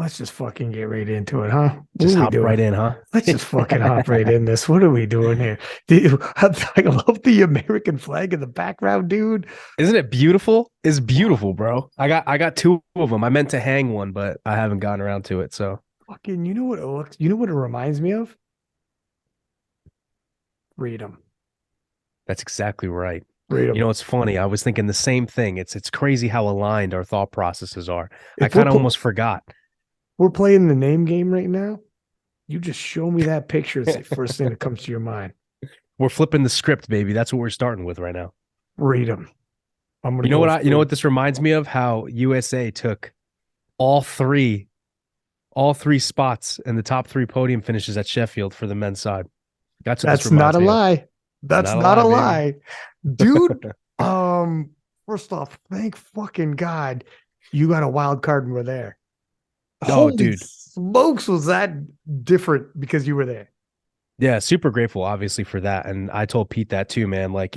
Let's just fucking get right into it, huh? What are Just we hop doing? right in, huh? Let's just fucking hop right in this. What are we doing here? I love the American flag in the background, dude. Isn't it beautiful? It's beautiful, bro. I got two of them. I meant to hang one, but I haven't gotten around to it. So Fucking, you know what it looks, you know what it reminds me of? Freedom. that's exactly right. You Freedom. know, it's funny. I was thinking the same thing. It's crazy how aligned our thought processes are. I If kind of almost forgot. we're playing the name game right now, you just show me that picture. It's the first thing that comes to your mind. We're flipping the script, baby. That's what we're starting with right now. Freedom. I'm gonna You know go what with you know what freedom. this reminds me of? How USA took all three all three spots in the top three podium finishes at Sheffield for the men's side. That's what this That's not reminds a me of. lie. It's That's not a not a lie, baby. lie. Dude, first off, thank fucking God you got a wild card and were there. Oh, Holy dude. smokes, was that different because you were there? Yeah, super grateful, obviously, for that. And I told Pete that too, man. Like,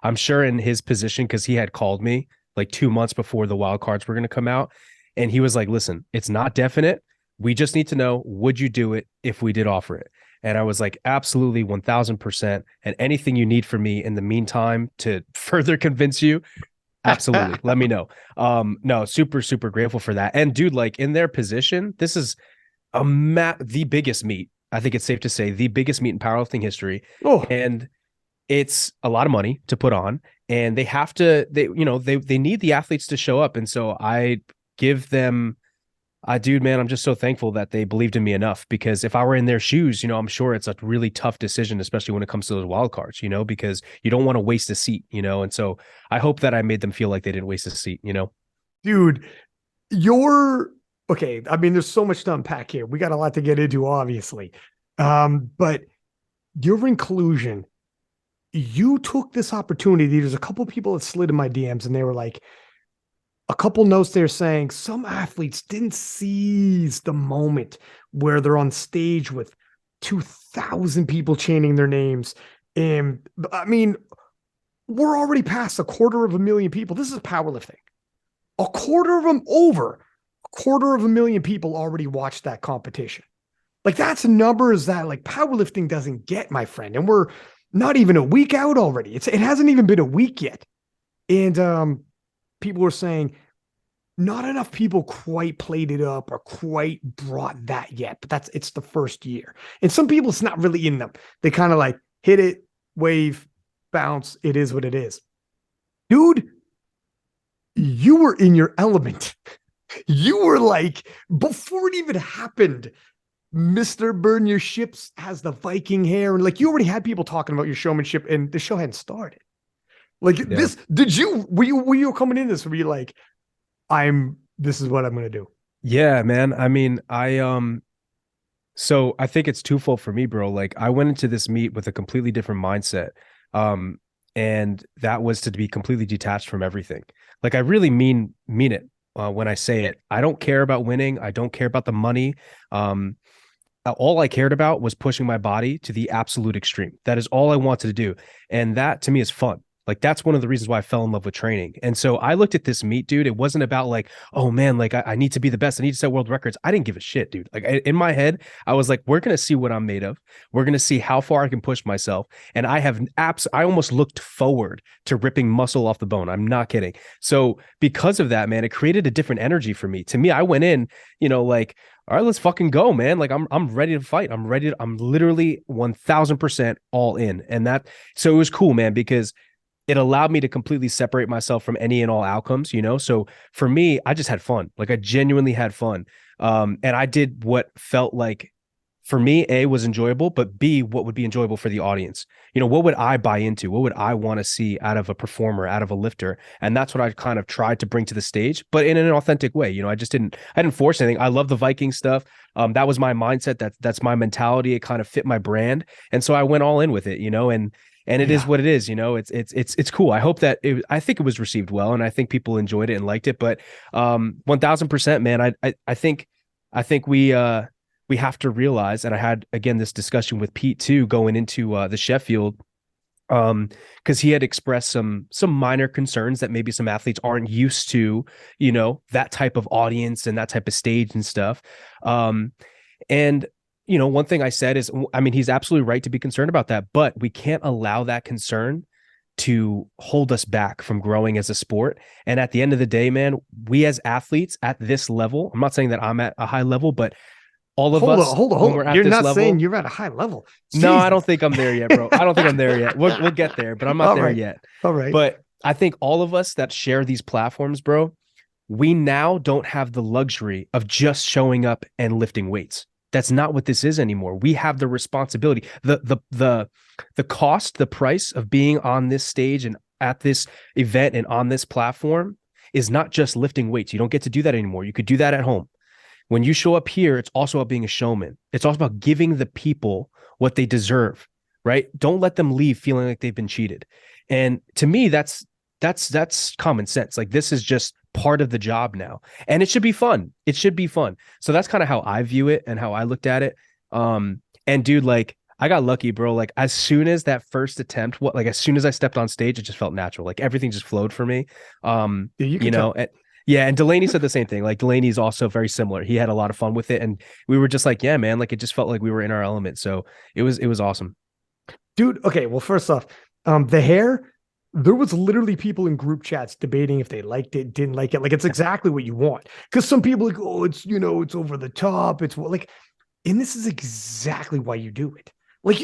I'm sure in his position, because he had called me like 2 months before the wild cards were going to come out. And he was like, listen, it's not definite. We just need to know, would you do it if we did offer it? And I was like, absolutely, 1000%. And anything you need from me in the meantime to further convince you, absolutely. Let me know. No, super, super grateful for that. And dude, like in their position, this is the biggest meet. I think it's safe to say the biggest meet in powerlifting history. Oh, And it's a lot of money to put on. And they need the athletes to show up. And so I give them dude, man, I'm just so thankful that they believed in me enough because if I were in their shoes, I'm sure it's a really tough decision, especially when it comes to those wild cards, because you don't want to waste a seat. And so I hope that I made them feel like they didn't waste a seat. dude, you're okay. I mean, there's so much to unpack here. We got a lot to get into, obviously. But your inclusion, you took this opportunity. There's a couple people that slid in my DMs and they were like, a couple notes there saying some athletes didn't seize the moment where they're on stage with 2,000 people chanting their names. And I mean, we're already past 250,000 people. This is powerlifting. A quarter of them over, 250,000 people already watched that competition. Like that's numbers that like powerlifting doesn't get, my friend. And we're not even a week out already. It hasn't even been a week yet. And people were saying not enough people quite played it up or quite brought that yet, but it's the first year. And some people, it's not really in them. They kind of like hit it, wave, bounce. It is what it is. Dude, you were in your element. You were like, before it even happened, Mr. Burn Your Ships has the Viking hair. And like you already had people talking about your showmanship and the show hadn't started. Like Yeah. this, were you coming in this? Were you like, this is what I'm going to do? Yeah, man. I mean, so I think it's twofold for me, bro. Like I went into this meet with a completely different mindset. Um, and that was to be completely detached from everything. Like I really mean it when I say it. I don't care about winning. I don't care about the money. Um, all I cared about was pushing my body to the absolute extreme. That is all I wanted to do. And that to me is fun. Like that's one of the reasons why I fell in love with training. And so I looked at this meet, dude. It wasn't about like, oh man, like I need to be the best. I need to set world records. I didn't give a shit, dude. Like in my head, I was like, we're gonna see what I'm made of. We're gonna see how far I can push myself. And I almost looked forward to ripping muscle off the bone. I'm not kidding. So because of that, man, it created a different energy for me. To me, I went in, like all right, let's fucking go, man. Like I'm ready to fight. I'm literally 1000% all in. So it was cool, man, because it allowed me to completely separate myself from any and all outcomes. So for me, I just had fun. Like I genuinely had fun. And I did what felt like for me, A, was enjoyable, but B, what would be enjoyable for the audience. What would I buy into? What would I want to see out of a performer, out of a lifter? And that's what I kind of tried to bring to the stage, but in an authentic way. I didn't force anything. I love the Viking stuff. That was my mindset. That's my mentality. It kind of fit my brand. And so I went all in with it. And it is Yeah. what it is. It's cool. I hope I think it was received well, and I think people enjoyed it and liked it. But 1000%, man. I think we have to realize, and I had again this discussion with Pete too, going into the Sheffield. Because he had expressed some minor concerns that maybe some athletes aren't used to, you know, that type of audience and that type of stage and stuff. um and you know, one thing I said is, I mean, he's absolutely right to be concerned about that, but we can't allow that concern to hold us back from growing as a sport. And at the end of the day, man, we as athletes at this level, I'm not saying that I'm at a high level, but all of Hold on, us, hold on, when hold we're on. at You're this not saying level, you're at a high level. no, I Jesus. don't think I'm there yet, bro. I don't think I'm there yet. We'll get there, but I'm not All there right. yet. All right. But I think all of us that share these platforms, bro, we now don't have the luxury of just showing up and lifting weights. That's not what this is anymore. We have the responsibility, the cost, the price of being on this stage and at this event and on this platform is not just lifting weights. You don't get to do that anymore. You could do that at home. When you show up here, it's also about being a showman. It's also about giving the people what they deserve, right? Don't let them leave feeling like they've been cheated. And to me, that's common sense. Like, this is just part of the job now, and it should be fun. It should be fun. So that's kind of how I view it and how I looked at it. And dude, like, I got lucky, bro. Like, as soon as that first attempt, like as soon as I stepped on stage, it just felt natural. Like, everything just flowed for me. Yeah, you You can know, tell. yeah, and Delaney said the same thing. Like, Delaney's also very similar. He had a lot of fun with it, and we were just like, yeah, man, like, it just felt like we were in our element. So it was awesome. Dude, okay, well, first off, the hair, there was literally people in group chats debating if they liked it, didn't like it. Like, it's exactly what you want. Because some people like, oh, it's, it's over the top. It's like, and this is exactly why you do it. Like,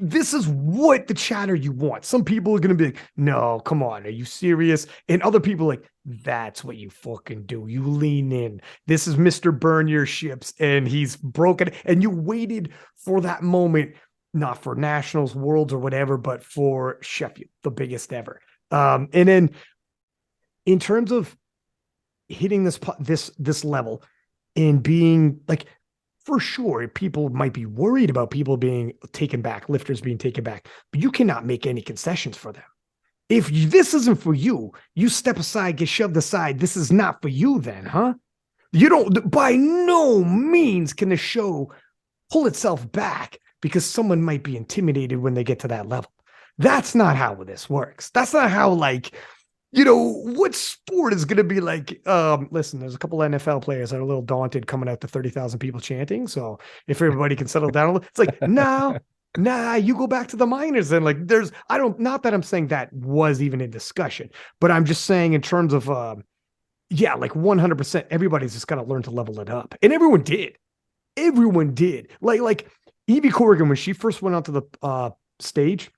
this is what the chatter you want. Some people are gonna be like, no, come on, are you serious? And other people are like, that's what you fucking do. You lean in. This is Mr. Burn Your Ships, and he's broken. And you waited for that moment, not for nationals, worlds, or whatever, but for Sheffield, the biggest ever. And then in terms of hitting this level and being like, for sure, people might be worried about people being taken back, lifters being taken back, but you cannot make any concessions for them. If this isn't for you, you step aside, get shoved aside. This is not for you, then, huh? You don't, by no means can the show pull itself back because someone might be intimidated when they get to that level. That's not how this works. That's not how, like, what sport is going to be like, listen, there's a couple NFL players that are a little daunted coming out to 30,000 people chanting. So if everybody can settle down a little, it's like, nah, you go back to the minors. And like, not that I'm saying that was even in discussion, but I'm just saying in terms of, yeah, like 100%, everybody's just got to learn to level it up. And everyone did. Everyone did. Like Evie Corrigan, when she first went onto the stage,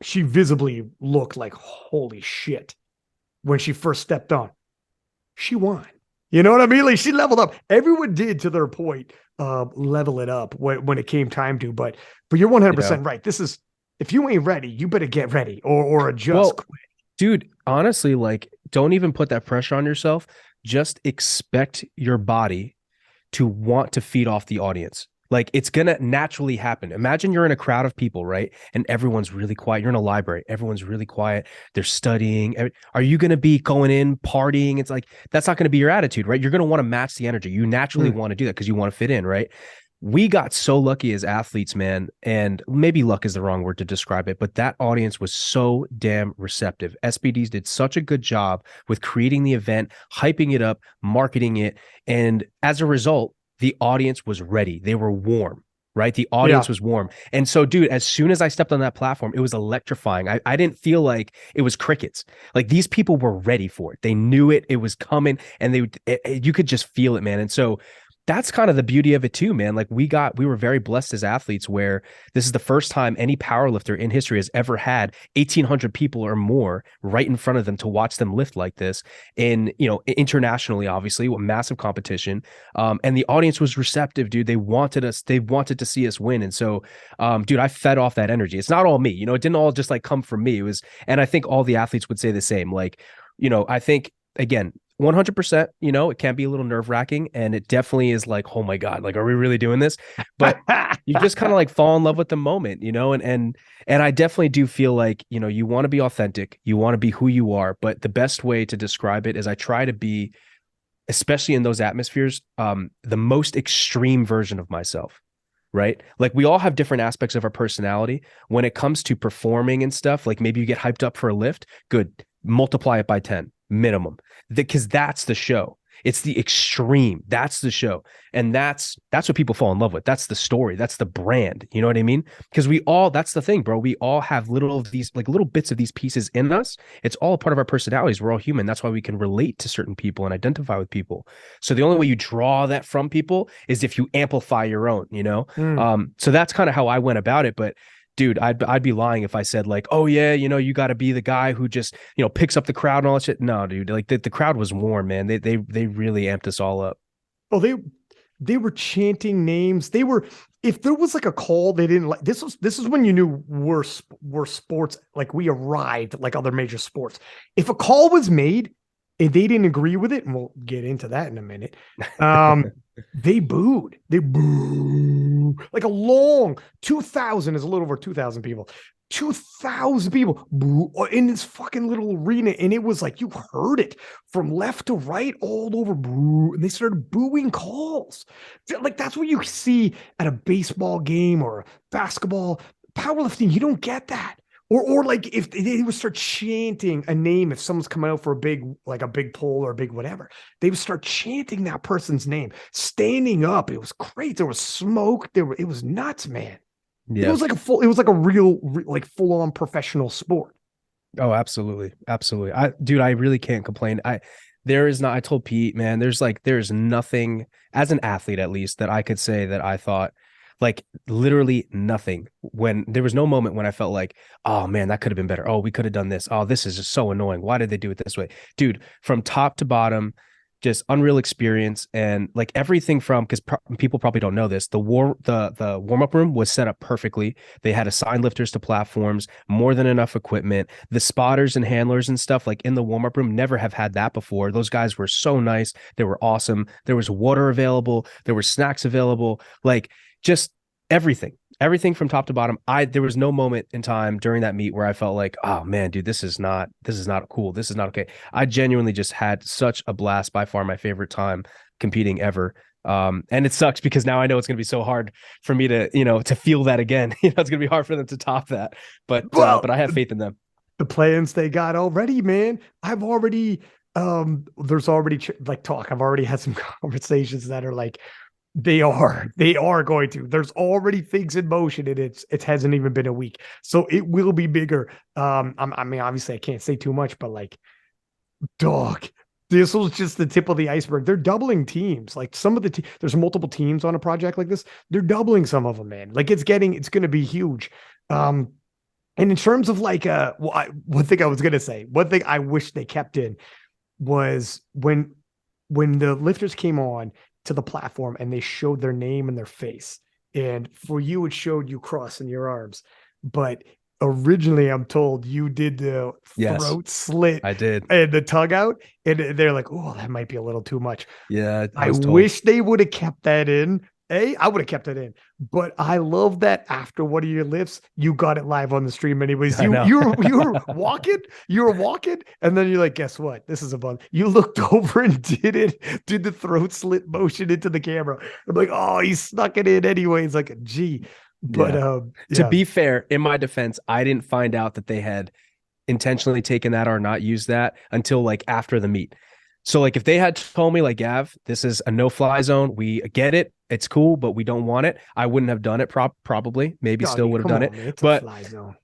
she visibly looked like, holy shit. When she first stepped on, she won. You know what I mean? Like, she leveled up. Everyone did, to their point, level it up when it came time to. But you're 100% right. This is, if you ain't ready, you better get ready or adjust. Well, quick. dude, honestly, like, don't even put that pressure on yourself. Just expect your body to want to feed off the audience. Like, it's going to naturally happen. Imagine you're in a crowd of people, right? And everyone's really quiet. You're in a library. Everyone's really quiet. They're studying. Are you going to be going in partying? It's like, that's not going to be your attitude, right? You're going to want to match the energy. You naturally want to do that because you want to fit in, right? We got so lucky as athletes, man. And maybe luck is the wrong word to describe it, but that audience was so damn receptive. SBDs did such a good job with creating the event, hyping it up, marketing it. And as a result, the audience was ready. They were warm, right? The audience was warm. And so, dude, as soon as I stepped on that platform, it was electrifying. I didn't feel like it was crickets. Like, these people were ready for it. They knew it. It was coming, and you could just feel it, man. And so that's kind of the beauty of it too, man. Like, we were very blessed as athletes where this is the first time any powerlifter in history has ever had 1,800 people or more right in front of them to watch them lift like this internationally, obviously, with massive competition. And the audience was receptive, dude. They wanted to see us win. And so, dude, I fed off that energy. It's not all me, it didn't all just like come from me. It was, and I think all the athletes would say the same. Like, I think, again, 100%, it can be a little nerve wracking, and it definitely is like, oh my God, like, are we really doing this? But you just kind of like fall in love with the moment, and I definitely do feel like, you want to be authentic, you want to be who you are, but the best way to describe it is I try to be, especially in those atmospheres, the most extreme version of myself. right? Like we all have different aspects of our personality. When it comes to performing and stuff, like maybe you get hyped up for a lift, good, multiply it by 10 minimum, because that's the show. It's the extreme. That's the show. And that's what people fall in love with. That's the story. That's the brand. You know what I mean? Because we all, that's the thing, bro. We all have little of these, like little bits of these pieces in us. It's all a part of our personalities. We're all human. That's why we can relate to certain people and identify with people. So the only way you draw that from people is if you amplify your own, you know? Mm. So that's kind of how I went about it. But dude, I'd be lying if I said like, oh yeah, you know, you got to be the guy who just, you know, picks up the crowd and all that shit. No, dude, like the crowd was warm, man. They really amped us all up. Oh, they were chanting names. They were, if there was like a call they didn't like, this is when you knew we're sports, like we arrived like other major sports. If a call was made and they didn't agree with it, and we'll get into that in a minute, they booed. They boo like a long 2,000 is a little over 2,000 people. 2,000 people boo in this fucking little arena. And it was like you heard it from left to right, all over boo. And they started booing calls. Like that's what you see at a baseball game or a basketball. Powerlifting, you don't get that. Or like if they would start chanting a name, if someone's coming out for a big, like a big poll or a big whatever, they would start chanting that person's name, standing up. It was great. There was smoke. It was nuts, man. It Yeah. was like it was like a real, like full on professional sport. Oh, absolutely. Absolutely. Dude, I really can't complain. There is not, I told Pete, man, there's nothing as an athlete, at least, that I could say that I thought, like literally nothing, when there was no moment when I felt like, oh man, that could have been better. Oh, we could have done this. Oh, this is just so annoying. Why did they do it this way? Dude, from top to bottom, just unreal experience. And like everything from, because people probably don't know this, the warm-up room was set up perfectly. They had assigned lifters to platforms, more than enough equipment. The spotters and handlers and stuff like in the warm-up room never have had that before. Those guys were so nice. They were awesome. There was water available. There were snacks available. Like just everything from top to bottom. There was no moment in time during that meet where I felt like, oh man, dude, this is not cool. This is not okay. I genuinely just had such a blast. By far my favorite time competing ever. And it sucks because now I know it's going to be so hard for me to, you know, to feel that again. You know, it's going to be hard for them to top that, Well, but I have faith in them. the plans they got already, man. I've already, there's already like talk. I've already had some conversations that are like, they are going to. There's already things in motion, and it hasn't even been a week, so it will be bigger. I mean, obviously, I can't say too much, but like, dog, this was just the tip of the iceberg. They're doubling teams. Like some of there's multiple teams on a project like this. They're doubling some of them, man. Like it's going to be huge. And in terms of like, one thing I was gonna say, one thing I wish they kept in was when the lifters came on to the platform and they showed their name and their face. And for you, it showed you crossing your arms. But originally, I'm told you did the Yes, throat slit I did. and the tug out. And they're like, oh, that might be a little too much. Yeah, I I was told. wish they would have kept that in. I would have kept it in, but I love that after one of your lifts, you got it live on the stream. Anyways, I know. you were walking, and then you're like, guess what? This is a bug. You looked over and did the throat slit motion into the camera. I'm like, oh, he snuck it in anyways, like a G. But Yeah. To yeah, be fair, in my defense, I didn't find out that they had intentionally taken that or not used that until like after the meet. So like if they had told me like, Gav, this is a no-fly zone, we get it, it's cool, but we don't want it, I wouldn't have done it. Probably, maybe still doggy, would have come done on, it. man, it's a But fly zone.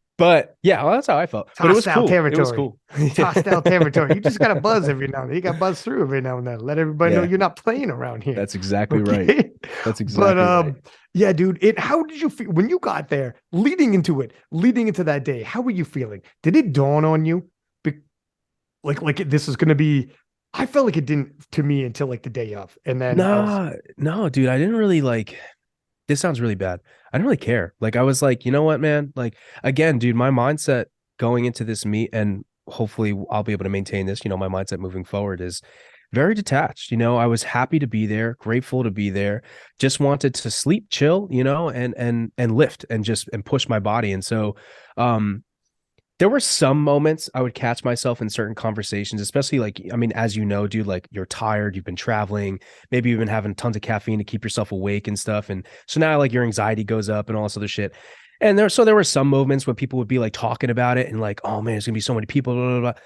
yeah, well, that's how I felt. But it was Hostile cool. It was territory. cool. Hostile territory. You just got to buzz every now and then. You got to buzz through every now and then. Let everybody know Yeah, you're not playing around here. that's exactly right. Okay. That's But exactly right. yeah, dude. How did you feel when you got there, leading into that day? How were you feeling? Did it dawn on you? Be- this is gonna be, I felt like it didn't to me until like the day of. And then I was No, dude, I didn't really like, this sounds really bad. I didn't really care. Like I was like, you know what, man? Like again, dude, my mindset going into this meet, and hopefully I'll be able to maintain this, you know, my mindset moving forward is very detached. You know, I was happy to be there, grateful to be there, just wanted to sleep, chill, you know, and lift and just and push my body. And so there were some moments I would catch myself in certain conversations, especially like, I mean, as you know, dude, like you're tired, you've been traveling, maybe you've been having tons of caffeine to keep yourself awake and stuff. And so now like your anxiety goes up and all this other shit. And there were some moments when people would be like talking about it and like, oh man, there's gonna be so many people, blah, blah, blah.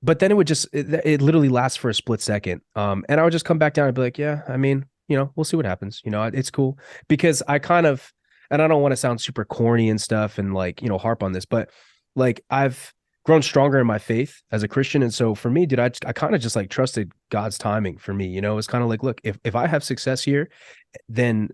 But then it would just, it literally lasts for a split second. And I would just come back down and be like, yeah, I mean, we'll see what happens. It's cool because I kind of, and I don't want to sound super corny and stuff and like, harp on this, but like I've grown stronger in my faith as a Christian. And so for me, dude, I kind of just like trusted God's timing for me. It's kind of like, look, if I have success here, then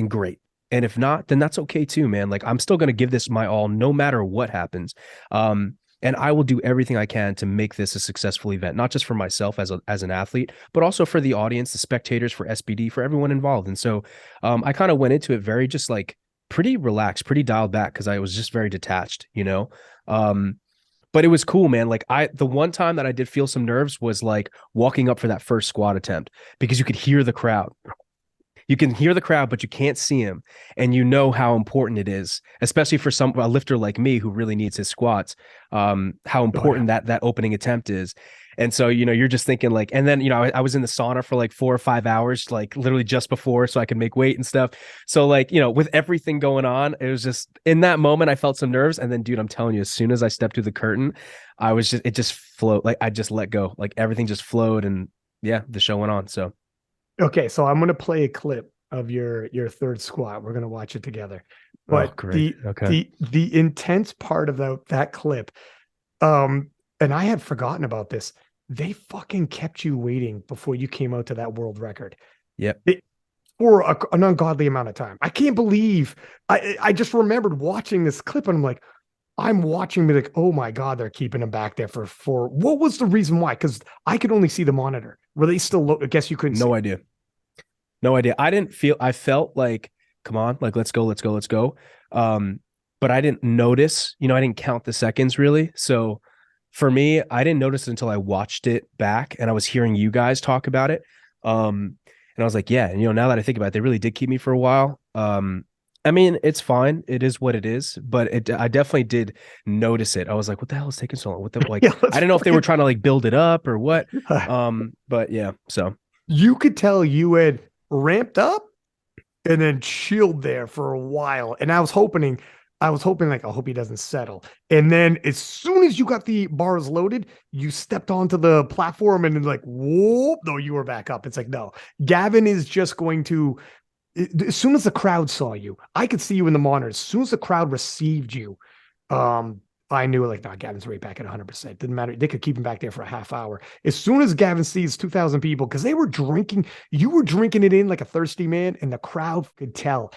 great. And if not, then that's okay too, man. Like I'm still going to give this my all no matter what happens. And I will do everything I can to make this a successful event, not just for myself as an athlete, but also for the audience, the spectators, for SBD, for everyone involved. And so I kind of went into it very just like pretty relaxed, pretty dialed back because I was just very detached. But it was cool, man. Like the one time that I did feel some nerves was like walking up for that first squat attempt because you could hear the crowd. You can hear the crowd, but you can't see him. And you know how important it is, especially for a lifter like me who really needs his squats, how important that opening attempt is. And so, you're just thinking like, and then, I was in the sauna for like 4 or 5 hours, like literally just before, so I could make weight and stuff. So like, with everything going on, it was just in that moment, I felt some nerves. And then, dude, I'm telling you, as soon as I stepped through the curtain, it just flowed. Like I just let go, like everything just flowed. And yeah, the show went on. So. Okay, so I'm gonna play a clip of your third squat. We're gonna watch it together. Oh, But great. the Okay. the intense part of that clip, and I had forgotten about this. They fucking kept you waiting before you came out to that world record. Yep. For an ungodly amount of time. I can't believe I just remembered watching this clip and I'm watching me like, oh my God, they're keeping him back there for what was the reason why? Because I could only see the monitor. Were they still low? I guess you couldn't see. No idea. No idea. I felt like, come on, like, let's go, let's go, let's go. But I didn't notice, I didn't count the seconds really. So for me, I didn't notice it until I watched it back and I was hearing you guys talk about it. And I was like, yeah, now that I think about it, they really did keep me for a while. I mean, it's fine. It is what it is, but I definitely did notice it. I was like, what the hell is taking so long? What the, like, Yeah, I didn't know if they were trying to like build it up or what. But yeah, so. you could tell you had ramped up and then chilled there for a while. And I was hoping like, I hope he doesn't settle. And then as soon as you got the bars loaded, you stepped onto the platform and then like, whoop, no, you were back up. It's like, no, Gavin is just going to, as soon as the crowd saw you, I could see you in the monitor. As soon as the crowd received you, I knew like, no, Gavin's right back at 100%. Didn't matter. They could keep him back there for a half hour. As soon as Gavin sees 2,000 people, because they were drinking, you were drinking it in like a thirsty man, and the crowd could tell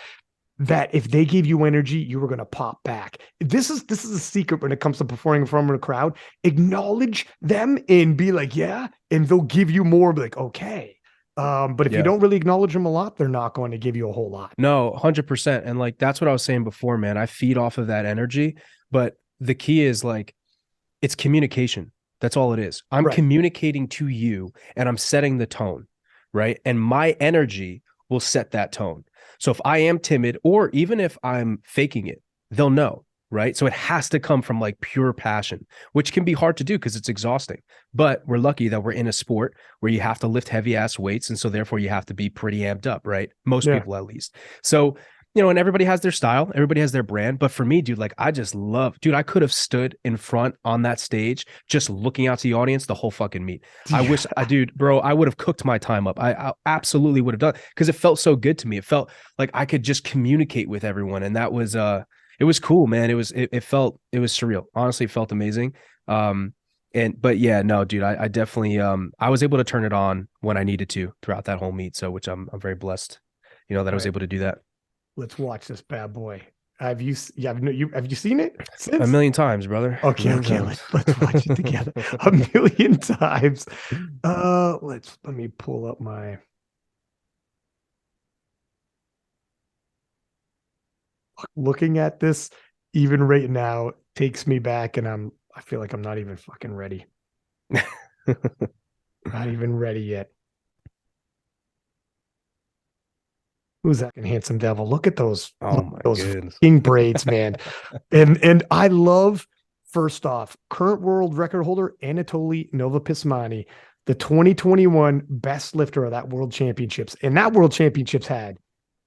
that if they gave you energy, you were going to pop back. This is a secret when it comes to performing in front of a crowd. Acknowledge them and be like, yeah, and they'll give you more. Be like, okay. But if you don't really acknowledge them a lot, they're not going to give you a whole lot. No, 100%. And like, that's what I was saying before, man. I feed off of that energy, but the key is like, it's communication. That's all it is. I'm communicating to you and I'm setting the tone, right? And my energy will set that tone. So if I am timid or even if I'm faking it, they'll know, right? So it has to come from like pure passion, which can be hard to do because it's exhausting. But we're lucky that we're in a sport where you have to lift heavy ass weights. And so therefore you have to be pretty amped up, right? Most people at least. So and everybody has their style, everybody has their brand. But for me, dude, like I just love, dude, I could have stood in front on that stage, just looking out to the audience the whole fucking meet. I wish dude, bro, I would have cooked my time up. I absolutely would have done because it felt so good to me. It felt like I could just communicate with everyone. And that was, it was cool, man. It was surreal. Honestly, it felt amazing. But yeah, no, dude, I definitely, I was able to turn it on when I needed to throughout that whole meet. So, which I'm very blessed, that I was able to do that. Let's watch this bad boy. Have you seen it since? A million times, brother. Okay, let's watch it together. A million times. Let me pull up my. Looking at this, even right now, takes me back, and I feel like I'm not even fucking ready. Not even ready yet. Who's that handsome devil? Look at those, oh my those goodness. fucking braids, man. And I love First off, current world record holder Anatoly Novopismani, the 2021 best lifter of that world championships. And that world championships had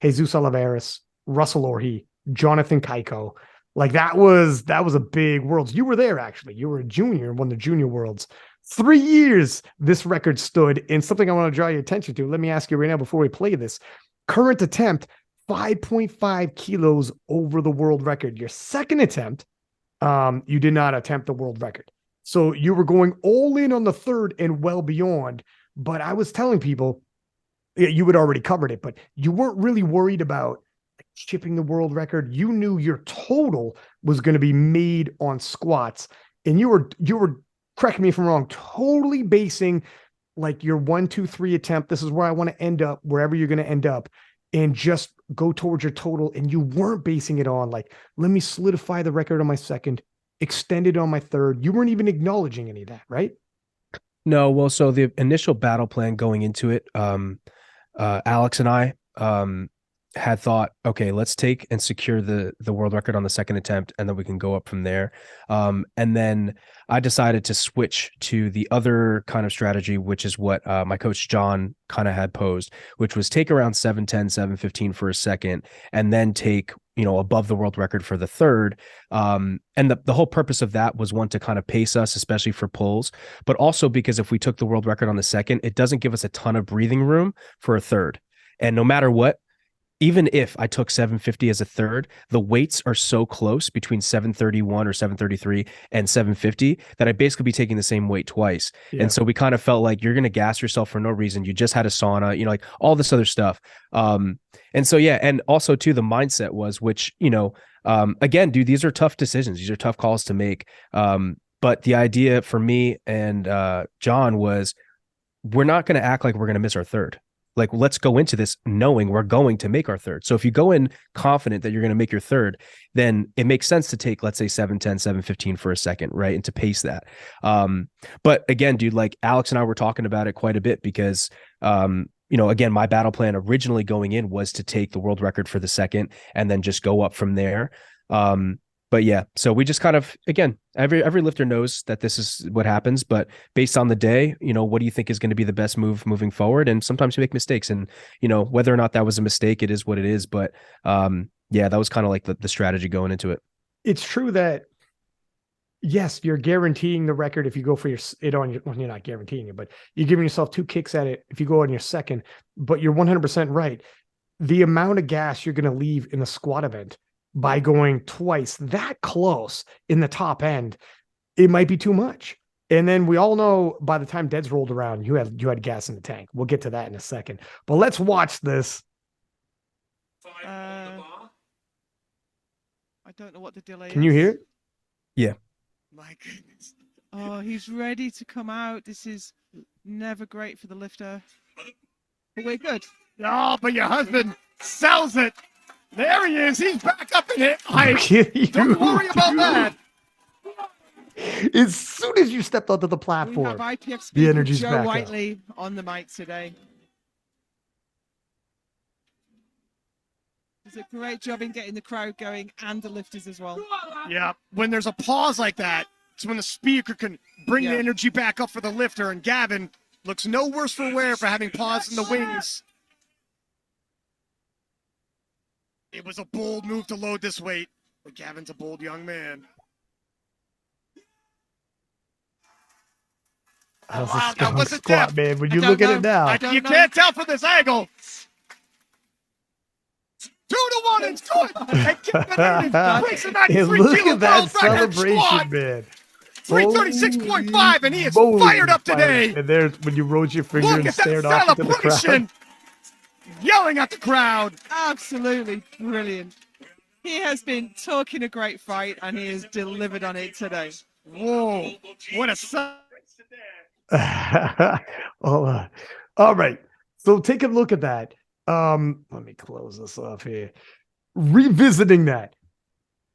Jesus Oliveira, Russell Orhe, Jonathan Kaiko. Like that was a big worlds. You were there actually. You were a junior and won the junior worlds. 3 years this record stood. And something I want to draw your attention to. Let me ask you right now before we play this. Current attempt, 5.5 kilos over the world record. Your second attempt, you did not attempt the world record. So you were going all in on the third and well beyond. But I was telling people, you had already covered it, but you weren't really worried about chipping the world record. You knew your total was going to be made on squats. And you were, correct me if I'm wrong, totally basing like your 1, 2, 3 attempt. This is where I want to end up, wherever you're going to end up, and just go towards your total. And you weren't basing it on like, let me solidify the record on my second, extend it on my third. You weren't even acknowledging any of that, right? No, well, so the initial battle plan going into it, Alex and I had thought, okay, let's take and secure the world record on the second attempt, and then we can go up from there. And then I decided to switch to the other kind of strategy, which is what my coach John kind of had posed, which was take around 710, 715 for a second, and then take, above the world record for the third. And the whole purpose of that was, one, to kind of pace us, especially for pulls, but also because if we took the world record on the second, it doesn't give us a ton of breathing room for a third. And no matter what, even if I took 750 as a third, the weights are so close between 731 or 733 and 750 that I'd basically be taking the same weight twice. Yeah. And so we kind of felt like you're going to gas yourself for no reason. You just had a sauna, like all this other stuff. And so, yeah. And also too, the mindset was, which, again, dude, these are tough decisions. These are tough calls to make. But the idea for me and John was, we're not going to act like we're going to miss our third. Like, let's go into this knowing we're going to make our third. So if you go in confident that you're going to make your third, then it makes sense to take, let's say 710, 715 for a second, right? And to pace that. But again, dude, like Alex and I were talking about it quite a bit because, again, my battle plan originally going in was to take the world record for the second and then just go up from there. But yeah, so we just kind of, again, every lifter knows that this is what happens, but based on the day, what do you think is going to be the best move moving forward? And sometimes you make mistakes, and, whether or not that was a mistake, it is what it is. But yeah, that was kind of like the strategy going into it. It's true that, yes, you're guaranteeing the record if you go for well, you're not guaranteeing it, but you're giving yourself 2 kicks at it if you go on your second, but you're 100% right. The amount of gas you're going to leave in the squat event by going twice that close in the top end, it might be too much. And then we all know by the time Dead's rolled around, you had gas in the tank. We'll get to that in a second. But let's watch this. I don't know what the delay is. Can you hear it? Yeah. My goodness. Oh, he's ready to come out. This is never great for the lifter. But we're good. Oh, but your husband sells it. There he is. He's back up in it. Don't worry about that. As soon as you stepped onto the platform, we have IPF the energy's Joe back Whiteley up. On the mic today. Does a great job in getting the crowd going and the lifters as well. Yeah, when there's a pause like that, it's when the speaker can bring the energy back up for the lifter, and Gavin looks no worse for wear for having paused in the wings. It was a bold move to load this weight, but Gavin's a bold young man. How's wow, this that was a squat, tip. man? When you look at it now, you can't tell from this angle. 2-1, it's good. And Gavin breaks a 93 look kilo at that world record celebration, squat. man. 336.5, and he is fired up today. And there's when you rolled your finger Look and at stared that off into the crowd. celebration. Yelling at the crowd. Absolutely brilliant. He has been talking a great fight, and he has delivered on it today. Whoa, what a Hold on. All right. So take a look at that. Let me close this off here. Revisiting that,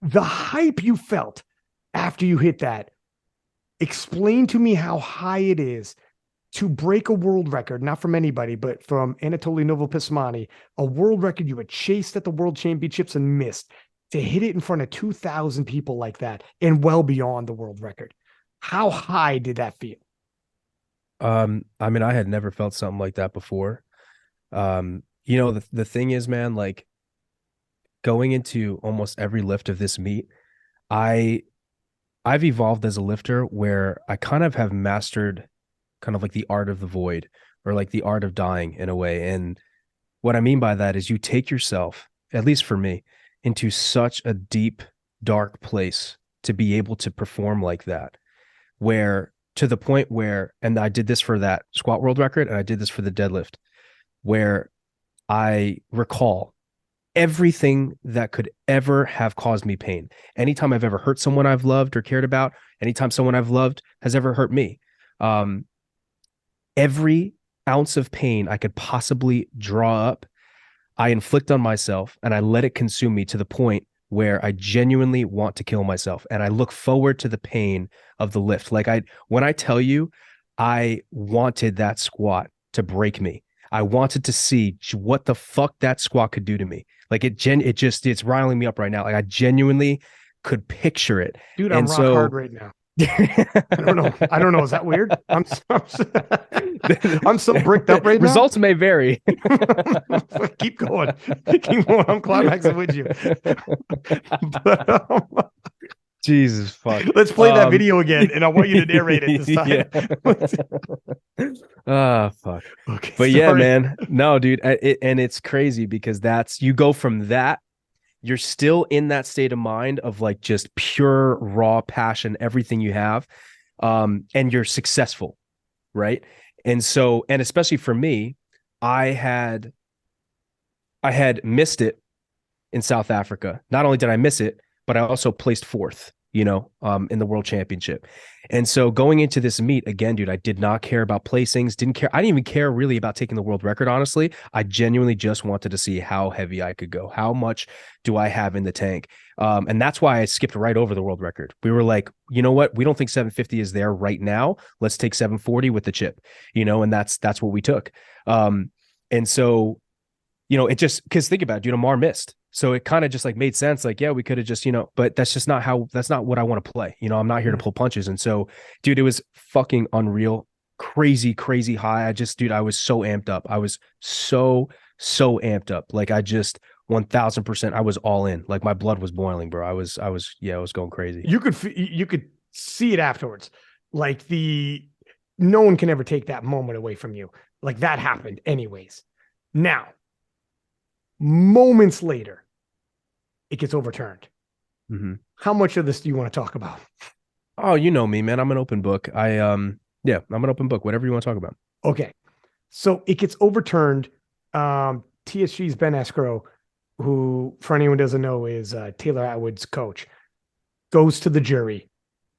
the hype you felt after you hit that, explain to me how high it is to break a world record, not from anybody, but from Anatoly Novopismani, a world record you had chased at the World Championships and missed. to hit it in front of 2,000 people like that and well beyond the world record. How high did that feel? I mean, I had never felt something like that before. You know, the thing is, man, like going into almost every lift of this meet, I've evolved as a lifter where I kind of have mastered kind of like the art of the void or like the art of dying in a way. And what I mean by that is you take yourself, at least for me, into such a deep, dark place to be able to perform like that, where to the point where, and I did this for that squat world record and I did this for the deadlift, where I recall everything that could ever have caused me pain. Anytime I've ever hurt someone I've loved or cared about, anytime someone I've loved has ever hurt me, every ounce of pain I could possibly draw up, I inflict on myself and I let it consume me to the point where I genuinely want to kill myself. And I look forward to the pain of the lift. Like when I tell you, I wanted that squat to break me. I wanted to see what the fuck that squat could do to me. Like it's riling me up right now. Like I genuinely could picture it. Dude, I'm rock hard right now. I don't know. Is that weird? I'm so bricked up right now. Results may vary. Keep going. I'm climaxing with you. But, Jesus fuck. Let's play that video again, and I want you to narrate it this time. Oh fuck. Okay, but yeah, man. No, dude. And it's crazy because you go from that. You're still in that state of mind of like just pure raw passion, everything you have, and you're successful, right? And so, and especially for me, I had missed it in South Africa. Not only did I miss it, but I also placed fourth, in the world championship. And so going into this meet again, dude, I did not care about placings, didn't care. I didn't even care really about taking the world record. Honestly, I genuinely just wanted to see how heavy I could go. How much do I have in the tank? And that's why I skipped right over the world record. We were like, you know what? We don't think 750 is there right now. Let's take 740 with the chip, and that's what we took. And so, it just, cause think about it, dude, Amar missed. So it kind of just like made sense. Like, yeah, we could have just, but that's not what I want to play. I'm not here to pull punches. And so, dude, it was fucking unreal, crazy, crazy high. I was so amped up. I was so amped up. Like I just 1000%, I was all in. Like my blood was boiling, bro. I was going crazy. You could see it afterwards. Like no one can ever take that moment away from you. Like that happened anyways. Now, moments later, it gets overturned. Mm-hmm. How much of this do you want to talk about? Oh, you know me, man. I'm an open book. I'm an open book. Whatever you want to talk about. Okay. So it gets overturned. TSG's Ben Escrow, who, for anyone who doesn't know, is Taylor Atwood's coach, goes to the jury.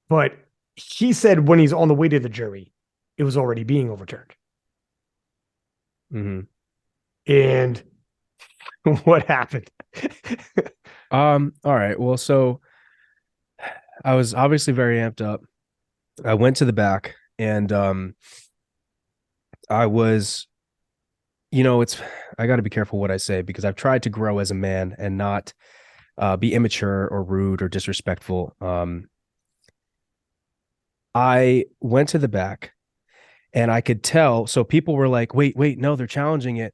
But he said when he's on the way to the jury, it was already being overturned. Mm-hmm. And what happened? All right. Well, so I was obviously very amped up. I went to the back and I was, I got to be careful what I say because I've tried to grow as a man and not be immature or rude or disrespectful. I went to the back and I could tell. So people were like, wait, no, they're challenging it.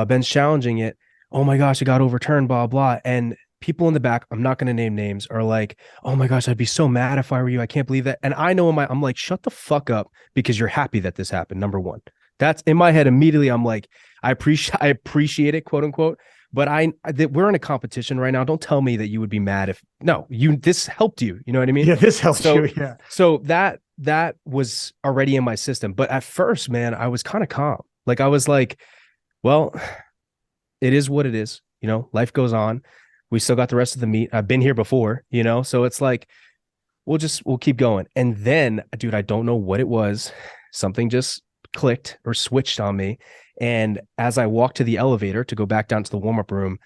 Ben's challenging it. Oh my gosh, it got overturned, blah, blah. And people in the back, I'm not going to name names, are like, oh my gosh, I'd be so mad if I were you. I can't believe that. And I know I'm like, shut the fuck up because you're happy that this happened. Number one, that's in my head immediately. I'm like, I appreciate it, quote unquote. But we're in a competition right now. Don't tell me that you would be mad this helped you. You know what I mean? Yeah, this helped you. Yeah. So that was already in my system. But at first, man, I was kind of calm. Like I was like, well, it is what it is. Life goes on. We still got the rest of the meet. I've been here before, so it's like, we'll keep going. And then, dude, I don't know what it was. Something just clicked or switched on me. And as I walked to the elevator to go back down to the warm-up room,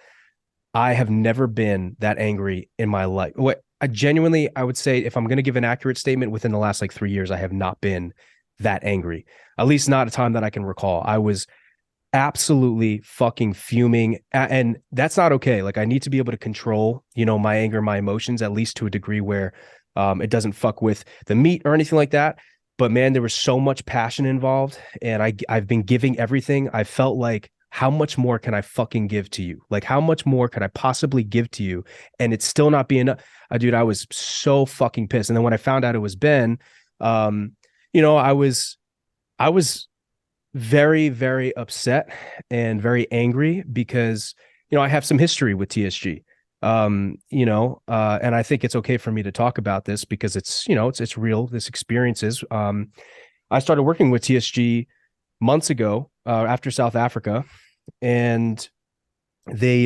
I have never been that angry in my life. I would say if I'm going to give an accurate statement within the last 3 years, I have not been that angry, at least not a time that I can recall. I was absolutely fucking fuming. And that's not okay. Like, I need to be able to control, my anger, my emotions, at least to a degree where it doesn't fuck with the meat or anything like that. But man, there was so much passion involved, and I've been giving everything. I felt like, how much more can I fucking give to you? Like, how much more could I possibly give to you? And it's still not being enough. Dude, I was so fucking pissed. And then when I found out it was Ben, I was very, very upset and very angry because, I have some history with TSG. And I think it's okay for me to talk about this because it's real. This experiences. I started working with TSG months ago after South Africa, and they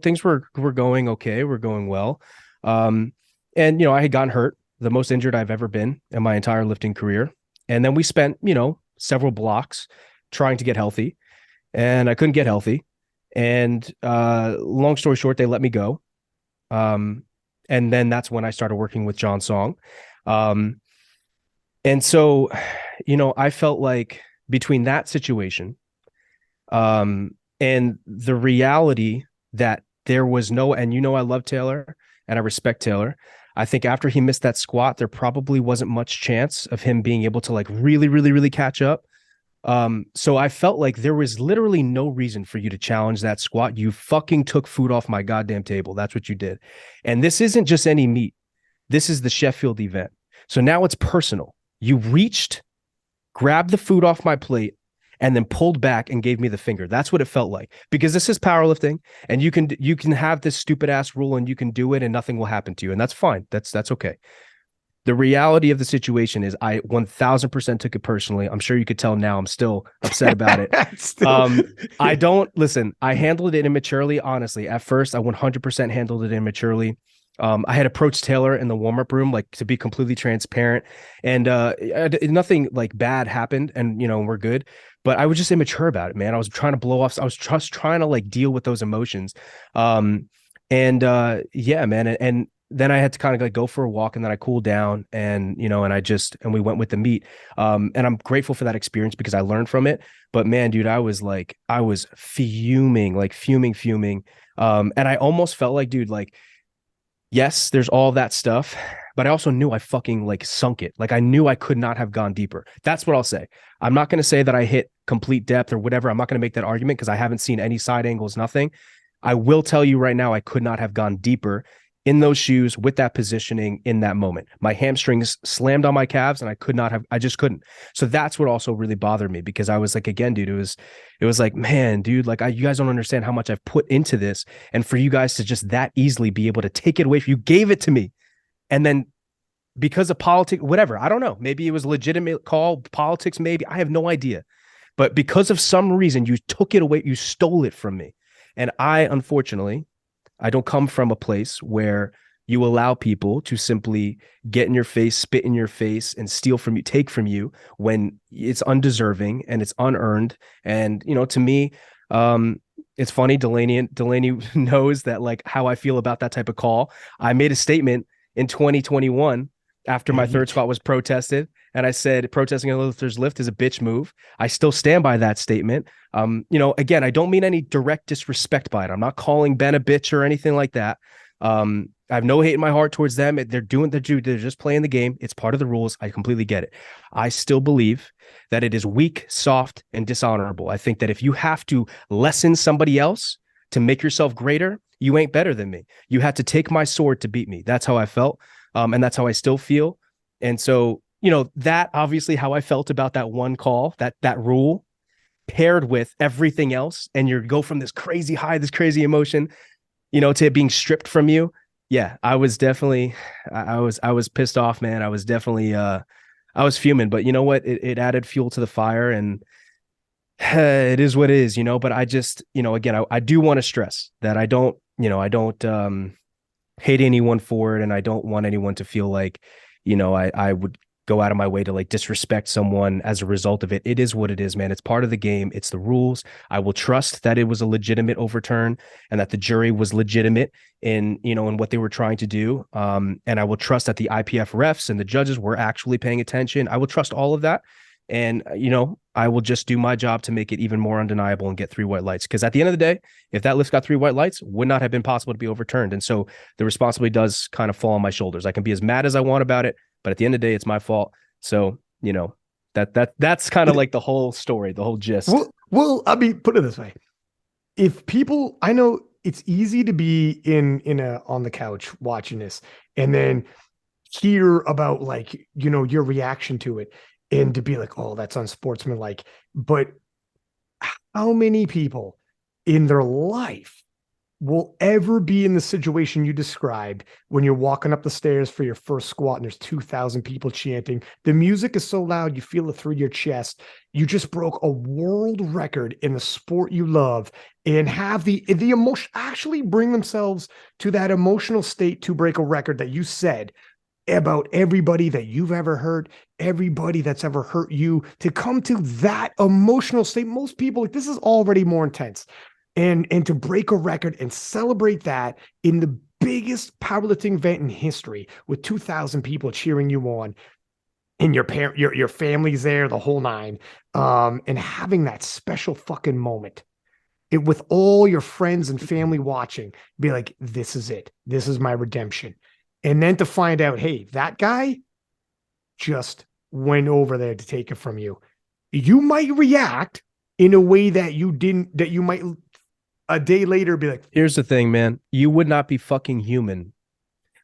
things were going okay, we're going well. And I had gotten hurt, the most injured I've ever been in my entire lifting career. And then we spent, several blocks trying to get healthy, and I couldn't get healthy. And long story short, they let me go. And then that's when I started working with John Song. And so, I felt like between that situation, and the reality that there was no, and I love Taylor and I respect Taylor. I think after he missed that squat, there probably wasn't much chance of him being able to like really, really, really catch up. So I felt like there was literally no reason for you to challenge that squat. You fucking took food off my goddamn table. That's what you did. And this isn't just any meet. This is the Sheffield event. So now it's personal. You reached, grabbed the food off my plate, and then pulled back and gave me the finger. That's what it felt like, because this is powerlifting, and you can have this stupid ass rule and you can do it and nothing will happen to you. And that's fine. That's okay. The reality of the situation is I 1000% took it personally. I'm sure you could tell now I'm still upset about it. I don't listen. I handled it immaturely. Honestly, at first I 100% handled it immaturely. I had approached Taylor in the warm-up room, like, to be completely transparent, and nothing like bad happened, and we're good. But I was just immature about it, man. I was trying to blow off. I was just trying to like deal with those emotions. Yeah, man. And then I had to kind of like go for a walk, and then I cooled down, and and we went with the meet. And I'm grateful for that experience because I learned from it. But man, dude, I was fuming, like fuming. And I almost felt like, dude, like, yes, there's all that stuff, but I also knew I fucking like sunk it. Like, I knew I could not have gone deeper. That's what I'll say. I'm not going to say that I hit complete depth or whatever. I'm not going to make that argument because I haven't seen any side angles, nothing. I will tell you right now, I could not have gone deeper in those shoes with that positioning in that moment. My hamstrings slammed on my calves and I just couldn't. So that's what also really bothered me, because I was like, again, dude, it was like, man, dude, like you guys don't understand how much I've put into this. And for you guys to just that easily be able to take it away from you, gave it to me. And then because of politics, whatever, I don't know, maybe it was a legitimate call, politics, maybe, I have no idea. But because of some reason, you took it away, you stole it from me. And unfortunately, I don't come from a place where you allow people to simply get in your face, spit in your face, and steal from you, take from you when it's undeserving and it's unearned. And, to me, it's funny, Delaney knows that, like, how I feel about that type of call. I made a statement in 2021 after my third squat was protested, and I said protesting a lifter's lift is a bitch move. I still stand by that statement. Again, I don't mean any direct disrespect by it. I'm not calling Ben a bitch or anything like that. I have no hate in my heart towards them. They're just playing the game. It's part of the rules. I completely get it. I still believe that it is weak, soft, and dishonorable. I think that if you have to lessen somebody else to make yourself greater, you ain't better than me. You had to take my sword to beat me. That's how I felt. And that's how I still feel. And so, that obviously how I felt about that one call, that rule paired with everything else, and you go from this crazy high, this crazy emotion, to it being stripped from you. Yeah, I was definitely, I was pissed off, man. I was definitely, I was fuming, but you know what? It added fuel to the fire, and it is what it is, but I just, again, I do want to stress that I don't hate anyone for it. And I don't want anyone to feel like, I would go out of my way to like disrespect someone as a result of it. It is what it is, man. It's part of the game. It's the rules. I will trust that it was a legitimate overturn and that the jury was legitimate in what they were trying to do. And I will trust that the IPF refs and the judges were actually paying attention. I will trust all of that. And, I will just do my job to make it even more undeniable and get 3 white lights. Because at the end of the day, if that lift got 3 white lights, would not have been possible to be overturned. And so the responsibility does kind of fall on my shoulders. I can be as mad as I want about it, but at the end of the day, it's my fault. So, that's kind of like the whole story, the whole gist. Well, I mean, put it this way. If people, I know it's easy to be on the couch watching this and then hear about like, your reaction to it and to be like, oh, that's unsportsmanlike. But how many people in their life will ever be in the situation you described when you're walking up the stairs for your first squat and there's 2,000 people chanting? The music is so loud, you feel it through your chest. You just broke a world record in the sport you love, and have the emotion, actually bring themselves to that emotional state to break a record that you said about everybody that you've ever hurt, everybody that's ever hurt you, to come to that emotional state. Most people, like, this is already more intense. And to break a record and celebrate that in the biggest powerlifting event in history with 2,000 people cheering you on, and your family's there, the whole nine, and having that special fucking moment with all your friends and family watching, be like, this is it. This is my redemption. And then to find out, hey, that guy just went over there to take it from you. You might react in a way that you might a day later be like, here's the thing, man. You would not be fucking human.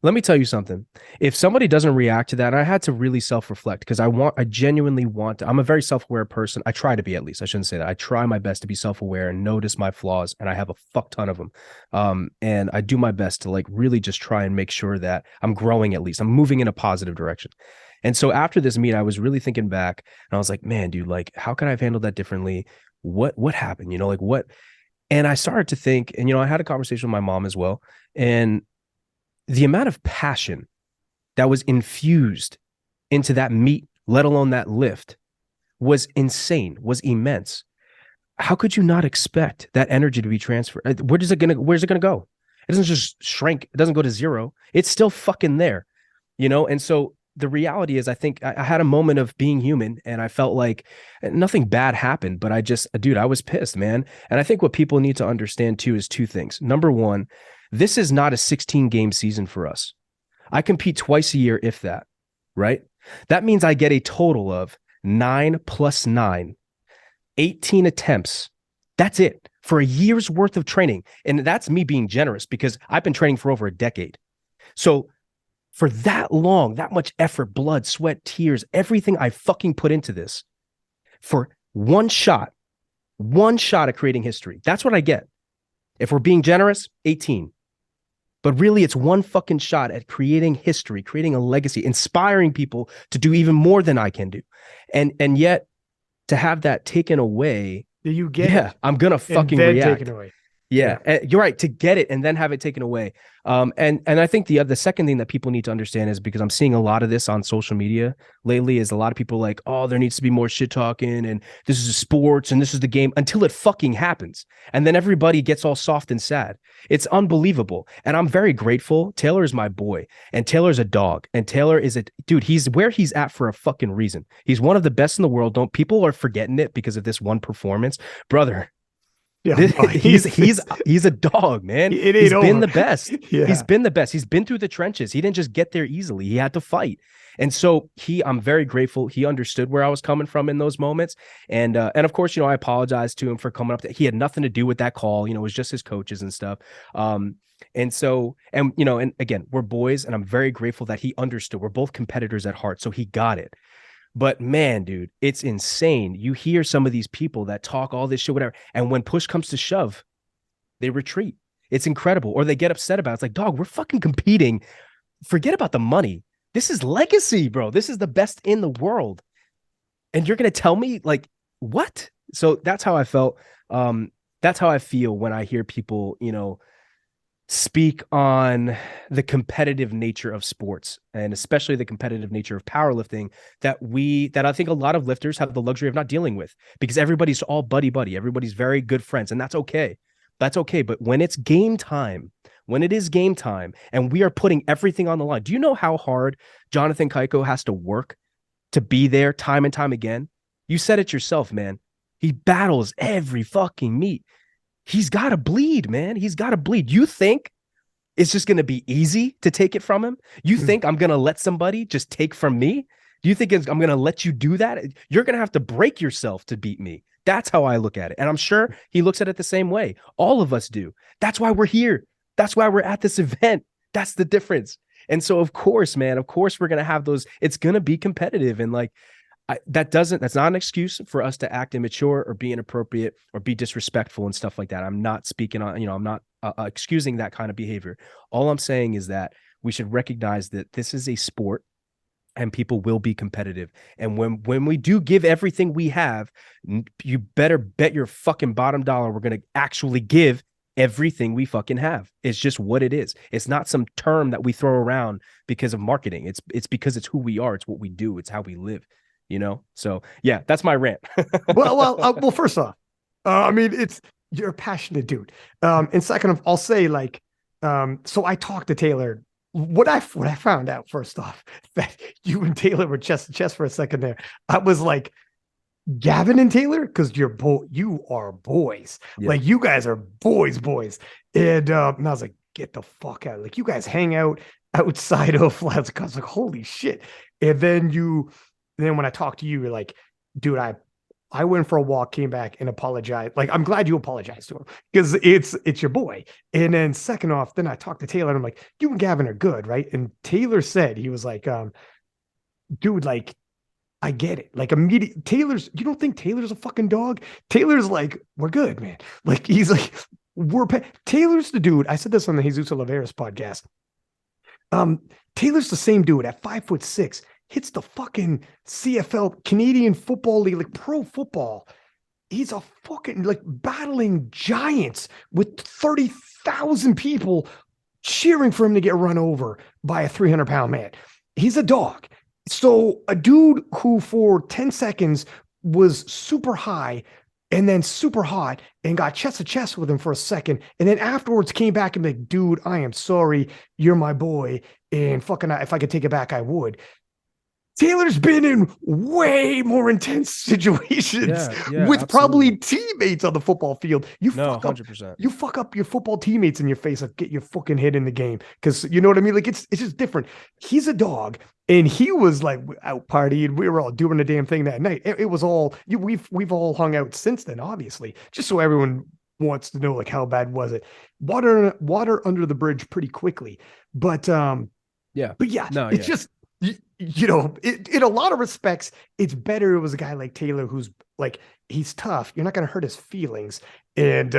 Let me tell you something. If somebody doesn't react to that, I had to really self-reflect, because I genuinely want to. I'm a very self-aware person. I try to be, at least. I shouldn't say that. I try my best to be self-aware and notice my flaws, and I have a fuck ton of them. And I do my best to like really just try and make sure that I'm growing, at least. I'm moving in a positive direction. And so after this meet, I was really thinking back, and I was like, man, dude, like, how could I have handled that differently? What happened? Like what? And I started to think, and, I had a conversation with my mom as well. And the amount of passion that was infused into that meet, let alone that lift, was insane, was immense. How could you not expect that energy to be transferred? Where's it going to go? It doesn't just shrink. It doesn't go to zero. It's still fucking there, And so the reality is, I think I had a moment of being human, and I felt like nothing bad happened, but I was pissed, man. And I think what people need to understand too is 2 things. Number one, this is not a 16-game season for us. I compete twice a year, if that, right? That means I get a total of 9 + 9, 18 attempts. That's it for a year's worth of training. And that's me being generous, because I've been training for over a decade. So for that long, that much effort, blood, sweat, tears, everything I fucking put into this, for one shot at creating history. That's what I get. If we're being generous, 18. But really, it's one fucking shot at creating history, creating a legacy, inspiring people to do even more than I can do. And yet, to have that taken away, you get it. I'm gonna fucking and then react. taken away. Yeah, you're right, to get it and then have it taken away. And I think the second thing that people need to understand is, because I'm seeing a lot of this on social media lately, is a lot of people like, oh, there needs to be more shit talking, and this is sports and this is the game, until it fucking happens. And then everybody gets all soft and sad. It's unbelievable. And I'm very grateful. Taylor is my boy, and Taylor's a dog, and Taylor is dude, he's where he's at for a fucking reason. He's one of the best in the world. People are forgetting it because of this one performance, brother. Yeah, he's a dog, man. He's been the best. Yeah. He's been the best. He's been through the trenches. He didn't just get there easily. He had to fight. And so I'm very grateful. He understood where I was coming from in those moments. And of course, I apologized to him for coming up. He had nothing to do with that call. It was just his coaches and stuff. And so, and again, we're boys, and I'm very grateful that he understood. We're both competitors at heart. So he got it. But man, dude, it's insane. You hear some of these people that talk all this shit, whatever, and when push comes to shove, they retreat. It's incredible. Or they get upset about it. It's like, dog, we're fucking competing. Forget about the money. This is legacy, bro. This is the best in the world. And you're going to tell me, like, what? So that's how I felt. That's how I feel when I hear people, speak on the competitive nature of sports, and especially the competitive nature of powerlifting that I think a lot of lifters have the luxury of not dealing with, because everybody's all buddy. Everybody's very good friends, and that's okay. That's okay. But when it's game time, when it is game time and we are putting everything on the line, do you know how hard Jonathan Kaiko has to work to be there time and time again? You said it yourself, man. He battles every fucking meet. He's got to bleed, man. He's got to bleed. You think it's just going to be easy to take it from him? You think I'm going to let somebody just take from me? Do you think I'm going to let you do that? You're going to have to break yourself to beat me. That's how I look at it. And I'm sure he looks at it the same way. All of us do. That's why we're here. That's why we're at this event. That's the difference. And so, of course, man, of course, we're going to have those. It's going to be competitive. And like, that's not an excuse for us to act immature or be inappropriate or be disrespectful and stuff like that. I'm not speaking on, I'm not excusing that kind of behavior. All I'm saying is that we should recognize that this is a sport and people will be competitive. And when we do give everything we have, you better bet your fucking bottom dollar we're going to actually give everything we fucking have. It's just what it is. It's not some term that we throw around because of marketing. It's because it's who we are. It's what we do. It's how we live. So yeah, that's my rant. well, first off, I mean, you're a passionate dude. And second of, I'll say like, so I talked to Taylor. What I found out first off, that you and Taylor were chest to chest for a second there. I was like, Gavin and Taylor, because you are boys. Yeah. Like you guys are boys. And I was like, get the fuck out. Like you guys hang out outside of I was like, holy shit. And then when I talked to you, you're like, dude, I went for a walk, came back and apologized. Like, I'm glad you apologized to him because it's your boy. And then second off, then I talked to Taylor and I'm like, you and Gavin are good, right? And Taylor said, he was like, dude, like, I get it. Like immediate you don't think Taylor's a fucking dog? Taylor's like, we're good, man. Like, he's like, Taylor's the dude. I said this on the Jesus Oliveira's podcast. Taylor's the same dude at 5'6", hits the fucking CFL, Canadian Football League, like pro football. He's a fucking like battling giants with 30,000 people cheering for him to get run over by a 300-pound man. He's a dog. So a dude who for 10 seconds was super high and then super hot and got chest to chest with him for a second. And then afterwards came back and like, dude, I am sorry. You're my boy. And fucking, if I could take it back, I would. Taylor's been in way more intense situations with absolutely. Probably teammates on the football field. You 100%. You fuck up your football teammates in your face, like get your fucking head in the game. Cause you know what I mean? Like it's just different. He's a dog and he was like out partying. We were all doing the damn thing that night. It was all, we've all hung out since then, obviously, just so everyone wants to know like how bad was it. Water under the bridge pretty quickly. But just, in a lot of respects, it's better it was a guy like Taylor who's like, he's tough. You're not going to hurt his feelings. And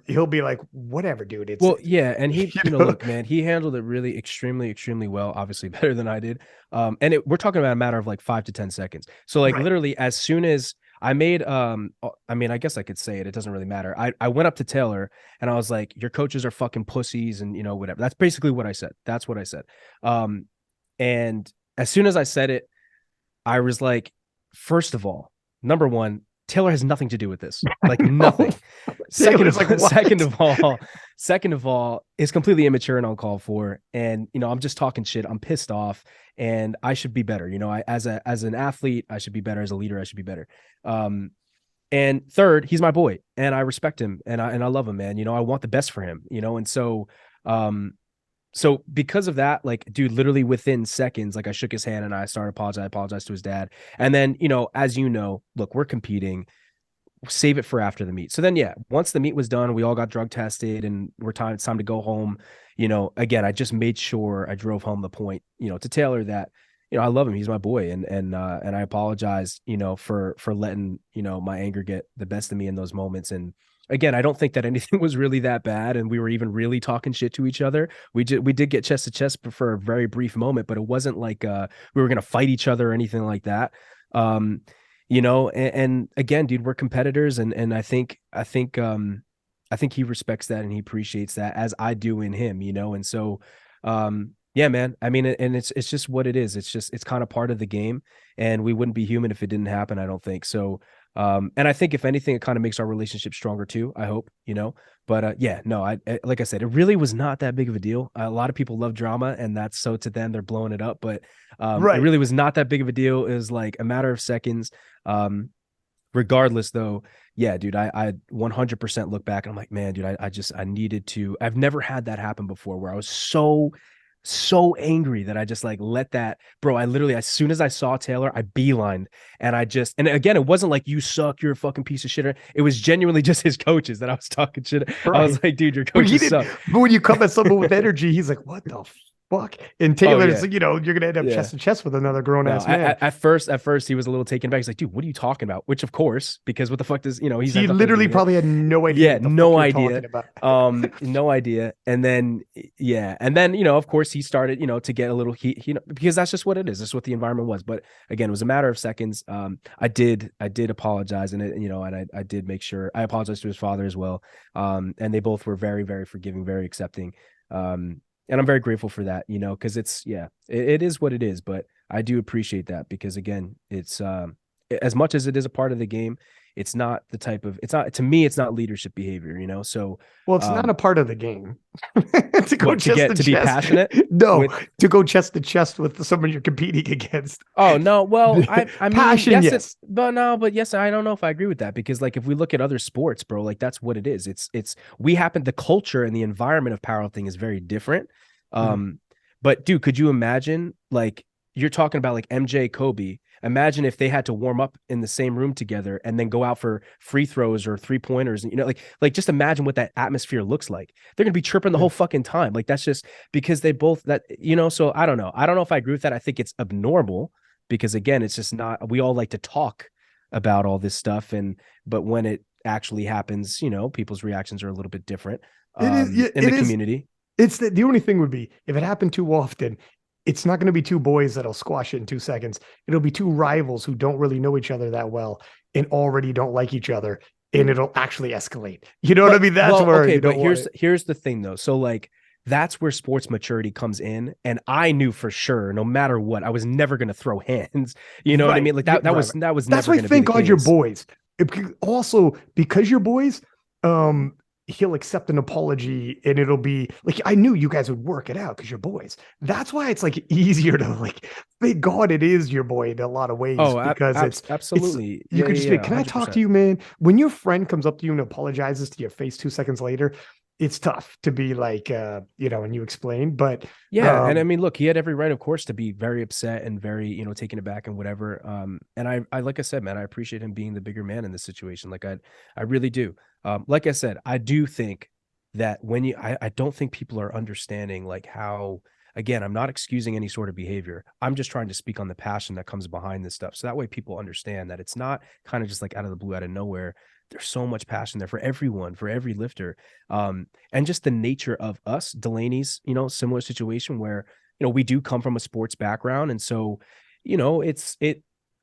he'll be like, whatever, dude. And he, look, man, he handled it really extremely, extremely well, obviously better than I did. And we're talking about a matter of like 5 to 10 seconds. So like literally as soon as I made, I mean, I guess I could say it. It doesn't really matter. I went up to Taylor and I was like, your coaches are fucking pussies and, whatever. That's basically what I said. That's what I said. And as soon as I said it, I was like, first of all, number one, Taylor has nothing to do with this. Like nothing. Second of all, it's completely immature and uncalled for. And, I'm just talking shit. I'm pissed off and I should be better. As an athlete, I should be better. As a leader, I should be better. And third, he's my boy and I respect him and I love him, man. I want the best for him, and so, so because of that, like, dude, literally within seconds, like I shook his hand and I started apologizing. I apologized to his dad. And then, as look, we're competing, save it for after the meet. So then, once the meet was done, we all got drug tested and it's time to go home. Again, I just made sure I drove home the point, to Taylor that, I love him. He's my boy. And I apologize, for letting, my anger get the best of me in those moments. And again, I don't think that anything was really that bad. And we were even really talking shit to each other. We did get chest to chest for a very brief moment, but it wasn't like we were going to fight each other or anything like that. And again, dude, we're competitors. And I think he respects that and he appreciates that as I do in him, and so, yeah, man. I mean, and it's just what it is. It's kind of part of the game and we wouldn't be human if it didn't happen. I don't think so. And I think if anything, it kind of makes our relationship stronger too, I hope, but I like I said, it really was not that big of a deal. A lot of people love drama and that's so to them, they're blowing it up, but it really was not that big of a deal. It was like a matter of seconds. regardless though, yeah, dude, I 100% look back and I'm like, man, dude, I needed to, I've never had that happen before where I was so angry that I just like let that, bro. I literally, as soon as I saw Taylor, I beelined and and again, it wasn't like you suck, you're a fucking piece of shit. It was genuinely just his coaches that I was talking shit. I was Right. like, dude, your But coaches suck. but when you come at someone with energy, he's like, what the fuck? And Oh, Taylor's, yeah. you're going to end up Yeah. chest to chest with another grown No, ass man. at first he was a little taken back. He's like, dude, what are you talking about? Which of course, because what the fuck does, he's He had nothing to do literally with it. probably had no idea Yeah, what the no fuck you're idea. talking about. No idea. And then, yeah. And then, of course he started, to get a little heat, because that's just what it is. That's what the environment was. But again, it was a matter of seconds. I did apologize and and I did make sure I apologized to his father as well. And they both were very, very forgiving, very accepting. And I'm very grateful for that, because it is what it is. But I do appreciate that because again, it's as much as it is a part of the game, it's not to me, it's not leadership behavior, So Well, it's not a part of the game to go what, to chest to be chest. passionate. No, to go chest to chest with someone you're competing against. Oh no, well, I mean, Passion, yes. but yes, I don't know if I agree with that because like if we look at other sports, bro, like that's what it is. The culture and the environment of powerlifting is very different. But dude, could you imagine like you're talking about like MJ, Kobe? Imagine if they had to warm up in the same room together and then go out for free throws or 3-pointers, like just imagine what that atmosphere looks like. They're gonna be chirping the whole fucking time. Like that's just because they both so I don't know. I don't know if I agree with that. I think it's abnormal because again, it's just not, we all like to talk about all this stuff. But when it actually happens, people's reactions are a little bit different in the community. It's the only thing would be if it happened too often, it's not going to be two boys that'll squash it in 2 seconds. It'll be two rivals who don't really know each other that well and already don't like each other, and it'll actually escalate. You know what I mean? That's where okay, you don't but here's the thing though. So like that's where sports maturity comes in. And I knew for sure, no matter what, I was never going to throw hands. You know what I mean? Like that was That's never why going to be thank the God you're case. boys. Also, because you're boys, he'll accept an apology and it'll be like, I knew you guys would work it out because you're boys. That's why it's like easier to like, thank God it is your boy in a lot of ways because it's absolutely. You could just be, can 100%. I talk to you, man? When your friend comes up to you and apologizes to your face 2 seconds later, it's tough to be like, and you explain, but yeah. And I mean, look, he had every right, of course, to be very upset and very, taken aback and whatever. And I, like I said, man, I appreciate him being the bigger man in this situation. Like I really do. Like I said, I do think that I don't think people are understanding like how, again, I'm not excusing any sort of behavior. I'm just trying to speak on the passion that comes behind this stuff. So that way people understand that it's not kind of just like out of the blue, out of nowhere. There's so much passion there for everyone, for every lifter. And just the nature of us, Delaney's, similar situation where, we do come from a sports background. And so,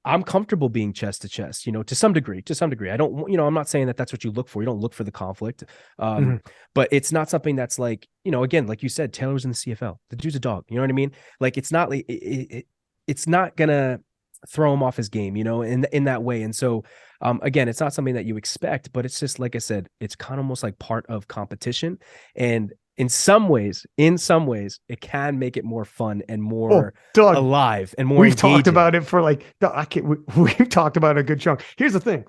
I'm comfortable being chest to chest, to some degree. I don't, I'm not saying that that's what you look for. You don't look for the conflict. But it's not something that's like, again, like you said, Taylor's in the CFL. The dude's a dog. You know what I mean? Like, it's not like, it's not gonna throw him off his game, in that way. And so, again, it's not something that you expect, but it's just, like I said, it's kind of almost like part of competition. And in some ways, it can make it more fun and more alive and more engaging. Talked about it for like, we've talked about a good chunk. Here's the thing.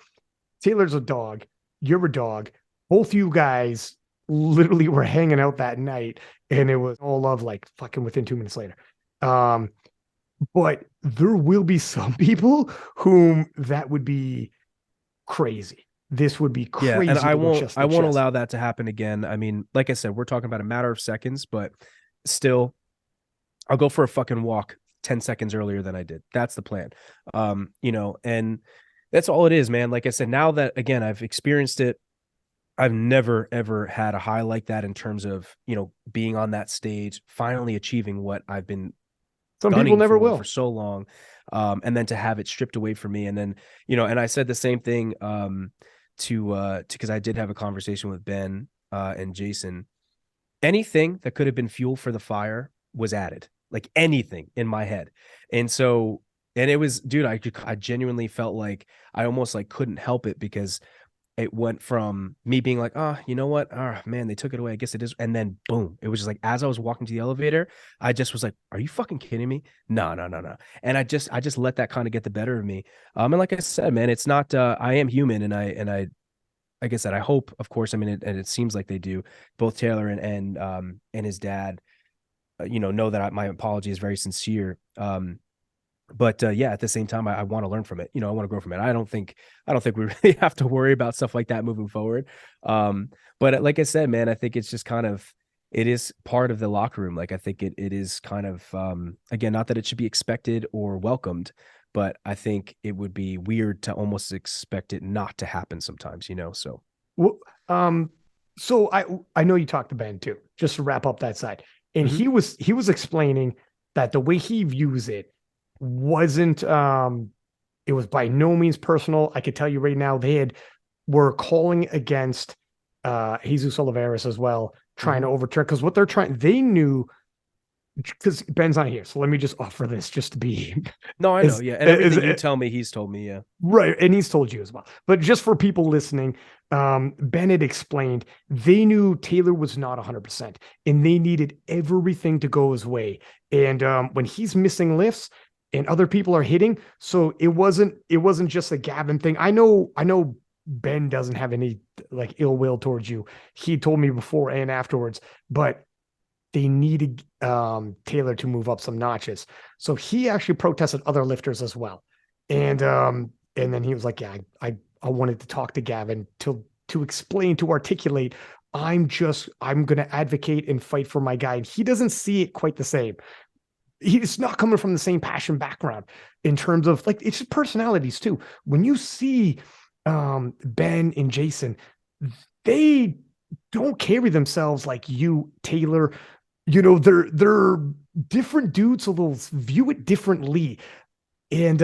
Taylor's a dog. You're a dog. Both you guys literally were hanging out that night and it was all love, like fucking within 2 minutes later. But there will be some people whom that would be crazy. This would be crazy. Yeah, and I won't allow that to happen again. I mean, like I said, we're talking about a matter of seconds, but still, I'll go for a fucking walk 10 seconds earlier than I did. That's the plan. And that's all it is, man. Like I said, now that, again, I've experienced it, I've never, ever had a high like that in terms of, being on that stage, finally achieving what I've been some people never will for so long. And then to have it stripped away from me. And then, and I said the same thing, because I did have a conversation with Ben and Jason. Anything that could have been fuel for the fire was added, like anything in my head. And so, and it was, dude, I genuinely felt like I almost like couldn't help it because it went from me being like, oh, you know what? Oh man, they took it away. I guess it is. And then boom, it was just like, as I was walking to the elevator, I just was like, are you fucking kidding me? No, no, no, no. And I just let that kind of get the better of me. And like I said, man, it's not, I am human. Like I said, I hope, of course, I mean, and it seems like they do, both Taylor and his dad, know that my apology is very sincere. But yeah, at the same time, I want to learn from it. I want to grow from it. I don't think we really have to worry about stuff like that moving forward. But like I said, man, I think it's just kind of, it is part of the locker room. Like I think it is kind of, again, not that it should be expected or welcomed, but I think it would be weird to almost expect it not to happen sometimes, so. Well, so I know you talked to Ben too, just to wrap up that side. And Mhm. he was explaining that the way he views it wasn't it was by no means personal. I could tell you right now, were calling against Jesus Oliveras as well, trying to overturn, because what they knew, because Ben's not here. So let me just offer this just to be No, I know. Yeah. And everything you tell me, he's told me. Yeah. right. And he's told you as well. But just for people listening, Ben had explained they knew Taylor was not 100% and they needed everything to go his way. And when he's missing lifts and other people are hitting, so it wasn't just a Gavin thing. I know Ben doesn't have any like ill will towards you. He told me before and afterwards, but they needed Taylor to move up some notches. So he actually protested other lifters as well. And then he was like, yeah, I wanted to talk to Gavin to explain, to articulate, I'm going to advocate and fight for my guy. And he doesn't see it quite the same. He's not coming from the same passion background in terms of like, it's just personalities too. When you see Ben and Jason, they don't carry themselves like you, Taylor. They're different dudes, so they'll view it differently. And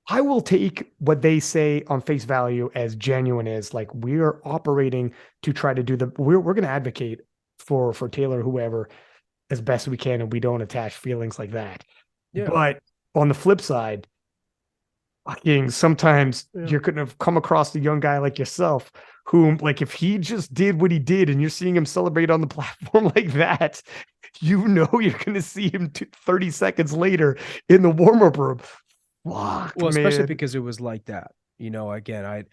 I will take what they say on face value as genuine, as like we are operating to try to do we're going to advocate for Taylor, whoever, as best we can, and we don't attach feelings like that. Yeah. But on the flip side, fucking sometimes you're going to come across a young guy like yourself whom, like, if he just did what he did and you're seeing him celebrate on the platform like that, you're going to see him 30 seconds later in the warm-up room. Fuck, Well, man. especially because it was like that. Again,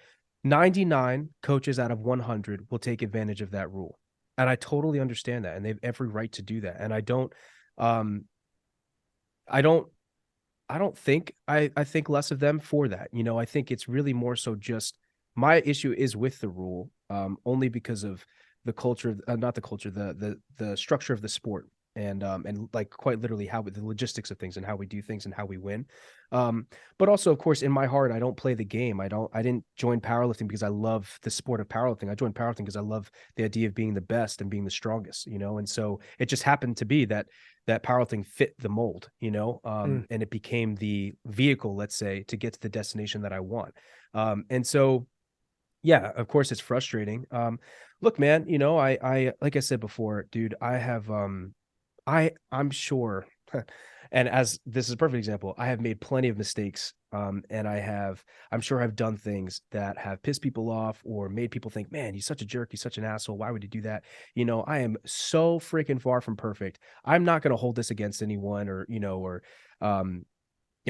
99 coaches out of 100 will take advantage of that rule. And I totally understand that. And they have every right to do that. And I don't think I think less of them for that. I think it's really more so just my issue is with the rule, only because of the culture, not the culture, the structure of the sport, and like quite literally how the logistics of things and how we do things and how we win. But also, of course, in my heart, I don't play the game. I didn't join powerlifting because I love the sport of powerlifting. I joined powerlifting because I love the idea of being the best and being the strongest, and so it just happened to be that powerlifting fit the mold, and it became the vehicle, let's say, to get to the destination that I want. And so, yeah, of course it's frustrating. Look, man, I like I said before, dude, I have, I'm sure, and as this is a perfect example, I have made plenty of mistakes. And I'm sure I've done things that have pissed people off or made people think, man, he's such a jerk. He's such an asshole. Why would he do that? I am so freaking far from perfect. I'm not going to hold this against anyone or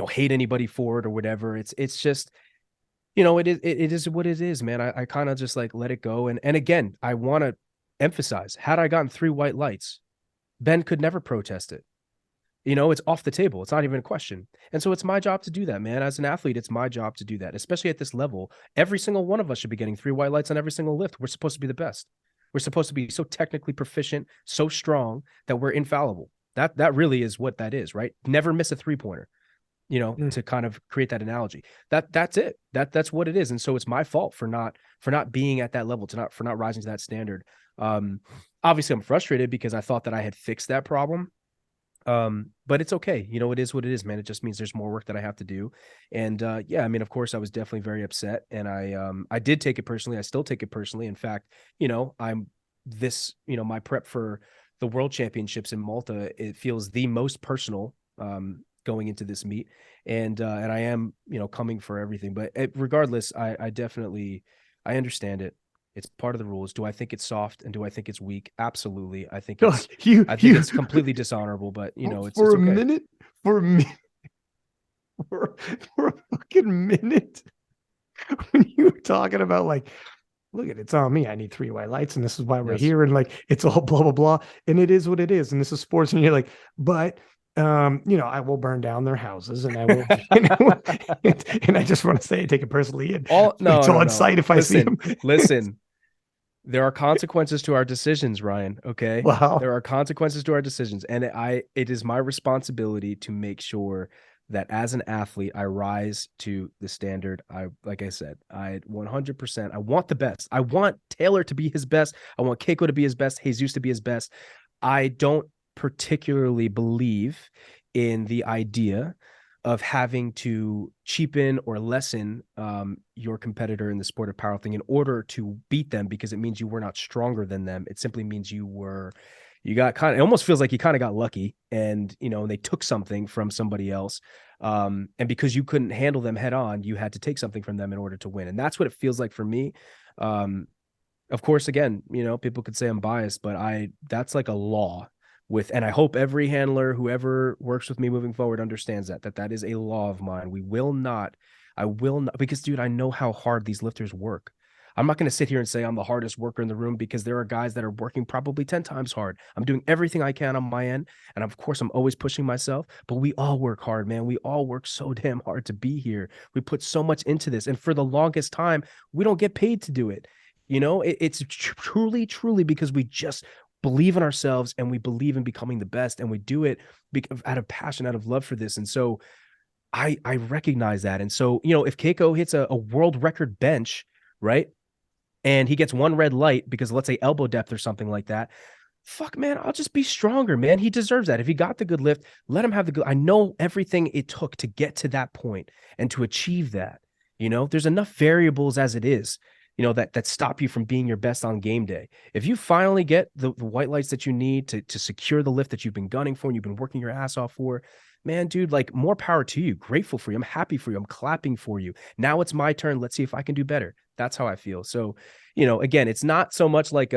hate anybody for it or whatever. It's just, it is what it is, man. I kind of just like let it go. And again, I want to emphasize, had I gotten 3 white lights, Ben could never protest it. It's off the table. It's not even a question. And so it's my job to do that, man. As an athlete, it's my job to do that, especially at this level. Every single one of us should be getting 3 white lights on every single lift. We're supposed to be the best. We're supposed to be so technically proficient, so strong that we're infallible. That really is what that is, right? Never miss a 3-pointer. To kind of create that analogy. That's it. That's what it is. And so it's my fault for not being at that level, for not rising to that standard. Obviously I'm frustrated because I thought that I had fixed that problem. But it's okay. It is what it is, man. It just means there's more work that I have to do. And yeah, I mean, of course I was definitely very upset, and I did take it personally. I still take it personally. In fact, my prep for the World Championships in Malta, it feels the most personal, going into this meet, and I am, coming for everything, but regardless, I definitely I understand it. It's part of the rules. Do I think it's soft and do I think it's weak? Absolutely. No, you I think it's completely dishonorable, but you know, it's for a okay. minute, for a minute, for a fucking minute, when you were talking about like, look at it's on me. I need 3 white lights, and this is why we're Yes. here. And like, it's all blah blah blah, and it is what it is. And this is sports, and you're like, but you know, I will burn down their houses, and I will, and I just want to say, I take it personally, and it's all in sight if I see them. Listen, there are consequences to our decisions, Ryan. Okay. Wow. There are consequences to our decisions. And it is my responsibility to make sure that as an athlete, I rise to the standard. Like I said, I 100%, I want the best. I want Taylor to be his best. I want Keiko to be his best. Jesus to be his best. I don't particularly believe in the idea of having to cheapen or lessen your competitor in the sport of powerlifting in order to beat them, because it means you were not stronger than them. It simply means you got kind of, it almost feels like you kind of got lucky, and you know, they took something from somebody else. And because you couldn't handle them head on, you had to take something from them in order to win. And that's what it feels like for me. Of course, again, you know, people could say I'm biased, but that's like a law and I hope every handler, whoever works with me moving forward, understands that is a law of mine. I will not, because dude, I know how hard these lifters work. I'm not going to sit here and say I'm the hardest worker in the room, because there are guys that are working probably 10 times hard. I'm doing everything I can on my end. And of course, I'm always pushing myself, but we all work hard, man. We all work so damn hard to be here. We put so much into this. And for the longest time, we don't get paid to do it. You know, it's truly, truly because we just believe in ourselves and we believe in becoming the best, and we do it out of passion, out of love for this. And so I recognize that. And so, you know, if Keiko hits a world record bench, right, and he gets 1 red light because, let's say, elbow depth or something like that, fuck, man, I'll just be stronger, man. He deserves that. If he got the good lift, let him have the good. I know everything it took to get to that point and to achieve that. You know, there's enough variables as it is, you know, that stop you from being your best on game day. If you finally get the white lights that you need to secure the lift that you've been gunning for and you've been working your ass off for, man, dude, like, more power to you. Grateful for you. I'm happy for you. I'm clapping for you. Now it's my turn. Let's see if I can do better. That's how I feel. So, you know, again, it's not so much like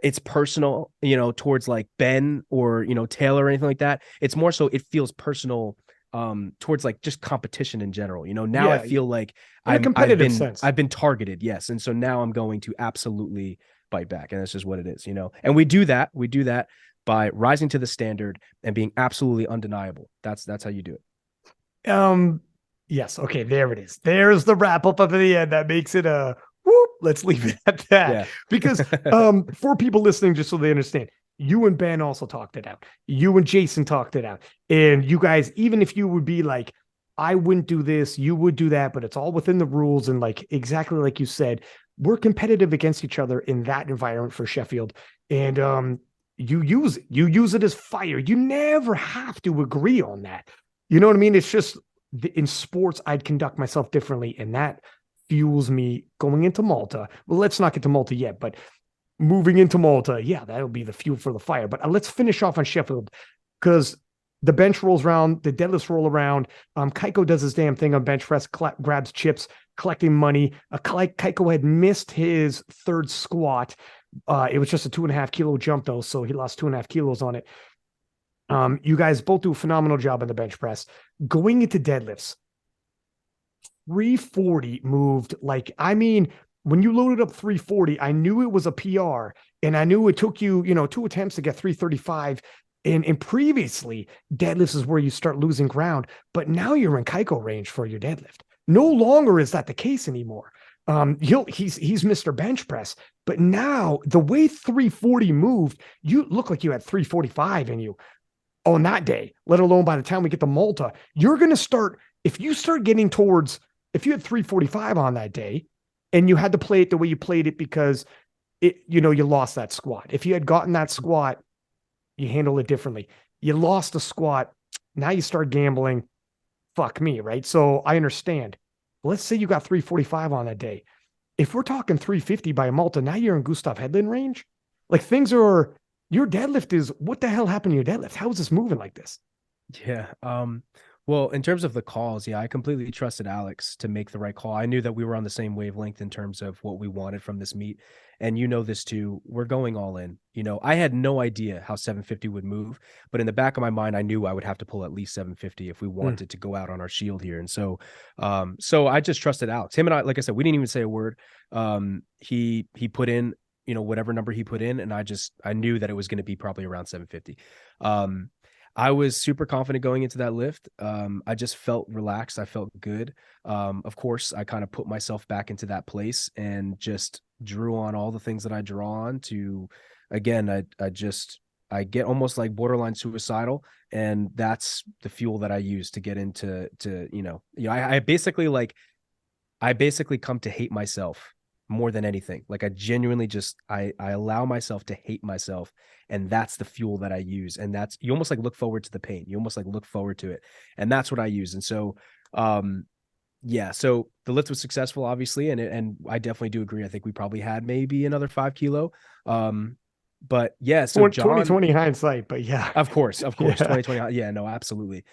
it's personal, you know, towards like Ben or, you know, Taylor or anything like that. It's more so it feels personal towards like just competition in general. You know, now I feel like in a competitive sense. I've been targeted. Yes. And so now I'm going to absolutely bite back. And that's just what it is, you know, and we do that by rising to the standard and being absolutely undeniable. That's how you do it. Yes. Okay. There it is. There's the wrap up of the end. That makes it a whoop. Let's leave it at that. Yeah. Because for people listening, just so they understand, you and Ben also talked it out. You and Jason talked it out. And you guys, even if you would be like, I wouldn't do this, you would do that, but it's all within the rules. And like, exactly like you said, we're competitive against each other in that environment for Sheffield. And you use it as fire. You never have to agree on that. You know what I mean? It's just in sports, I'd conduct myself differently. And that fuels me going into Malta. Well, let's not get to Malta yet, but moving into Malta, yeah, that'll be the fuel for the fire. But let's finish off on Sheffield, because the bench rolls around, the deadlifts roll around. Keiko does his damn thing on bench press, grabs chips, collecting money. Keiko had missed his 3rd squat. It was just a 2.5 kilo jump though, so he lost 2.5 kilos on it. You guys both do a phenomenal job on the bench press. Going into deadlifts, 340 moved like, I mean, when you loaded up 340, I knew it was a PR, and I knew it took you, 2 attempts to get 335. And previously, deadlifts is where you start losing ground, but now you're in Keiko range for your deadlift. No longer is that the case anymore. He's Mr. Bench Press, but now the way 340 moved, you look like you had 345 in you on that day, let alone by the time we get to Malta. You're going to start, if you start getting towards, if you had 345 on that day and you had to play it the way you played it because you lost that squat. If you had gotten that squat, you handle it differently. You lost a squat. Now you start gambling. Fuck me, right? So I understand. Let's say you got 345 on that day. If we're talking 350 by Malta, now you're in Gustav Hedlund range. Like, your deadlift is, what the hell happened to your deadlift? How is this moving like this? Yeah. Well, in terms of the calls, yeah, I completely trusted Alex to make the right call. I knew that we were on the same wavelength in terms of what we wanted from this meet. And you know this too. We're going all in. I had no idea how 750 would move, but in the back of my mind, I knew I would have to pull at least 750 if we wanted to go out on our shield here. And so I just trusted Alex. Him and I, like I said, we didn't even say a word. He put in, whatever number he put in, and I knew that it was going to be probably around 750. I was super confident going into that lift. I just felt relaxed. I felt good. Of course, I kind of put myself back into that place and just drew on all the things that I draw on to, again, I get almost like borderline suicidal. And that's the fuel that I use to get into, I basically come to hate myself more than anything. Like I genuinely I allow myself to hate myself, and that's the fuel that I use. And that's, you almost like look forward to the pain. You almost like look forward to it. And that's what I use. And so, yeah, so the lift was successful, obviously. And I definitely do agree. I think we probably had maybe another 5 kilo. But yeah, so John, 2020 hindsight, but yeah, of course, Yeah. 2020. Yeah, no, absolutely.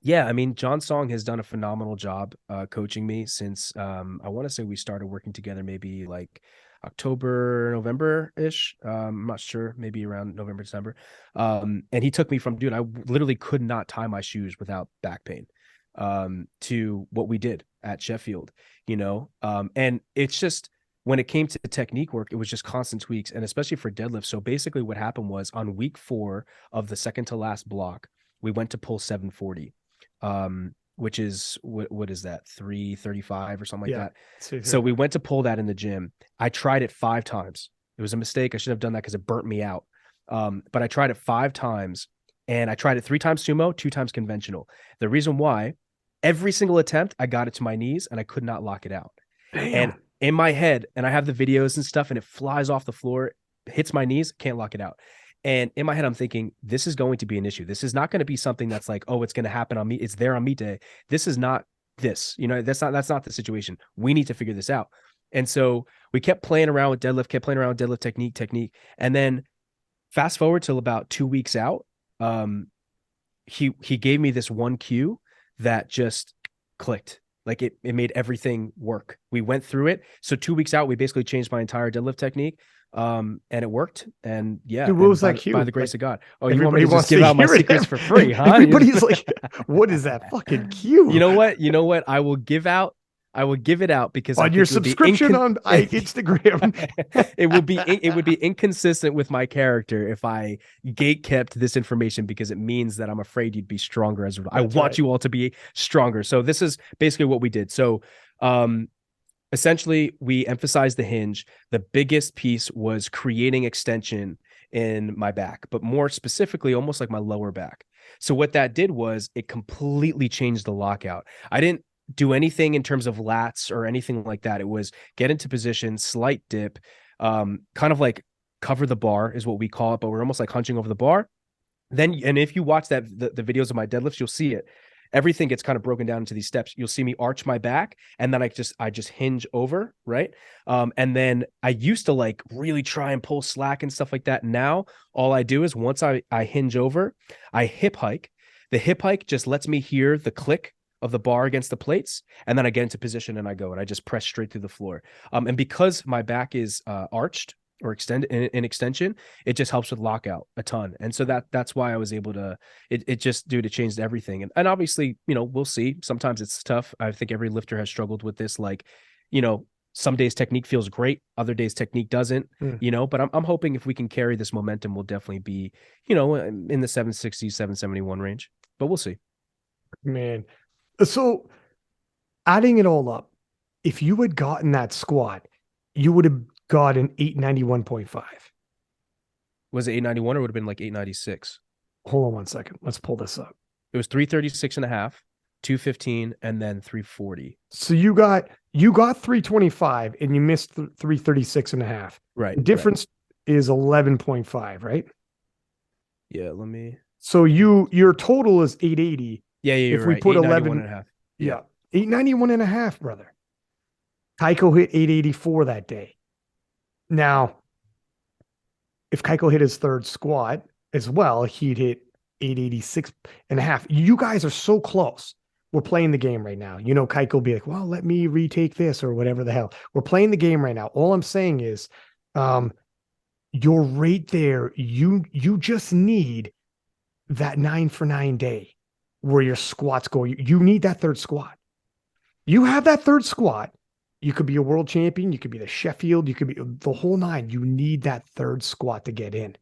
Yeah, I mean, John Song has done a phenomenal job coaching me since I want to say we started working together maybe like October, November-ish. I'm not sure, maybe around November, December. And he took me from, dude, I literally could not tie my shoes without back pain to what we did at Sheffield, and it's just, when it came to technique work, it was just constant tweaks, and especially for deadlift. So basically what happened was on week 4 of the second to last block, we went to pull 740. Which is what is that, 335 or something like that. So we went to pull that in the gym. I tried it 5 times. It was a mistake. I should have done that because it burnt me out. But I tried it 5 times, and I tried it 3 times sumo, 2 times conventional. The reason why, every single attempt, I got it to my knees and I could not lock it out. Damn. And in my head, and I have the videos and stuff, and it flies off the floor, hits my knees, can't lock it out. And in my head, I'm thinking, this is going to be an issue. This is not going to be something that's like, oh, it's going to happen on me. It's there on meet day. This is not this, that's not the situation. We need to figure this out. And so we kept playing around with deadlift, technique. And then fast forward till about 2 weeks out, he gave me this one cue that just clicked. Like it made everything work. We went through it. So 2 weeks out, we basically changed my entire deadlift technique. And it worked. And yeah, dude, what was that cue? By the grace of God. Oh, you want me to just give out my secrets for free, huh? Everybody's like, what is that fucking cue? You know what? I will give it out because on your subscription on Instagram. it would be inconsistent with my character if I gatekept this information, because it means that I'm afraid you'd be stronger as well. I want you all to be stronger. So this is basically what we did. So essentially, we emphasized the hinge. The biggest piece was creating extension in my back, but more specifically, almost like my lower back. So what that did was it completely changed the lockout. I didn't do anything in terms of lats or anything like that. It was get into position, slight dip, kind of like cover the bar is what we call it, but we're almost like hunching over the bar. Then, and if you watch the videos of my deadlifts, you'll see it. Everything gets kind of broken down into these steps. You'll see me arch my back, and then I just hinge over, right? And then I used to like really try and pull slack and stuff like that. Now all I do is once I hinge over, I hip hike. The hip hike just lets me hear the click of the bar against the plates, and then I get into position and I go and I just press straight through the floor. And because my back is arched or extended in extension, it just helps with lockout a ton. And so that's why I was able to, it just, dude, it changed everything. And obviously, we'll see. Sometimes it's tough. I think every lifter has struggled with this. Like, some days technique feels great, other days technique doesn't, but I'm hoping if we can carry this momentum, we'll definitely be, in the 760, 771 range, but we'll see. Man. So adding it all up, if you had gotten that squat, you would have got an 891.5. Was it 891 or would have been like 896? Hold on one second. Let's pull this up. It was 336 and a half, 215, and then 340. So you got 325 and you missed 336 and a half. Right. The difference is 11.5, right? Yeah, let me. So your total is 880. Yeah, if we right. put 11 and a half. Yeah. 891 and a half, brother. Kaiko hit 884 that day. Now, if Kaiko hit his third squat as well, he'd hit 886.5. You guys are so close. We're playing the game right now. Kike will be like, well, let me retake this or whatever the hell. We're playing the game right now. All I'm saying is, you're right there. You just need that 9-for-9 day where your squats go. You need that third squat. You have that third squat. You could be a world champion. You could be the Sheffield. You could be the whole nine. You need that third squat to get in.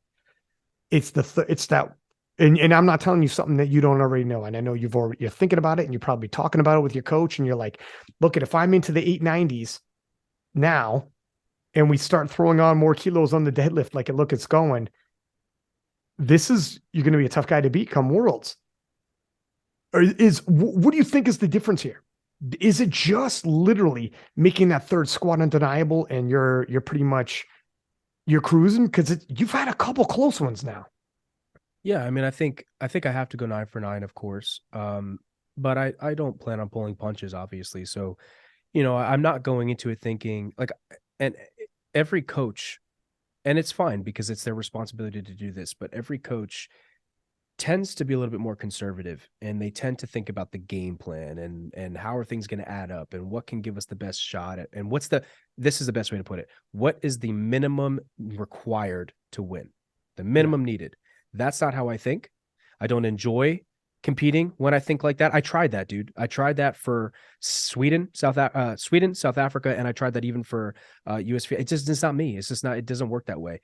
It's that. And I'm not telling you something that you don't already know. And I know you're thinking about it and you're probably talking about it with your coach. And you're like, look, if I'm into the 890s now and we start throwing on more kilos on the deadlift, like it's going, you're going to be a tough guy to beat come Worlds. What do you think is the difference here? Is it just literally making that third squat undeniable and you're pretty much you're cruising? Because you've had a couple close ones now. Yeah, I mean, I think I have to go 9-for-9, of course. But I don't plan on pulling punches, obviously. So, I'm not going into it thinking like, and every coach, and it's fine because it's their responsibility to do this, but every coach tends to be a little bit more conservative and they tend to think about the game plan and how are things going to add up and what can give us the best shot at, and this is the best way to put it. What is the minimum required to win? The minimum needed. That's not how I think. I don't enjoy competing when I think like that. I tried that, dude. I tried that for Sweden, South Africa, and I tried that even for USF. It's not me. It's just not. It doesn't work that way.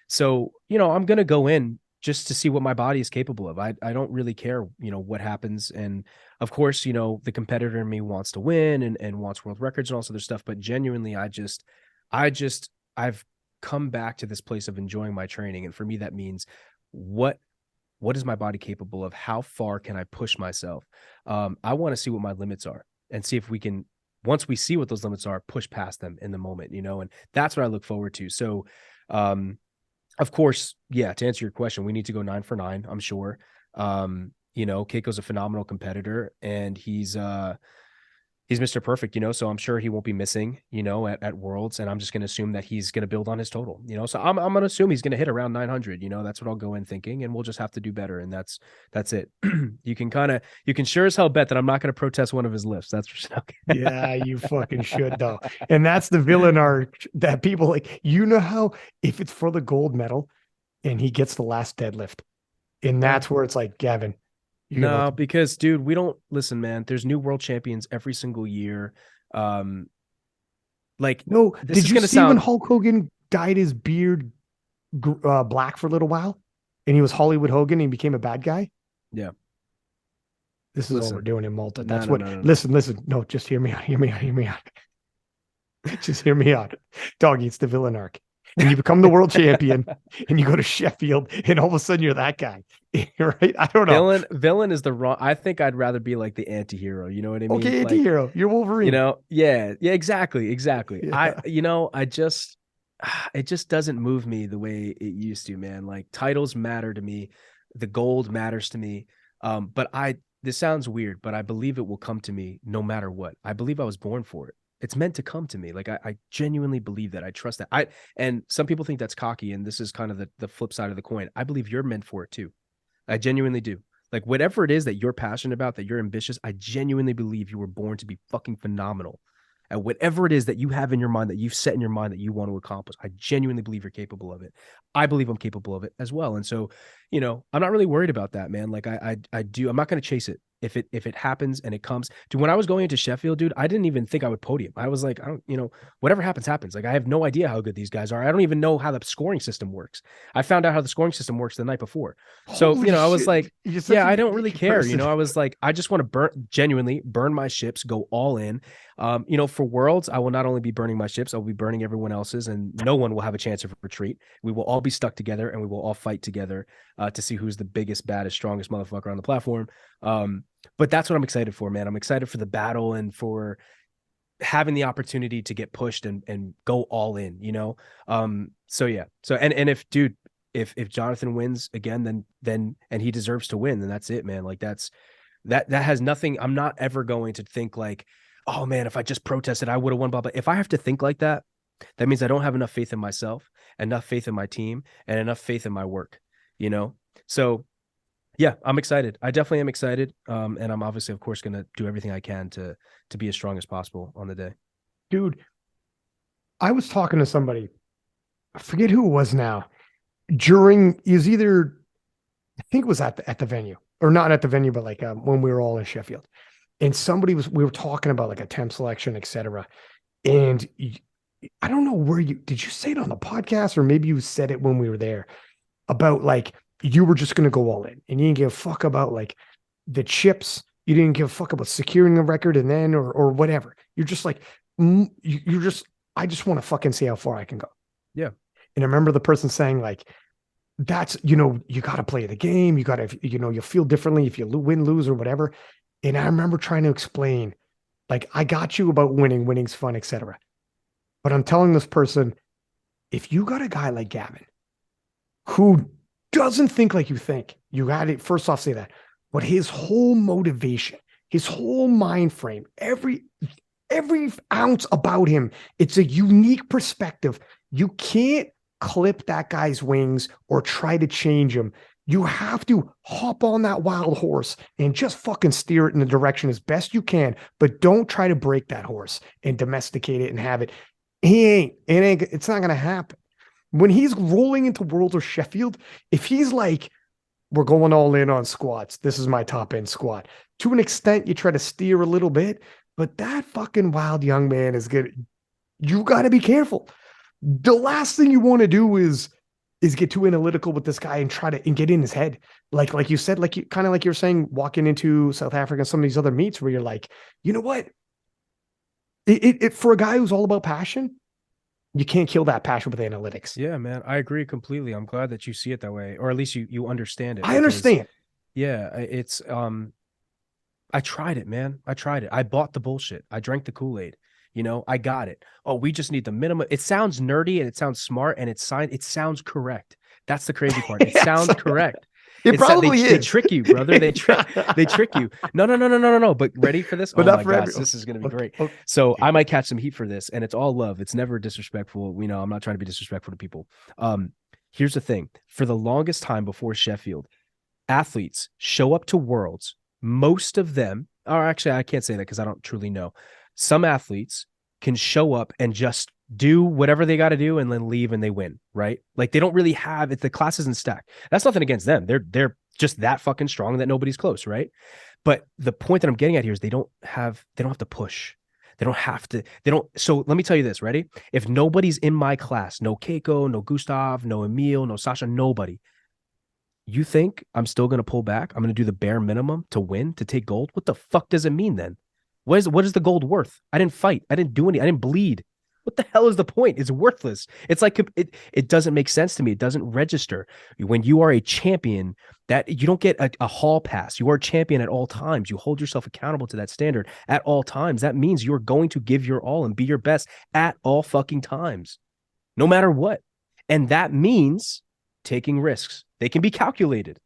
So I'm gonna go in just to see what my body is capable of. I don't really care, what happens. And of course, the competitor in me wants to win and wants world records and all this other stuff. But genuinely, I've come back to this place of enjoying my training. And for me, that means what is my body capable of? How far can I push myself? I want to see what my limits are and see if we can, once we see what those limits are, push past them in the moment, and that's what I look forward to. So, of course, yeah, to answer your question, we need to go 9-for-9, I'm sure. Keiko's a phenomenal competitor and he's Mr. Perfect, so I'm sure he won't be missing, at Worlds. And I'm just going to assume that he's going to build on his total, so I'm going to assume he's going to hit around 900, that's what I'll go in thinking, and we'll just have to do better. And that's it. You can sure as hell bet that I'm not going to protest one of his lifts. That's for sure. Yeah, you fucking should though. And that's the villain arc that people like, how if it's for the gold medal and he gets the last deadlift and that's where it's like, Gavin, no, because dude, we don't listen, man. There's new world champions every single year. No, did you see when Hulk Hogan dyed his beard black for a little while, and he was Hollywood Hogan and he became a bad guy? Yeah. This is what we're doing in Malta. That's listen. No, just hear me out. Just hear me out. Doggy, it's the villain arc. And you become the world champion and you go to Sheffield and all of a sudden you're that guy. Right? I don't know. Villain is the wrong. I think I'd rather be like the anti-hero. You know what I mean? Okay, anti-hero. You're Wolverine. Yeah, exactly. Yeah. It just doesn't move me the way it used to, man. Like titles matter to me. The gold matters to me. But this sounds weird, but I believe it will come to me no matter what. I believe I was born for it. It's meant to come to me. Like I genuinely believe that. I trust that. And some people think that's cocky, and this is kind of the flip side of the coin. I believe you're meant for it too. I genuinely do. Like whatever it is that you're passionate about, that you're ambitious, I genuinely believe you were born to be fucking phenomenal at whatever it is that you have in your mind, that you've set in your mind that you want to accomplish. I genuinely believe you're capable of it. I believe I'm capable of it as well. And so, I'm not really worried about that, man. Like I'm not going to chase it. If it happens and it comes to when I was going into Sheffield, dude, I didn't even think I would podium. I was like, I don't, whatever happens. Like, I have no idea how good these guys are. I don't even know how the scoring system works. I found out how the scoring system works the night before. So, I was like, yeah, I don't really care. I was like, I just want to genuinely burn my ships, go all in. For Worlds, I will not only be burning my ships, I will be burning everyone else's, and no one will have a chance of retreat. We will all be stuck together and we will all fight together to see who's the biggest, baddest, strongest motherfucker on the platform. But that's what I'm excited for, man. I'm excited for the battle and for having the opportunity to get pushed and go all in, So yeah. So, and if Jonathan wins again, then, and he deserves to win, then that's it, man. Like that has nothing. I'm not ever going to think like, oh man, if I just protested, I would have won, blah, blah. If I have to think like that, that means I don't have enough faith in myself, enough faith in my team, and enough faith in my work, So Yeah, I'm excited. I definitely am excited. And I'm obviously, of course, going to do everything I can to be as strong as possible on the day. Dude, I was talking to somebody, I forget who it was now, during is either I think it was at the venue, or not at the venue, but like when we were all in Sheffield. And we were talking about like attempt selection, etc. And I don't know where did you say it on the podcast, or maybe you said it when we were there about like you were just going to go all in and you didn't give a fuck about like the chips. You didn't give a fuck about securing a record and then or whatever. You're just like, you're just, I just want to fucking see how far I can go. Yeah. And I remember the person saying like, that's, you got to play the game. You got to, you'll feel differently if you win, lose, or whatever. And I remember trying to explain, like, I got you about winning, winning's fun, etc. But I'm telling this person, if you got a guy like Gavin who doesn't think like you think, you got to first off say that, but his whole motivation, his whole mind frame, every ounce about him, it's a unique perspective. You can't clip that guy's wings or try to change him. You have to hop on that wild horse and just fucking steer it in the direction as best you can, but don't try to break that horse and domesticate it and have it. It's not going to happen. When he's rolling into World of Sheffield, if he's like, we're going all in on squats, this is my top end squat. To an extent, you try to steer a little bit, but that fucking wild young man is good. You got to be careful. The last thing you want to do is get too analytical with this guy and try to get in his head. Like you said, like you kind of like you're saying, walking into South Africa and some of these other meets where you're like, you know what? It for a guy who's all about passion, you can't kill that passion with analytics. Yeah, man, I agree completely. I'm glad that you see it that way, or at least you understand it. I understand. Yeah, it's I tried it, man. I tried it. I bought the bullshit. I drank the Kool-Aid. I got it. Oh, we just need the minimum. It sounds nerdy and it sounds smart and it sounds correct. That's the crazy part. It sounds correct. It probably is. They trick you, brother. They trick you. No. But ready for this? But oh my gosh, this is gonna be great. Okay. So I might catch some heat for this, and it's all love. It's never disrespectful. I'm not trying to be disrespectful to people. Here's the thing. For the longest time before Sheffield, athletes show up to Worlds. Most of them, or actually, I can't say that because I don't truly know. Some athletes can show up and just do whatever they got to do and then leave and they win, right? Like they don't really have it. The class isn't stacked. That's nothing against them. They're just that fucking strong that nobody's close, right? But the point that I'm getting at here is they don't have to push. They don't have to. So let me tell you this, ready? If nobody's in my class, no Keiko, no Gustav, no Emil, no Sasha, nobody, you think I'm still going to pull back? I'm going to do the bare minimum to win, to take gold? What the fuck does it mean then? What is the gold worth? I didn't fight. I didn't do anything. I didn't bleed. What the hell is the point? It's worthless. It's like it doesn't make sense to me. It doesn't register. When you are a champion, that you don't get a hall pass. You are a champion at all times. You hold yourself accountable to that standard at all times. That means you're going to give your all and be your best at all fucking times, no matter what. And that means taking risks. They can be calculated.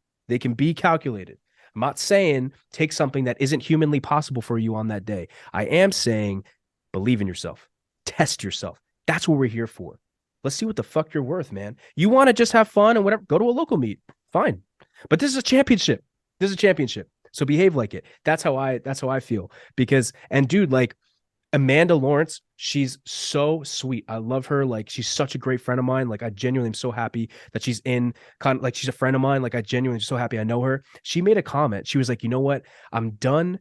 I'm not saying take something that isn't humanly possible for you on that day. I am saying believe in yourself. Test yourself. That's what we're here for. Let's see what the fuck you're worth, man. You want to just have fun and whatever, go to a local meet. Fine. But this is a championship. So behave like it. That's how I feel. Because, and dude, like Amanda Lawrence, she's so sweet. I love her. Like, she's such a great friend of mine. Like, I genuinely am so happy that she's she's a friend of mine. Like, I genuinely am so happy I know her. She made a comment. She was like, you know what? I'm done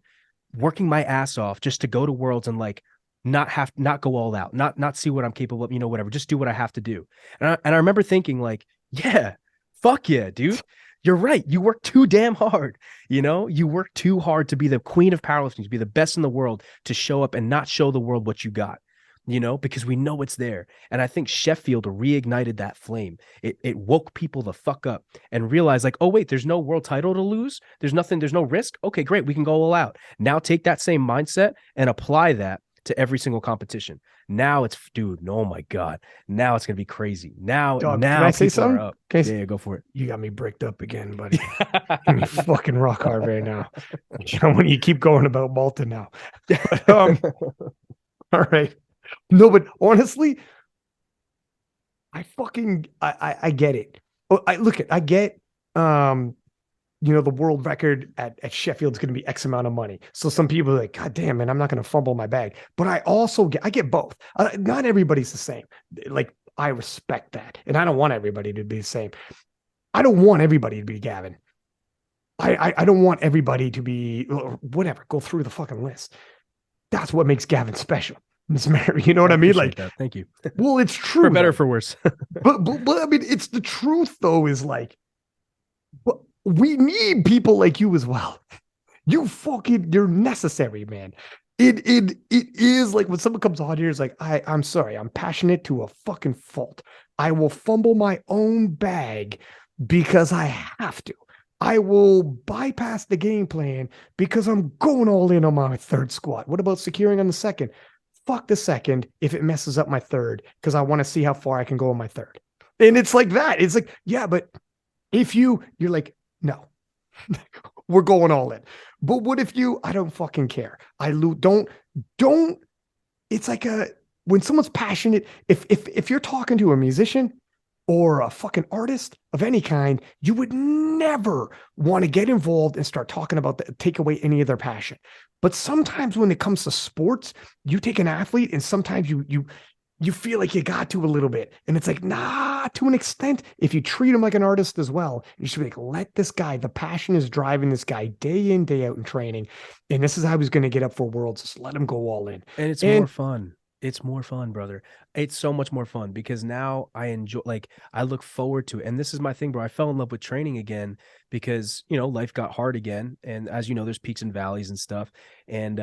working my ass off just to go to Worlds and like not go all out, not see what I'm capable of, whatever, just do what I have to do. And I remember thinking like, yeah, fuck yeah, dude. You're right. You work too damn hard. You work too hard to be the queen of powerlifting, to be the best in the world, to show up and not show the world what you got, because we know it's there. And I think Sheffield reignited that flame. It woke people the fuck up and realized like, oh, wait, there's no world title to lose. There's no risk. Okay, great. We can go all out. Now take that same mindset and apply that to every single competition. Now it's, dude, oh my God. Now it's going to be crazy. Now, Dog, can I say something? Up. Yeah, go for it. You got me bricked up again, buddy. You're fucking rock hard right now. When you keep going about Malta now. But, all right. No, but honestly, I get it. I get the world record at Sheffield is going to be X amount of money. So some people are like, God damn, man, I'm not going to fumble my bag. But I get both. Not everybody's the same. Like, I respect that. And I don't want everybody to be the same. I don't want everybody to be Gavin. I don't want everybody to be whatever. Go through the fucking list. That's what makes Gavin special. Miss Mary, you know what I mean? Like that. Thank you. Well, it's true. For better or for worse. but I mean, it's the truth though, is like, but we need people like you as well. You're necessary, man. It is like when someone comes on here, it's like, I'm sorry, I'm passionate to a fucking fault. I will fumble my own bag because I have to. I will bypass the game plan because I'm going all in on my third squat. What about securing on the second? Fuck the second if it messes up my third, because I want to see how far I can go on my third. And it's like that. It's like, yeah, but if you're like, no, we're going all in. But what if I don't fucking care. Don't, it's like when someone's passionate, if you're talking to a musician or a fucking artist of any kind, you would never want to get involved and start talking about take away any of their passion. But sometimes when it comes to sports, you take an athlete and sometimes you feel like you got to a little bit. And it's like, nah, to an extent, if you treat him like an artist as well, you should be like, let this guy, the passion is driving this guy day in, day out in training. And this is how he's going to get up for Worlds. Just let him go all in. And it's more fun. It's more fun, brother. It's so much more fun because now I enjoy, like, I look forward to it. And this is my thing, bro. I fell in love with training again because, life got hard again. And as you know, there's peaks and valleys and stuff. And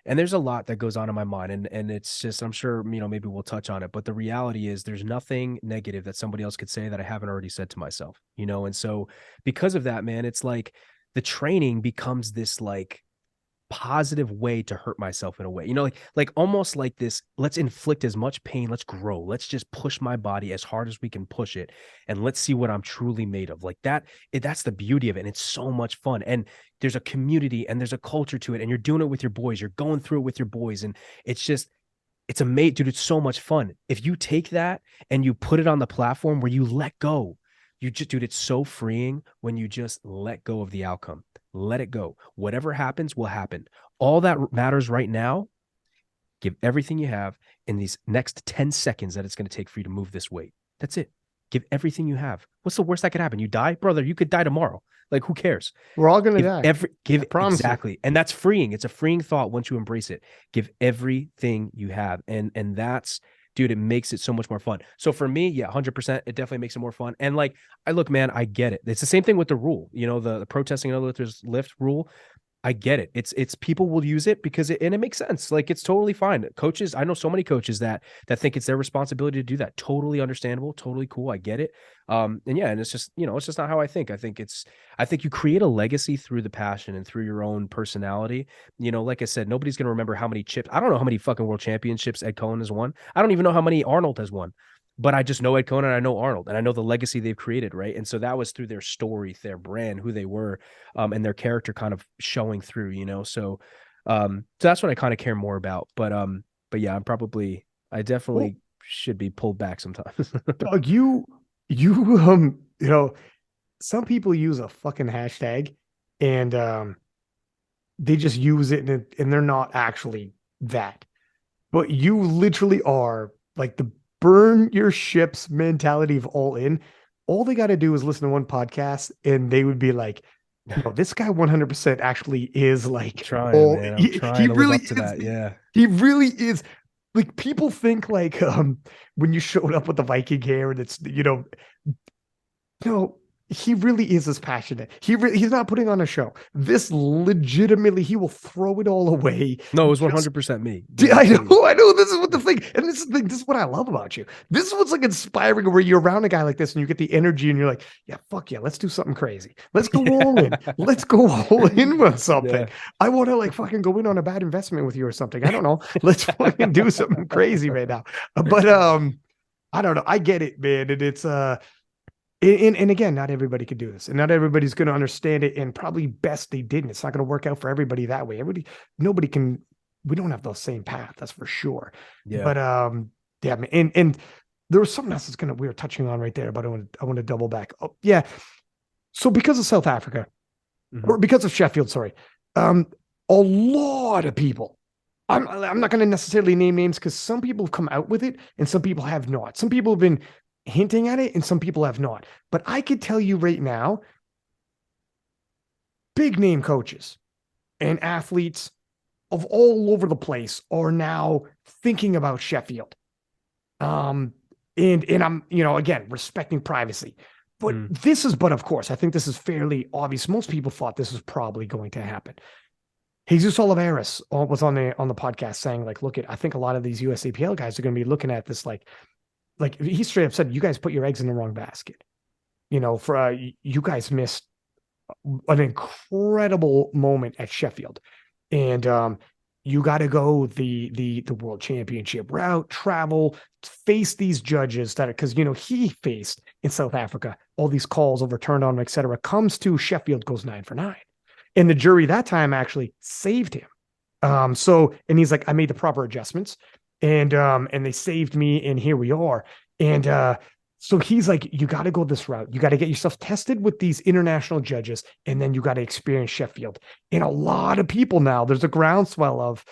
there's a lot that goes on in my mind. And it's just, I'm sure, maybe we'll touch on it. But the reality is there's nothing negative that somebody else could say that I haven't already said to myself, And so because of that, man, it's like the training becomes this like positive way to hurt myself in a way, like almost like this, let's inflict as much pain, let's grow, let's just push my body as hard as we can push it, and let's see what I'm truly made of. Like that's the beauty of it. And it's so much fun. And there's a community and there's a culture to it, and you're doing it with your boys, you're going through it with your boys, and it's amazing, dude. It's so much fun. If you take that and you put it on the platform where you let go, dude, it's so freeing when you just let go of the outcome. Let it go. Whatever happens will happen. All that matters right now, give everything you have in these next 10 seconds that it's going to take for you to move this weight. That's it. Give everything you have. What's the worst that could happen? You die? Brother, you could die tomorrow. Like, who cares? We're all going to die. Exactly. And that's freeing. It's a freeing thought once you embrace it. Give everything you have. And that's, dude, it makes it so much more fun. So for me, yeah, 100%, it definitely makes it more fun. And like, man, I get it. It's the same thing with the rule, the protesting and other lift rule. I get it. It's people will use it because it makes sense. Like, it's totally fine. Coaches, I know so many coaches that think it's their responsibility to do that. Totally understandable. Totally cool. I get it. And it's just, it's just not how I think. I think you create a legacy through the passion and through your own personality. Like I said, nobody's going to remember how many chips. I don't know how many fucking world championships Ed Cohen has won. I don't even know how many Arnold has won. But I just know Ed Cohen and I know Arnold and I know the legacy they've created, right? And so that was through their story, their brand, who they were, and their character kind of showing through, So that's what I kind of care more about. But yeah, I definitely should be pulled back sometimes. Doug, some people use a fucking hashtag and they just use it and they're not actually that. But you literally are like the burn your ships mentality of all in. All they got to do is listen to one podcast and they would be like, this guy 100% actually is like trying, man. I'm trying to live up to that. Yeah. He really is. Like, people think like when you showed up with the Viking hair and it's no, he really is as passionate. He's not putting on a show. This legitimately, he will throw it all away. No, it was 100% me. I know. This is what the thing, and this is what I love about you. This is what's like inspiring, where you're around a guy like this and you get the energy and you're like, yeah, fuck yeah, let's do something crazy. Let's go all in. Let's go all in with something. Yeah. I want to like fucking go in on a bad investment with you or something. I don't know. Let's fucking do something crazy right now. But I don't know. I get it, man. And it's and again, not everybody could do this, and not everybody's going to understand it, and probably best they didn't. It's not going to work out for everybody that way. Nobody can. We don't have the same path, that's for sure. Yeah. But yeah, and there was something else we were touching on right there, but I want to double back. Oh, yeah. So because of South Africa, or because of Sheffield, sorry. A lot of people, I'm not going to necessarily name names because some people have come out with it and some people have not. Some people have been hinting at it and some people have not. But I could tell you right now, big name coaches and athletes of all over the place are now thinking about Sheffield. And I'm, again, respecting privacy. But this is, but of course, I think this is fairly obvious. Most people thought this was probably going to happen. Jesus Oliveras was on the podcast saying, like, look, I think a lot of these USAPL guys are going to be looking at this like he straight up said, you guys put your eggs in the wrong basket. For you guys missed an incredible moment at Sheffield, and you got to go the world championship route, travel, face these judges that, because he faced in South Africa all these calls overturned on him, etc. Comes to Sheffield, goes 9 for 9, and the jury that time actually saved him. And he's like, I made the proper adjustments, and they saved me, and here we are. And so he's like, you got to go this route. You got to get yourself tested with these international judges, and then you got to experience Sheffield. And a lot of people now, there's a groundswell of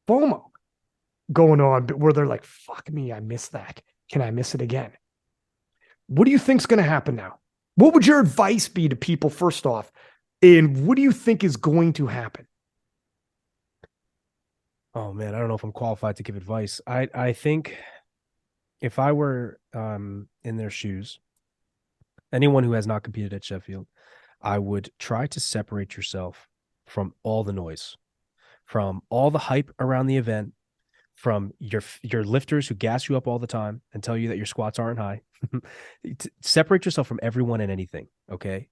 FOMO going on, but where they're like, fuck me, I missed that. Can I miss it again? What do you think's going to happen now? What would your advice be to people, first off? And what do you think is going to happen? Oh man, I don't know if I'm qualified to give advice. I think if I were in their shoes, anyone who has not competed at Sheffield, I would try to separate yourself from all the noise, from all the hype around the event, from your lifters who gas you up all the time and tell you that your squats aren't high. Separate yourself from everyone and anything, okay?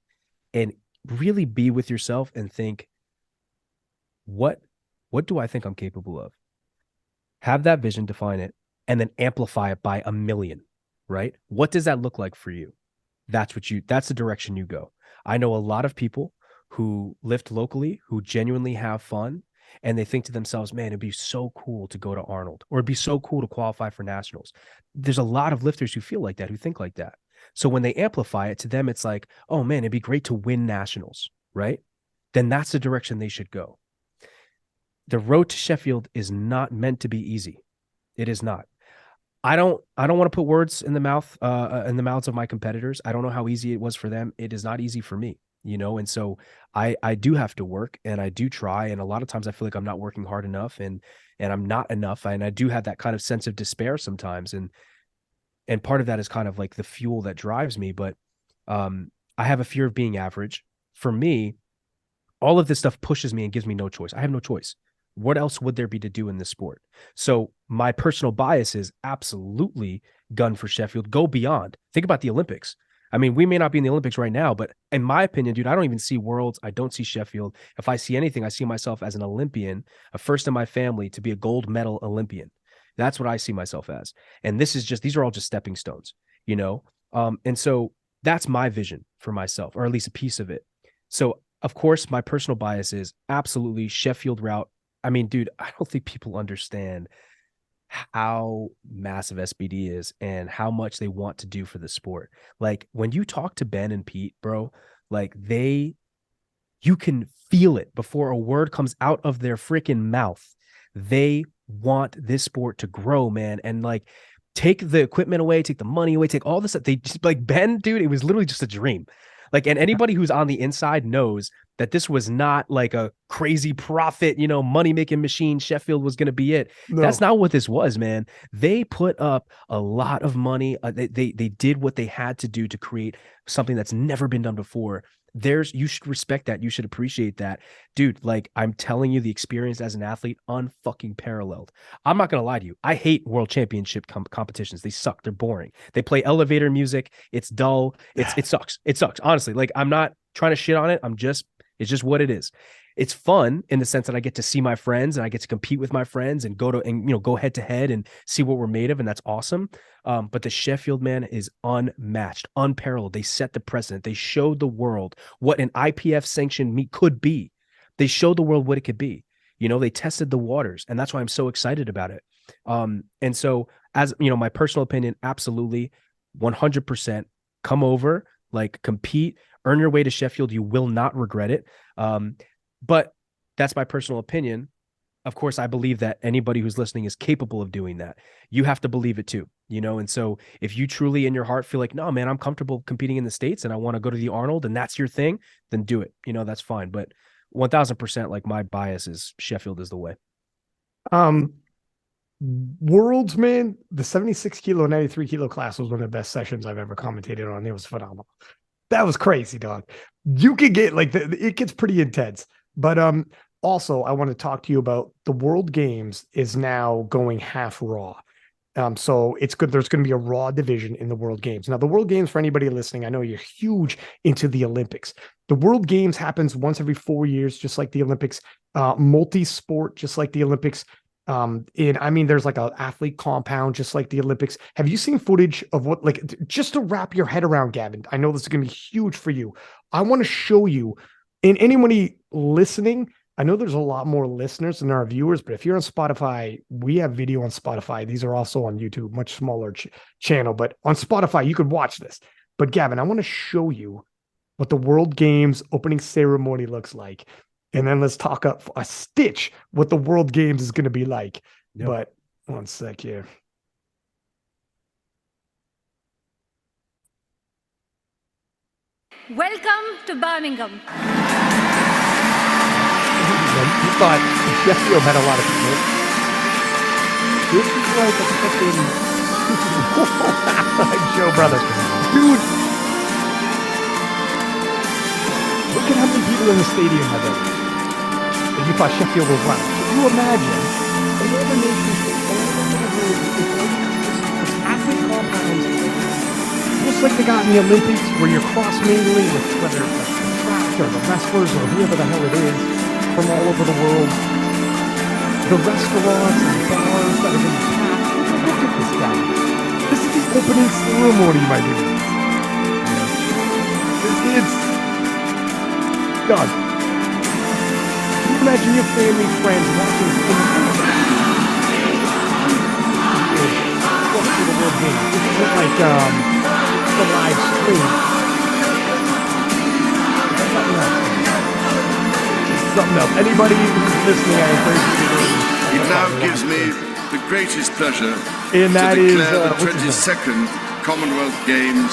And really be with yourself and think, what do I think I'm capable of? Have that vision, define it, and then amplify it by 1,000,000, right? What does that look like for you? That's the direction you go. I know a lot of people who lift locally, who genuinely have fun, and they think to themselves, man, it'd be so cool to go to Arnold, or it'd be so cool to qualify for nationals. There's a lot of lifters who feel like that, who think like that. So when they amplify it, to them, it's like, oh man, it'd be great to win nationals, right? Then that's the direction they should go. The road to Sheffield is not meant to be easy. It is not. I don't want to put words in the mouths of my competitors. I don't know how easy it was for them. It is not easy for me, and so I do have to work, and I do try. And a lot of times I feel like I'm not working hard enough, and I'm not enough. And I do have that kind of sense of despair sometimes. And part of that is kind of like the fuel that drives me. But I have a fear of being average. For me, all of this stuff pushes me and gives me no choice. I have no choice. What else would there be to do in this sport? So my personal bias is absolutely gun for Sheffield. Go beyond. Think about the Olympics. I mean, we may not be in the Olympics right now, but in my opinion, dude, I don't even see Worlds. I don't see Sheffield. If I see anything, I see myself as an Olympian, a first in my family to be a gold medal Olympian. That's what I see myself as. And these are all just stepping stones, And so that's my vision for myself, or at least a piece of it. So of course, my personal bias is absolutely Sheffield route. I mean, dude, I don't think people understand how massive SBD is and how much they want to do for the sport. Like when you talk to Ben and Pete, bro, like you can feel it before a word comes out of their freaking mouth. They want this sport to grow, man. And like, take the equipment away, take the money away, take all this stuff. They just, like, Ben, dude, it was literally just a dream. Like, and anybody who's on the inside knows that this was not like a crazy profit, money-making machine. Sheffield was going to be it. No. That's not what this was, man. They put up a lot of money. They did what they had to do to create something that's never been done before. You should respect that. You should appreciate that. Dude, like, I'm telling you, the experience as an athlete, unfucking paralleled. I'm not going to lie to you. I hate world championship competitions. They suck. They're boring. They play elevator music. It's dull. It sucks. It sucks. Honestly, like, I'm not trying to shit on it. It's just what it is. It's fun in the sense that I get to see my friends and I get to compete with my friends and go head to head and see what we're made of. And that's awesome. But the Sheffield, man, is unmatched, unparalleled. They set the precedent. They showed the world what an IPF sanctioned meet could be. They showed the world what it could be. They tested the waters, and that's why I'm so excited about it. And so, as my personal opinion, absolutely 100% come over, like, compete, Earn your way to Sheffield. You will not regret it. But that's my personal opinion. Of course, I believe that anybody who's listening is capable of doing that. You have to believe it too, And so if you truly in your heart feel like, no, man, I'm comfortable competing in the States and I want to go to the Arnold and that's your thing, then do it. That's fine. But 1000%, like, my bias is Sheffield is the way. Worlds, man, the 76 kilo, 93 kilo class was one of the best sessions I've ever commentated on. It was phenomenal. That was crazy, dog. You could get it gets pretty intense. But also, I want to talk to you about the World Games is now going half Raw. So it's good. There's going to be a Raw division in the World Games. Now, the World Games, for anybody listening, I know you're huge into the Olympics. The World Games happens once every 4 years, just like the Olympics. Multi-sport, just like the Olympics. There's like an athlete compound, just like the Olympics. Have you seen footage of what, just to wrap your head around, Gavin? I know this is going to be huge for you. I want to show you, and anybody listening, I know there's a lot more listeners than our viewers, but if you're on Spotify, we have video on Spotify. These are also on YouTube, much smaller channel, but on Spotify, you could watch this. But Gavin, I want to show you what the World Games opening ceremony looks like. And then let's talk up a stitch what the World Games is going to be like. Yep. But one sec here. Welcome to Birmingham. You thought Sheffield had a lot of people. This is like a fucking Joe brother. Dude. Look at how many people in the stadium have it. And you thought Sheffield was loud. Can you imagine? In other nations, it's athlete compounds, just like they got in the Olympics, where you're cross-mingling with whether it's the track or the wrestlers or whoever the hell it is from all over the world. The restaurants and bars that have been packed. Look at this guy. This is the opening ceremony, my dude. It's done. Can you imagine your family, friends watching the World Games? This isn't like the live stream. Something else. Anybody who's listening, I encourage you to. It now gives me the greatest pleasure and that to declare is, the 22nd Commonwealth Games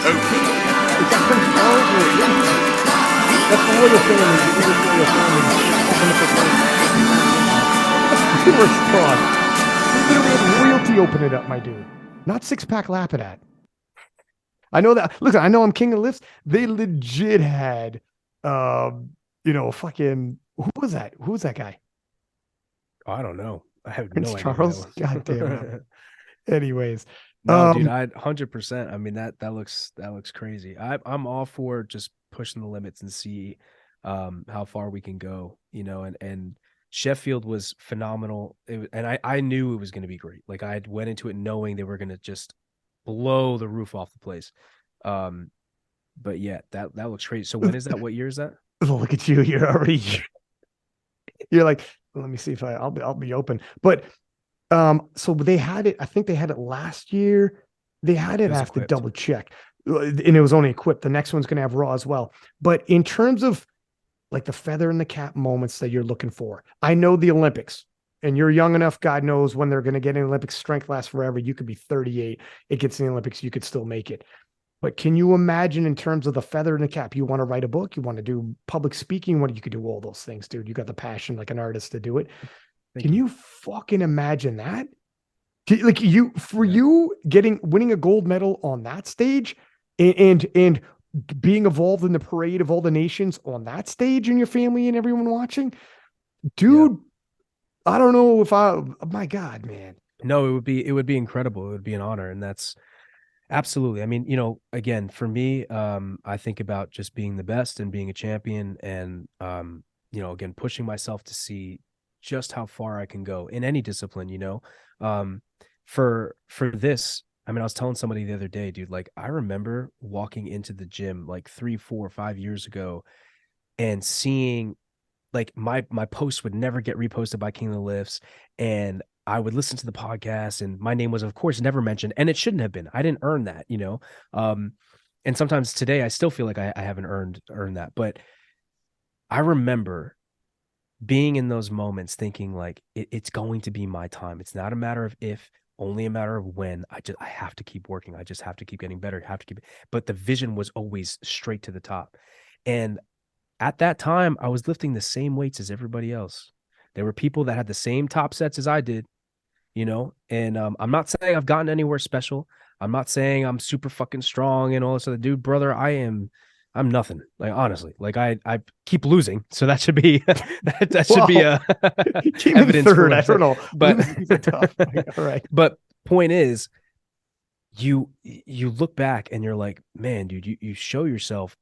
open. Is that Prince Charles? That's the royal family. The English royal family. That's literally royalty open it up, my dude. Not six-pack Lapadat. I know that. Look, I know I'm king of lifts. They legit had, fucking, who was that? Who was that guy? I don't know. I have Prince no Charles? idea. God damn it. Anyways. No, dude, I 100%. I mean, that looks crazy. I'm all for just pushing the limits and see how far we can go, and Sheffield was phenomenal. And I knew it was going to be great. Like, I went into it knowing they were going to just blow the roof off the place. But yeah, that looks crazy. So when is that? What year is that? Look at you. You're already, you're like, let me see if I'll be open. But so they had it, I think they had it last year. They had it, I have to double check. And it was only equipped. The next one's going to have Raw as well. But in terms of like the feather in the cap moments that you're looking for, I know the Olympics, and you're young enough, God knows when they're going to get in Olympics. Strength lasts forever. You could be 38. It gets in the Olympics. You could still make it. But can you imagine in terms of the feather in the cap? You want to write a book, you want to do public speaking, you could do all those things, dude. You got the passion like an artist to do it. Can you fucking imagine that? Like you winning a gold medal on that stage and being involved in the parade of all the nations on that stage and your family and everyone watching, dude. Yeah. I don't know if my God, man. No, it would be incredible. It would be an honor. And that's absolutely. I mean, again, for me, I think about just being the best and being a champion and, again, pushing myself to see just how far I can go in any discipline, for this. I mean, I was telling somebody the other day, dude, like I remember walking into the gym like 3, 4, 5 years ago and seeing like my posts would never get reposted by King of the Lifts. And I would listen to the podcast and my name was, of course, never mentioned, and it shouldn't have been. I didn't earn that, And sometimes today I still feel like I haven't earned that. But I remember being in those moments thinking like it's going to be my time. It's not a matter of if, only a matter of when. I have to keep working. I just have to keep getting better. Have to keep, but the vision was always straight to the top. And at that time, I was lifting the same weights as everybody else. There were people that had the same top sets as I did, and I'm not saying I've gotten anywhere special. I'm not saying I'm super fucking strong and all this other dude, brother. I'm nothing. Like, honestly, like I keep losing. So that should be, that should be a came in evidence for third. what I I'm saying. don't know. But Losing's a tough. All right. But point is, you look back and you're like, man, dude, you show yourself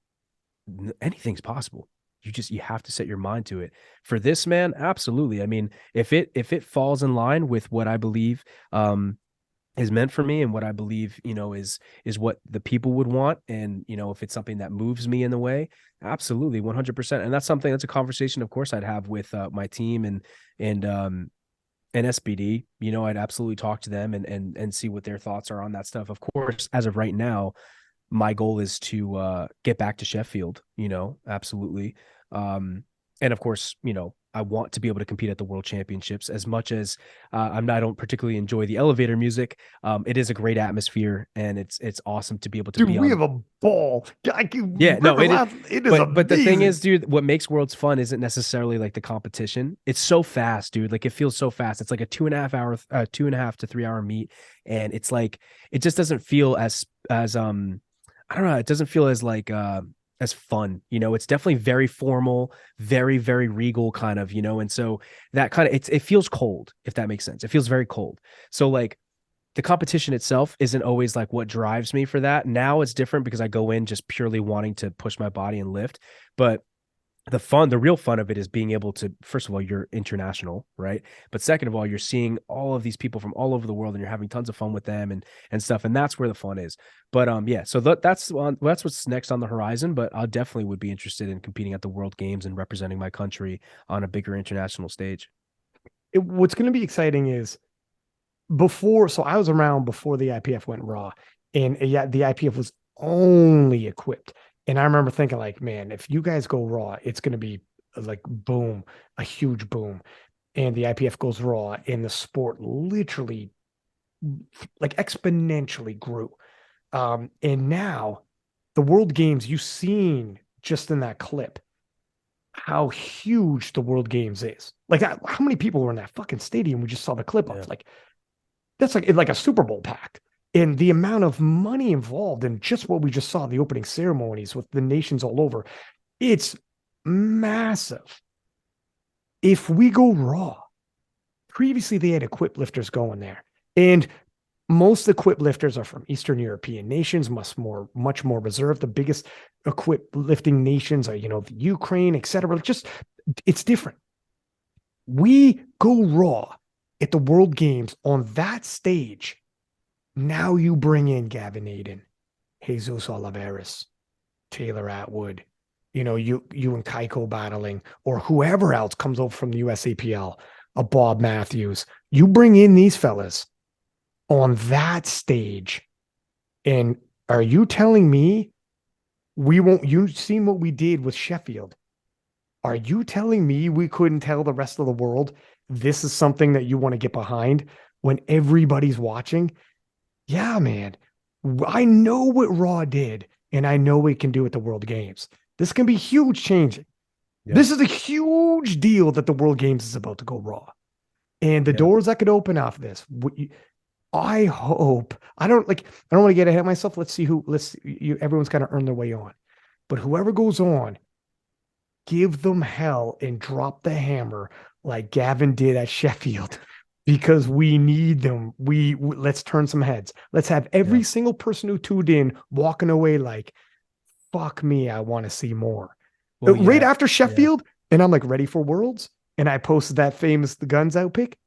anything's possible. You have to set your mind to it. For this, man, absolutely. I mean, if it falls in line with what I believe is meant for me and what I believe, is what the people would want, and if it's something that moves me in the way, absolutely, 100%. And that's a conversation, of course, I'd have with my team and SBD. I'd absolutely talk to them and see what their thoughts are on that stuff. Of course, as of right now, my goal is to get back to Sheffield, absolutely. And of course, I want to be able to compete at the World Championships. As much as I don't particularly enjoy the elevator music, it is a great atmosphere, and it's awesome to be able to Dude, be we on. have a ball. Yeah, no, it is but the thing amazing. is, dude, what makes Worlds fun isn't necessarily like the competition. It's so fast, dude. Like, it feels so fast. It's like a 2.5 to 3 hour meet, and it's like it just doesn't feel as I don't know. It doesn't feel as like as fun. It's definitely very formal, very, very regal kind of, and so that kind of it feels cold, if that makes sense. It feels very cold. So like the competition itself isn't always like what drives me for that. Now it's different because I go in just purely wanting to push my body and lift. But the real fun of it is being able to, first of all, you're international, right? But second of all, you're seeing all of these people from all over the world, and you're having tons of fun with them and stuff. And that's where the fun is. But yeah, so that's what's next on the horizon. But I definitely would be interested in competing at the World Games and representing my country on a bigger international stage. What's going to be exciting is so I was around before the IPF went raw, and yeah, the IPF was only equipped. And I remember thinking, like, man, if you guys go raw, it's going to be like boom, a huge boom. And the IPF goes raw, and the sport literally like exponentially grew. And now the World Games, you've seen just in that clip how huge the World Games is. Like, how many people were in that fucking stadium? We just saw the clip of like, that's like a Super Bowl packed. And the amount of money involved in just what we just saw, the opening ceremonies with the nations all over, it's massive. If we go raw, previously they had equipped lifters going there. And most equipped lifters are from Eastern European nations, much more reserved. The biggest equipped lifting nations are, the Ukraine, etc. It's different. We go raw at the World Games on that stage. Now you bring in Gavin Adin, Jesus Oliveras, Taylor Atwood, you and Keiko battling, or whoever else comes over from the USAPL, a Bob Matthews. You bring in these fellas on that stage, and are you telling me we won't? You've seen what we did with Sheffield. Are you telling me we couldn't tell the rest of the world this is something that you want to get behind when everybody's watching? Yeah, man. I know what Raw did, and I know we can do at the World Games. This can be huge changing. Yeah. This is a huge deal that the World Games is about to go raw. And the doors that could open off this, I hope, I don't want to get ahead of myself. Everyone's got to earn their way on. But whoever goes on, give them hell and drop the hammer like Gavin did at Sheffield. Because we need them. Let's turn some heads. Let's have every single person who tuned in walking away like, fuck me, I want to see more. Well, right after Sheffield, and I'm like, ready for Worlds? And I posted that famous The Guns Out pic.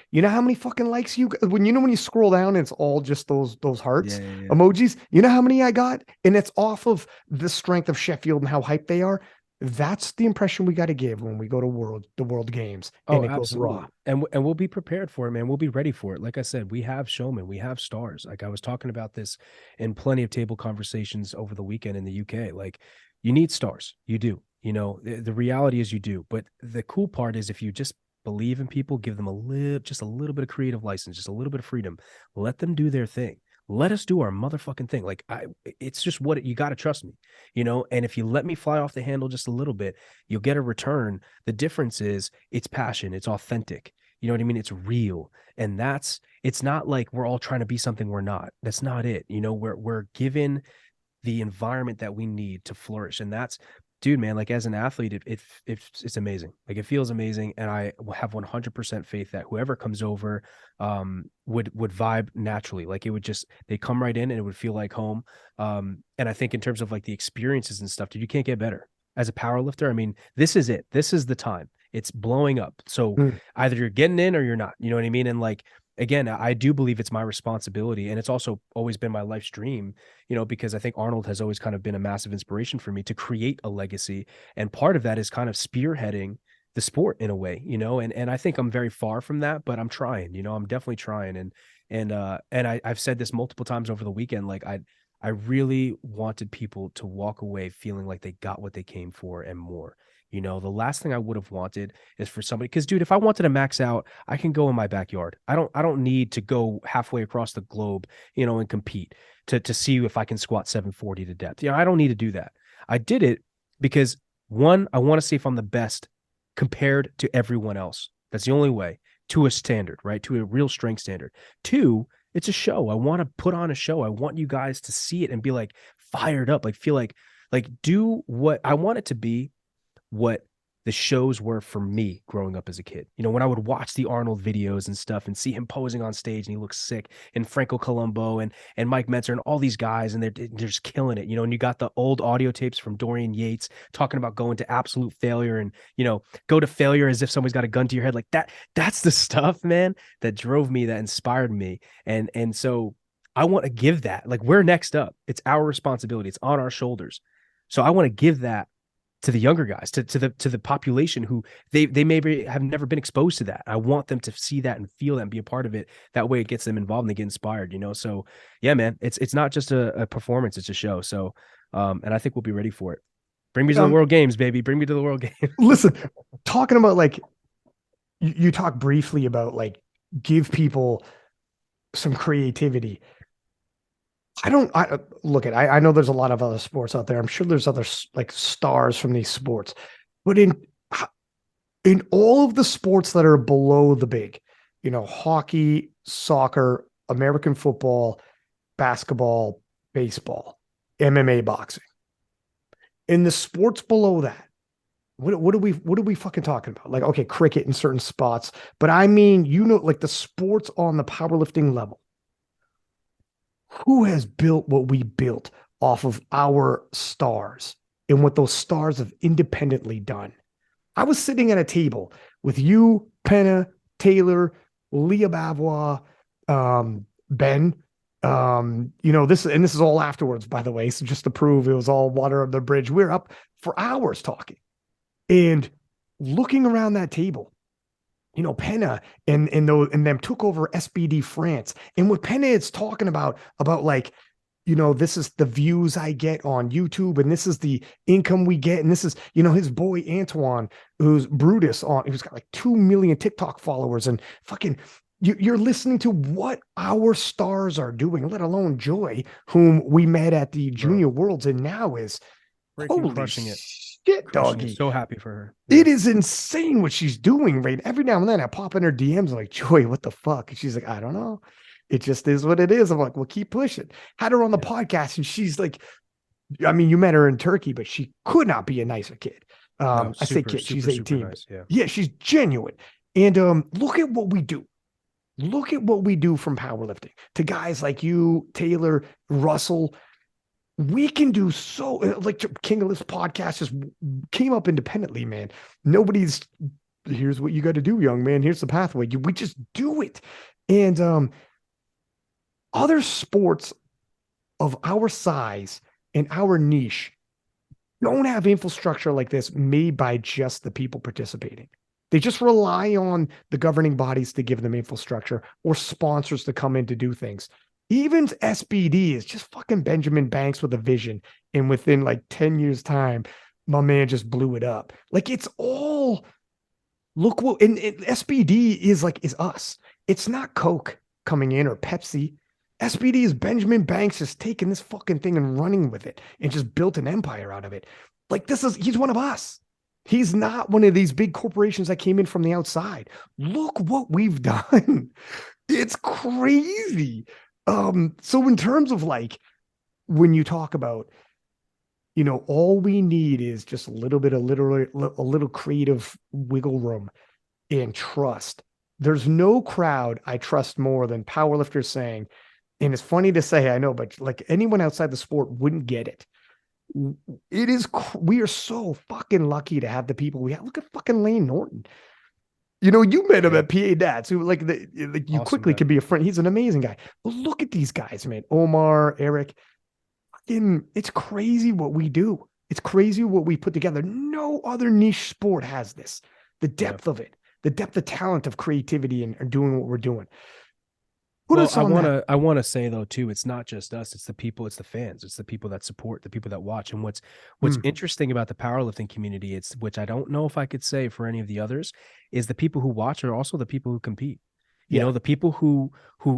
You know how many fucking likes when you scroll down and it's all just those hearts emojis? You know how many I got? And it's off of the strength of Sheffield and how hyped they are. That's the impression we got to give when we go to the world games and Oh, it goes absolutely. raw. And we'll be prepared for it, man. We'll be ready for it. Like I said, we have showmen, we have stars. Like I was talking about this in plenty of table conversations over the weekend in the UK. Like you need stars. You do. You know, the reality is you do. But the cool part is if you just believe in people, give them just a little bit of creative license, just a little bit of freedom, let them do their thing. Let us do our motherfucking thing. Like it's just you got to trust me, you know. And if you let me fly off the handle just a little bit, you'll get a return. The difference is it's passion, it's authentic. You know what I mean? It's real. And it's not like we're all trying to be something we're not. That's not it. You know, we're given the environment that we need to flourish. And that's, dude, man, like as an athlete, it's amazing. Like it feels amazing. And I have 100% faith that whoever comes over would vibe naturally. Like it would just, they come right in and it would feel like home. And I think in terms of like the experiences and stuff, dude, you can't get better as a power lifter. I mean, this is it. This is the time. It's blowing up. So either you're getting in or you're not, you know what I mean? And like, again, I do believe it's my responsibility. And it's also always been my life's dream, you know, because I think Arnold has always kind of been a massive inspiration for me to create a legacy. And part of that is kind of spearheading the sport in a way, you know, and I think I'm very far from that, but I'm trying, you know, I'm definitely trying. And I've said this multiple times over the weekend, like I really wanted people to walk away feeling like they got what they came for and more. You know, the last thing I would have wanted is for somebody, because dude, if I wanted to max out, I can go in my backyard. I don't need to go halfway across the globe, you know, and compete to see if I can squat 740 to depth. You know, I don't need to do that. I did it because one, I want to see if I'm the best compared to everyone else. That's the only way, to a standard, right? To a real strength standard. Two, it's a show. I want to put on a show. I want you guys to see it and be like fired up, like feel like do what I want it to be, what the shows were for me growing up as a kid. You know, when I would watch the Arnold videos and stuff and see him posing on stage and he looks sick, and Franco Columbo and Mike Mentzer and all these guys, and they're just killing it, you know, and you got the old audio tapes from Dorian Yates talking about going to absolute failure and, you know, go to failure as if somebody's got a gun to your head. Like that's the stuff, man, that drove me, that inspired me. And so I want to give that, like, we're next up. It's our responsibility. It's on our shoulders. So I want to give that to the younger guys, to the population who they maybe have never been exposed to that. I want them to see that and feel that and be a part of it. That way it gets them involved and they get inspired, you know? So yeah, man, it's not just a performance, it's a show. So, and I think we'll be ready for it. Bring me to the World Games, baby. Bring me to the World Games. Listen, talking about like, you talk briefly about like, give people some creativity. I know there's a lot of other sports out there. I'm sure there's other like stars from these sports, but in all of the sports that are below the big, you know, hockey, soccer, American football, basketball, baseball, MMA, boxing, in the sports below that, what are we fucking talking about? Like, okay, cricket in certain spots, but I mean, you know, like the sports on the powerlifting level. Who has built what we built off of our stars and what those stars have independently done? I was sitting at a table with you, Penna, Taylor, Leah Bavois, Ben. You know, this is all afterwards, by the way. So just to prove it was all water under the bridge, we're up for hours talking and looking around that table. You know, Penna and them took over SBD France. And what Penna is talking about like, you know, this is the views I get on YouTube, and this is the income we get. And this is, you know, his boy Antoine, who's Brutus who's got like 2 million TikTok followers, and fucking, you're listening to what our stars are doing, let alone Joy, whom we met at the Junior Worlds, and now is Crushing it. Shit, doggy. So happy for her. It is insane what she's doing, right? Every now and then I pop in her DMs like, Joy, what the fuck? And she's like, I don't know. It just is what it is. I'm like, well, keep pushing. Had her on the podcast, and she's like, I mean, you met her in Turkey, but she could not be a nicer kid. I say kid, she's 18. Nice, yeah, she's genuine. And look at what we do. Look at what we do from powerlifting to guys like you, Taylor, Russell. We can do so, like King of Lifts podcast just came up independently, man. Here's what you got to do, young man. Here's the pathway. We just do it. And other sports of our size and our niche don't have infrastructure like this made by just the people participating. They just rely on the governing bodies to give them infrastructure or sponsors to come in to do things. Even SBD is just fucking Benjamin Banks with a vision. And within like 10 years' time, my man just blew it up. Like it's all look what and SBD is us. It's not Coke coming in or Pepsi. SBD is Benjamin Banks just taking this fucking thing and running with it and just built an empire out of it. Like he's one of us. He's not one of these big corporations that came in from the outside. Look what we've done. It's crazy. So in terms of like, when you talk about, all we need is just a little bit of a little creative wiggle room and trust. There's no crowd I trust more than powerlifters saying, and it's funny to say, I know, but like anyone outside the sport wouldn't get it. We are so fucking lucky to have the people we have. Look at fucking Lane Norton. You met him at PA Dats, who you awesome quickly could be a friend. He's an amazing guy. But look at these guys, man. Omar, Eric. It's crazy what we do. It's crazy what we put together. No other niche sport has this. The depth of it, the depth of talent, of creativity, and doing what we're doing. I want to say though too, it's not just us, it's the people, it's the fans, it's the people that support, the people that watch. And what's interesting about the powerlifting community, which I don't know if I could say for any of the others, is the people who watch are also the people who compete. The people who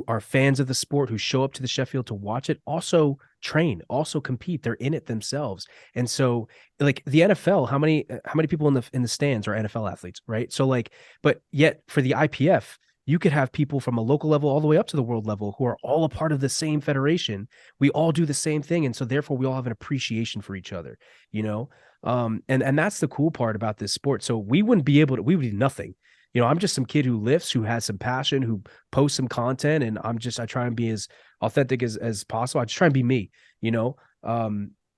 are fans of the sport, who show up to the Sheffield to watch it, also train, also compete. They're in it themselves. And so like the NFL, how many people in the stands are NFL athletes, right? So like, but yet for the IPF, you could have people from a local level all the way up to the world level who are all a part of the same federation. We all do the same thing. And so therefore we all have an appreciation for each other, and that's the cool part about this sport. So we would be nothing. I'm just some kid who lifts, who has some passion, who posts some content. And I try and be as authentic as possible. I just try and be me,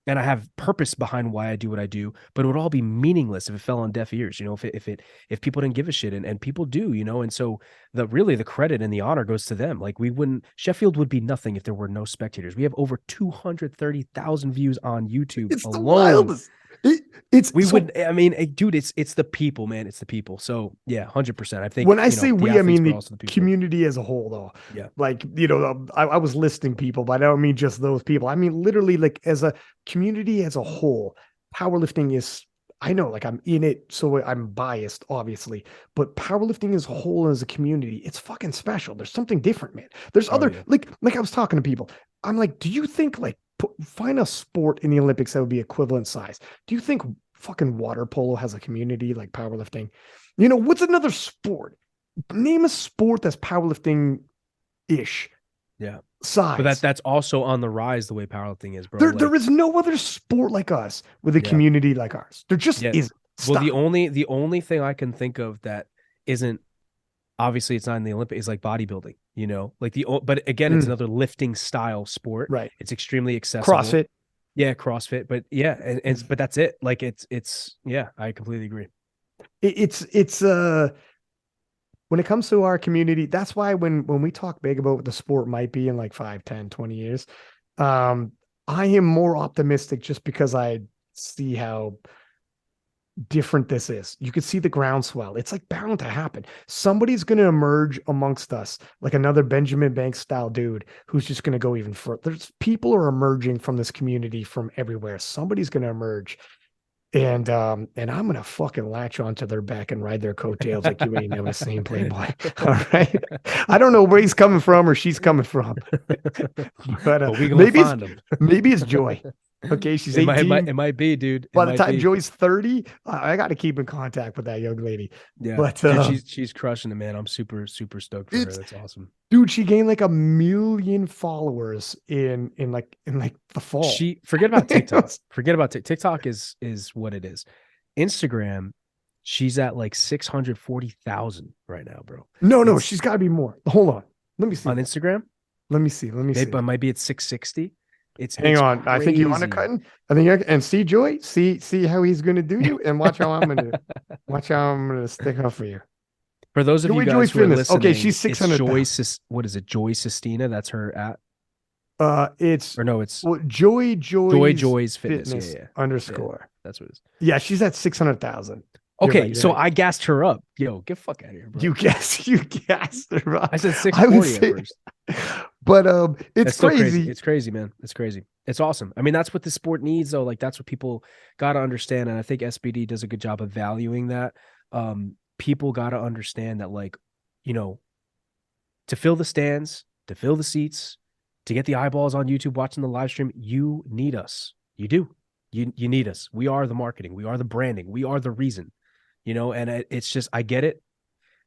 and I have purpose behind why I do what I do, but it would all be meaningless if it fell on deaf ears, if people didn't give a shit, and people do, and so the credit and the honor goes to them. Like Sheffield would be nothing if there were no spectators. We have over 230,000 views on YouTube it's alone. The wildest. Dude, it's the people, man. It's the people. So yeah, 100%. I think when I say we, I mean the community as a whole, though. Yeah. Like, I was listing people, but I don't mean just those people. I mean, literally, like as a community as a whole, powerlifting is, I know, like I'm in it, so I'm biased, obviously, but powerlifting as a whole, as a community, it's fucking special. There's something different, man. There's like I was talking to people. I'm like, do you think find a sport in the Olympics that would be equivalent size? Do you think fucking water polo has a community like powerlifting? What's another sport? Name a sport that's powerlifting-ish. Yeah. Size. But that's also on the rise the way powerlifting is, bro. There is no other sport like us with a community like ours. There just isn't. Well, the only thing I can think of that isn't, obviously it's not in the Olympics, is like bodybuilding, but again, it's another lifting style sport. Right. It's extremely accessible. CrossFit. Yeah, CrossFit. But yeah, but that's it. Like it's I completely agree. It's when it comes to our community, that's why when we talk big about what the sport might be in like 5, 10, 20 years, I am more optimistic just because I see how different this is. You could see the groundswell. It's like bound to happen. Somebody's going to emerge amongst us, like another Benjamin Banks style dude who's just going to go even further. People are emerging from this community from everywhere. Somebody's going to emerge. And I'm going to fucking latch onto their back and ride their coattails like you ain't never seen, Playboy. All right. I don't know where he's coming from or she's coming from, but maybe it's Joy. Okay, she's 18. It might be, dude. By the time Joy's 30, I got to keep in contact with that young lady. Yeah, but dude, she's crushing it, man. I'm super stoked for her. That's awesome, dude. She gained like 1 million followers in the fall. Forget about TikTok. TikTok is what it is. Instagram, she's at like 640,000 right now, bro. No, she's got to be more. Hold on, let me see on Instagram. Let me see. But might be at 660. Hang on. Crazy. I think you undercutting. And see Joy, see how he's going to do you, and watch how I'm going to stick up for you. For those of you guys who are listening, okay, she's 600. What is it? Joy Sistina. That's her at. It's Joy's Joy's Fitness _ That's what it is. Yeah, she's at 600,000. Okay, so I gassed her up. Yo, get fuck out of here, bro. You gassed her up. I said I would 640 say, at first. but it's That's still crazy. It's crazy, man. It's crazy. It's awesome. I mean, that's what the sport needs, though. Like, that's what people got to understand. And I think SBD does a good job of valuing that. People got to understand that, like, you know, to fill the stands, to fill the seats, to get the eyeballs on YouTube watching the live stream, you need us. You do. You need us. We are the marketing. We are the branding. We are the reason, you know, and it's just, I get it.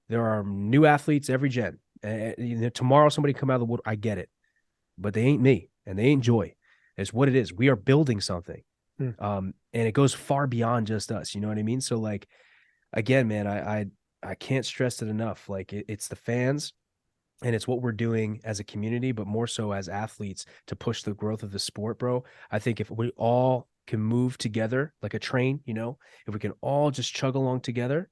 There are new athletes every gen. Tomorrow, somebody come out of the wood. I get it, but they ain't me and they ain't Joy. It's what it is. We are building something. And it goes far beyond just us. You know what I mean? So, like, again, man, I can't stress it enough. Like, it's the fans and it's what we're doing as a community, but more so as athletes to push the growth of the sport, bro. I think if we all can move together like a train, you know, if we can all just chug along together,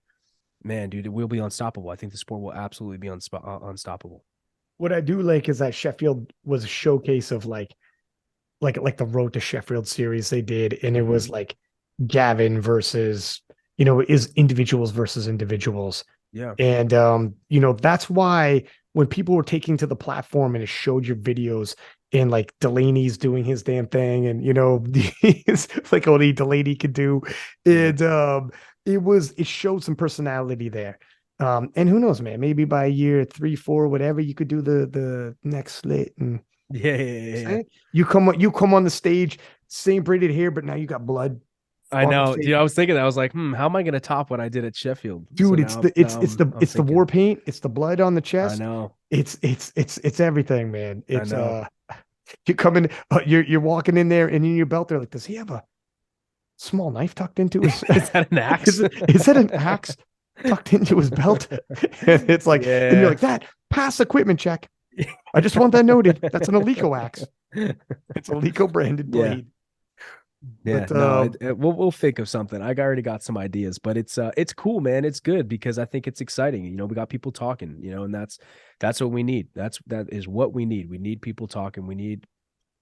man, dude, we'll be unstoppable. I think the sport will absolutely be unstoppable. What I do like is that Sheffield was a showcase of like the Road to Sheffield series they did, and it was like Gavin versus, you know, is individuals versus individuals. Yeah. And you know, that's why when people were taking to the platform and it showed your videos and like Delaney's doing his damn thing, and you know, it's like only Delaney could do, and it showed some personality there. And who knows, man, maybe by year 3, 4, whatever, you could do the next slit, and yeah. you come on the stage, same braided hair, but now you got blood. I know, dude. I was thinking that. I was like, how am I gonna top what I did at Sheffield? Dude, So it's the war paint, it's the blood on the chest. I know. It's everything, man. It's you come in, you're walking in there, and in your belt, they're like, does he have a small knife tucked into his? Is that an axe? Is that an axe tucked into his belt? And it's like, and you're like, that pass equipment check. I just want that noted. That's an Alico axe. It's a Alico branded blade. Yeah, but, we'll think of something. I already got some ideas, but it's cool, man. It's good because I think it's exciting. You know, we got people talking, you know, and that's what we need. That is what we need. We need people talking. We need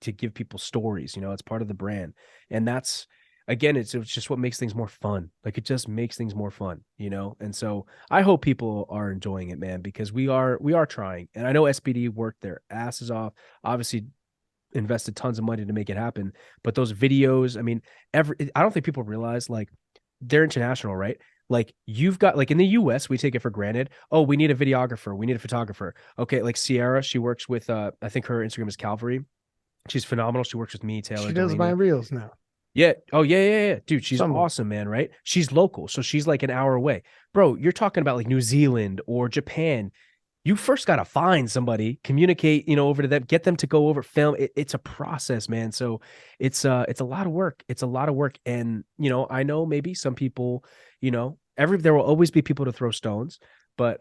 to give people stories. You know, it's part of the brand, and that's, again, it's just what makes things more fun. Like, it just makes things more fun, you know. And so I hope people are enjoying it, man, because we are trying. And I know SBD worked their asses off. Obviously, invested tons of money to make it happen, but those videos, I mean, I don't think people realize, like, they're international, right? Like, you've got, like, in the US, we take it for granted. Oh, we need a videographer, we need a photographer. Okay, like Sierra, she works with I think her Instagram is Calvary. She's phenomenal. She works with me, Taylor. She does my reels now. Yeah. Oh, yeah. Dude, she's awesome, man, right? She's local, so she's like an hour away. Bro, you're talking about like New Zealand or Japan. You first got to find somebody, communicate, you know, over to them, get them to go over, film. It's a process, man. So it's a lot of work. It's a lot of work. And, you know, I know maybe some people, you know, there will always be people to throw stones, but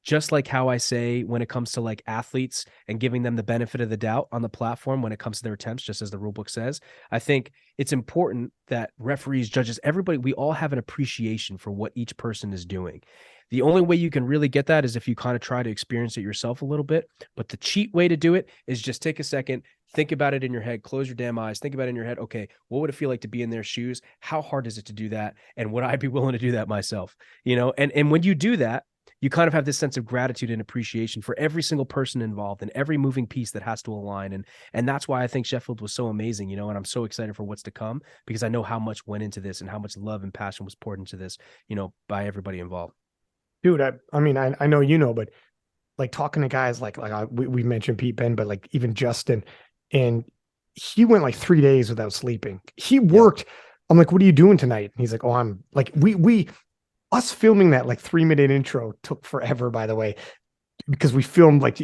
just like how I say when it comes to like athletes and giving them the benefit of the doubt on the platform when it comes to their attempts, just as the rule book says, I think it's important that referees, judges, everybody, we all have an appreciation for what each person is doing. The only way you can really get that is if you kind of try to experience it yourself a little bit. But the cheat way to do it is just take a second, think about it in your head, close your damn eyes, think about it in your head. Okay, what would it feel like to be in their shoes? How hard is it to do that? And would I be willing to do that myself? You know, and when you do that, you kind of have this sense of gratitude and appreciation for every single person involved and every moving piece that has to align. And that's why I think Sheffield was so amazing, you know, and I'm so excited for what's to come because I know how much went into this and how much love and passion was poured into this, you know, by everybody involved. Dude, I mean, I know, you know, but like talking to guys like we mentioned Pete Ben, but like even Justin, and he went like 3 days without sleeping. He worked. Yeah. I'm like, what are you doing tonight? And he's like, oh, I'm like, us filming that like 3-minute intro took forever, by the way, because we filmed like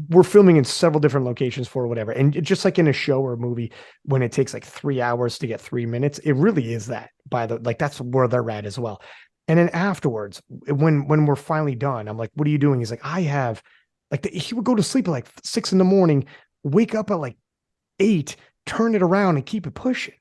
we're filming in several different locations for whatever. And just like in a show or a movie, when it takes like 3 hours to get 3 minutes, it really is that that's where they're at as well. And then afterwards, when we're finally done, I'm like, what are you doing? He's like, I have like, he would go to sleep at like 6 a.m, wake up at like 8, turn it around and keep it pushing.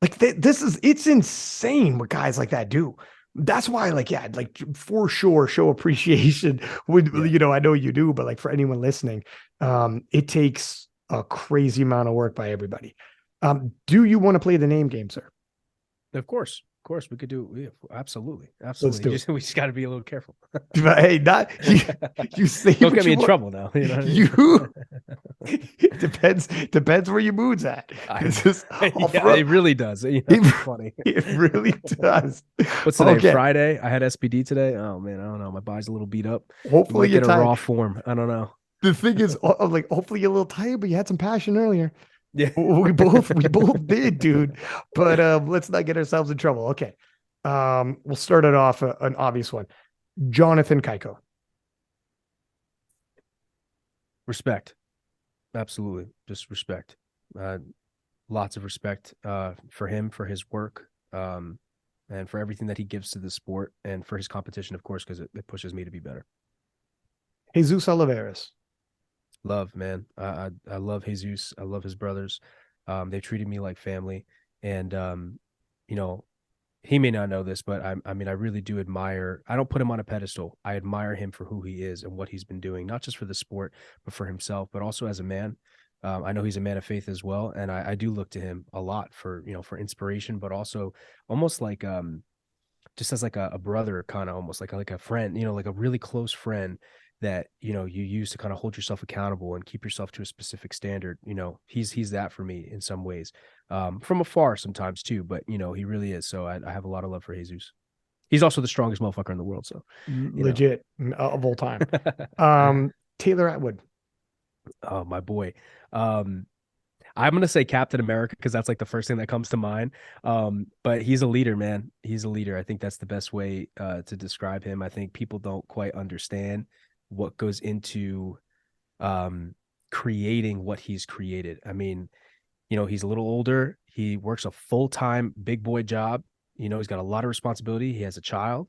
Like it's insane what guys like that do. That's why, like, yeah, like for sure, show appreciation with, you know, I know you do, but like for anyone listening, it takes a crazy amount of work by everybody. Do you want to play the name game, sir? Of course, we could do. Yeah, absolutely, Let's absolutely. do it. We just got to be a little careful. But hey, not you say Don't what get me you in want. trouble now. You know what I mean? You depends where your mood's at. It's just, I'll Yeah, throw- it really does. You know, It- it's funny. it really does. What's today? Okay. Friday. I had SPD today. Oh man, I don't know. My body's a little beat up. Hopefully Might you're get a raw tired. form. I don't know. The thing is, I'm like, hopefully you're a little tired, but you had some passion earlier. Yeah. We both did, dude. But let's not get ourselves in trouble. Okay. We'll start it off an obvious one. Jonathan Keiko. Respect. Absolutely. Just respect. Lots of respect for him, for his work, and for everything that he gives to the sport, and for his competition, of course, because it pushes me to be better. Jesus Oliveras. Love, man. I love Jesus. I love his brothers. They treated me like family. And you know, he may not know this, but I mean, I really do admire. I don't put him on a pedestal. I admire him for who he is and what he's been doing, not just for the sport, but for himself, but also as a man. I know he's a man of faith as well, and I do look to him a lot for, you know, for inspiration, but also almost like just as like a brother, kind of almost like a friend, you know, like a really close friend that, you know, you use to kind of hold yourself accountable and keep yourself to a specific standard. You know, he's that for me in some ways, from afar sometimes too, but you know, he really is. So I have a lot of love for Jesus. He's also the strongest motherfucker in the world. So Legit of all time. Taylor Atwood. Oh, my boy. I'm gonna say Captain America because that's like the first thing that comes to mind. But he's a leader, man. He's a leader. I think that's the best way to describe him. I think people don't quite understand what goes into creating what he's created. I mean, you know, he's a little older. He works a full-time big boy job. You know, he's got a lot of responsibility. He has a child,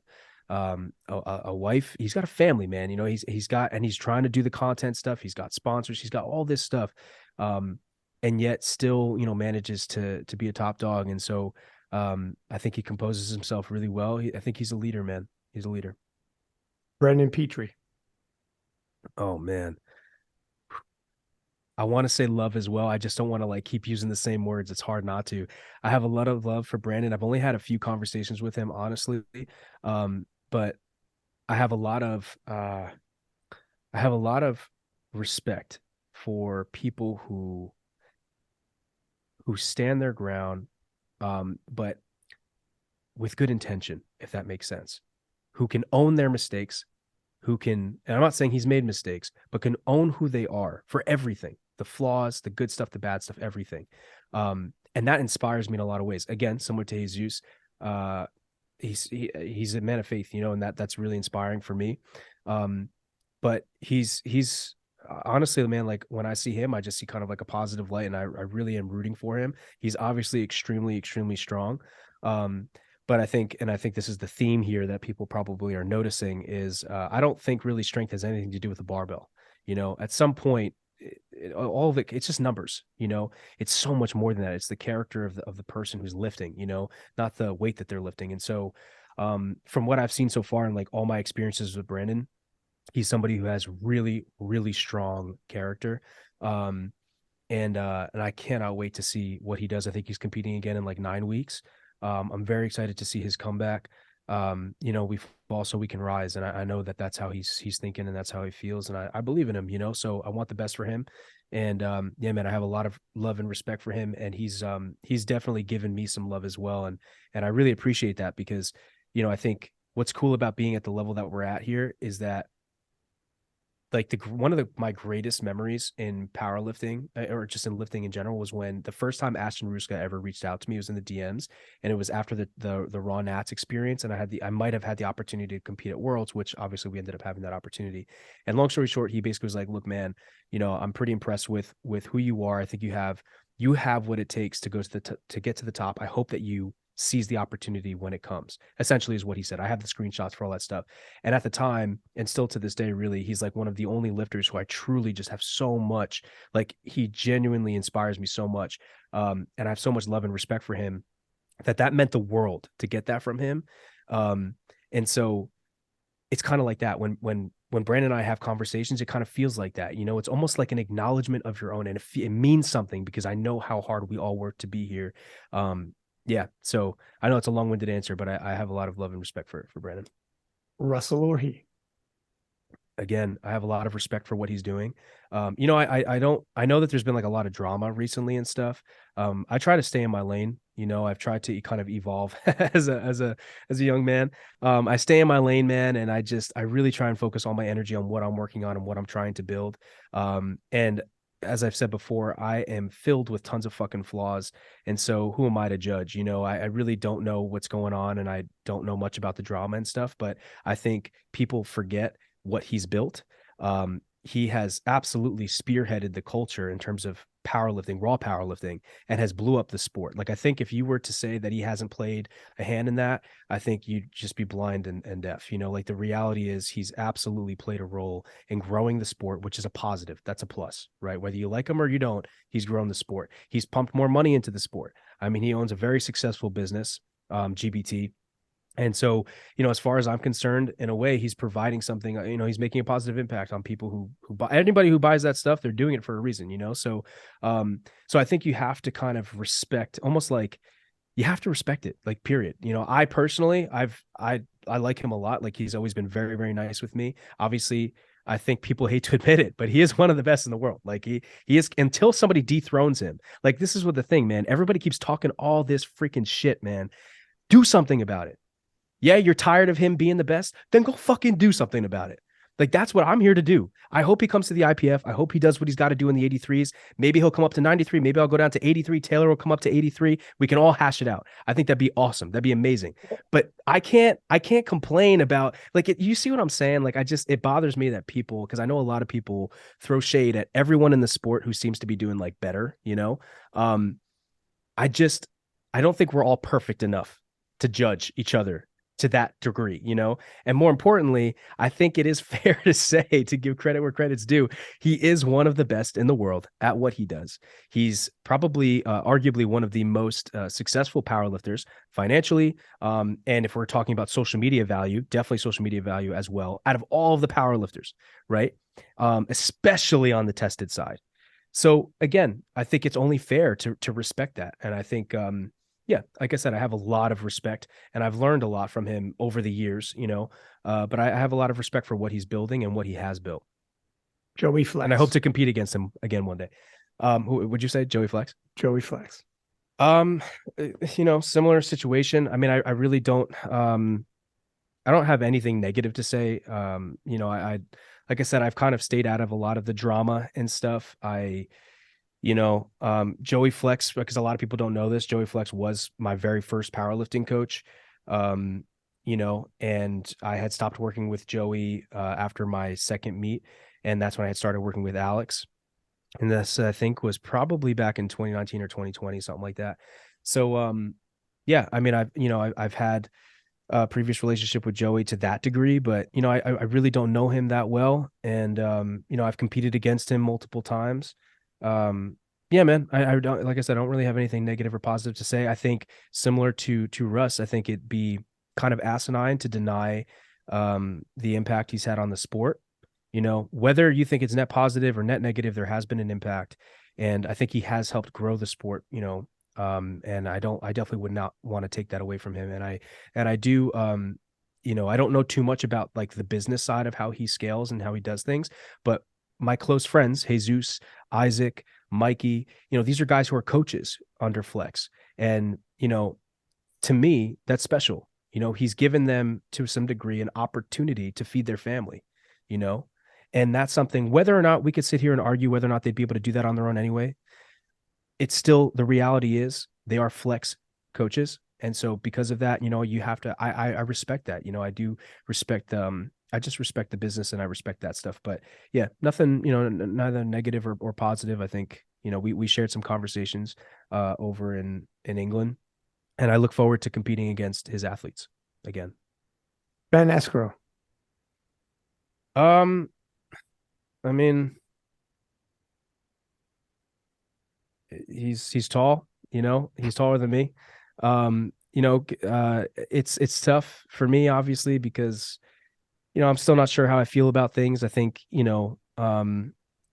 a wife. He's got a family, man. You know, he's got, and he's trying to do the content stuff. He's got sponsors. He's got all this stuff. And yet still, you know, manages to be a top dog. And so I think he composes himself really well. I think he's a leader, man. He's a leader. Brendan Petrie. Oh, man. I want to say love as well. I just don't want to like keep using the same words. It's hard not to. I have a lot of love for Brandon. I've only had a few conversations with him, honestly. But I have a lot of respect for people who stand their ground, but with good intention, if that makes sense, who can own their mistakes, who can, and I'm not saying he's made mistakes, but can own who they are for everything, the flaws, the good stuff, the bad stuff, everything. And that inspires me in a lot of ways. Again, similar to Jesus, he's a man of faith, you know, and that's really inspiring for me. But he's honestly, man, like when I see him, I just see kind of like a positive light, and I really am rooting for him. He's obviously extremely, extremely strong. But I think this is the theme here that people probably are noticing is I don't think really strength has anything to do with the barbell. You know, at some point, all of it, it's just numbers. You know, it's so much more than that. It's the character of the person who's lifting, you know, not the weight that they're lifting. And so from what I've seen so far and like all my experiences with Brandon, he's somebody who has really, really strong character. And I cannot wait to see what he does. I think he's competing again in like 9 weeks. I'm very excited to see his comeback. You know, we can rise. And I know that that's how he's thinking and that's how he feels. And I believe in him, you know, so I want the best for him. And yeah, man, I have a lot of love and respect for him. And he's definitely given me some love as well. And I really appreciate that because, you know, I think what's cool about being at the level that we're at here is that like one of my greatest memories in powerlifting or just in lifting in general was when the first time Ashton Ruska ever reached out to me was in the DMs, and it was after the Raw Nats experience, and I might have had the opportunity to compete at Worlds, which obviously we ended up having that opportunity. And long story short, he basically was like, "Look, man, you know, I'm pretty impressed with who you are. I think you have what it takes to go to get to the top. I hope that you seize the opportunity when it comes," essentially is what he said. I have the screenshots for all that stuff. And at the time, and still to this day, really, he's like one of the only lifters who I truly just have so much, like he genuinely inspires me so much. And I have so much love and respect for him that meant the world to get that from him. And so it's kind of like that when Brandon and I have conversations, it kind of feels like that, you know, it's almost like an acknowledgement of your own, and it means something because I know how hard we all work to be here. Yeah. So I know it's a long-winded answer, but I have a lot of love and respect for Brandon. Russell or he? Again, I have a lot of respect for what he's doing. I know that there's been like a lot of drama recently and stuff. I try to stay in my lane. I've tried to kind of evolve as a young man. I stay in my lane, man, and I really try and focus all my energy on what I'm working on and what I'm trying to build. And as I've said before, I am filled with tons of fucking flaws. And so who am I to judge? I really don't know what's going on, and I don't know much about the drama and stuff, but I think people forget what he's built. He has absolutely spearheaded the culture in terms of powerlifting, raw powerlifting, and has blew up the sport. Like, I think if you were to say that he hasn't played a hand in that, I think you'd just be blind and deaf. Like the reality is he's absolutely played a role in growing the sport, which is a positive. That's a plus, right? Whether you like him or you don't, he's grown the sport. He's pumped more money into the sport. I mean, he owns a very successful business, GBT. And so, as far as I'm concerned, in a way, he's providing something, he's making a positive impact on people who buy, anybody who buys that stuff, they're doing it for a reason, So, so I think you have to kind of respect, almost like you have to respect it, like, period. I personally, I like him a lot. Like, he's always been very, very nice with me. Obviously, I think people hate to admit it, but he is one of the best in the world. Like, he is, until somebody dethrones him. Like, this is what the thing, man, everybody keeps talking all this freaking shit, man. Do something about it. Yeah, you're tired of him being the best, then go fucking do something about it. Like, that's what I'm here to do. I hope he comes to the IPF. I hope he does what he's got to do in the 83s. Maybe he'll come up to 93. Maybe I'll go down to 83. Taylor will come up to 83. We can all hash it out. I think that'd be awesome. That'd be amazing. But I can't complain about, like, you see what I'm saying? Like, it bothers me that people, because I know a lot of people throw shade at everyone in the sport who seems to be doing like better, I don't think we're all perfect enough to judge each other to that degree, and more importantly, I think it is fair to say, to give credit where credit's due, he is one of the best in the world at what he does. He's probably arguably one of the most successful powerlifters financially, and if we're talking about social media value, definitely social media value as well, out of all of the powerlifters, right? Especially on the tested side. So again, I think it's only fair to respect that, and I think yeah, like I said, I have a lot of respect, and I've learned a lot from him over the years, but I have a lot of respect for what he's building and what he has built. Joey Flex. And I hope to compete against him again one day. Who would you say? Joey Flex? Joey Flex. Similar situation. I mean, I really don't, I don't have anything negative to say. I like I said, I've kind of stayed out of a lot of the drama and stuff. Joey Flex, because a lot of people don't know this, Joey Flex was my very first powerlifting coach. And I had stopped working with Joey after my second meet, and that's when I had started working with Alex. And this, I think, was probably back in 2019 or 2020, something like that. So, yeah, I mean, I've had a previous relationship with Joey to that degree, but, I really don't know him that well. And, I've competed against him multiple times. Yeah, man, I don't, like I said, I don't really have anything negative or positive to say. I think similar to Russ, I think it'd be kind of asinine to deny the impact he's had on the sport. Whether you think it's net positive or net negative, there has been an impact, and I think he has helped grow the sport. And I definitely would not want to take that away from him. And I do, I don't know too much about like the business side of how he scales and how he does things, but my close friends, Jesus, Isaac, Mikey, these are guys who are coaches under Flex. And, to me, that's special. He's given them to some degree an opportunity to feed their family, and that's something, whether or not we could sit here and argue whether or not they'd be able to do that on their own anyway, it's still, the reality is they are Flex coaches. And so because of that, you have to, I respect that, I do respect, I just respect the business and I respect that stuff. But yeah, nothing, neither negative or positive. I think, we shared some conversations over in England, and I look forward to competing against his athletes again. Ben Escrow. I mean, he's tall, he's taller than me. It's tough for me, obviously, because I'm still not sure how I feel about things. I think,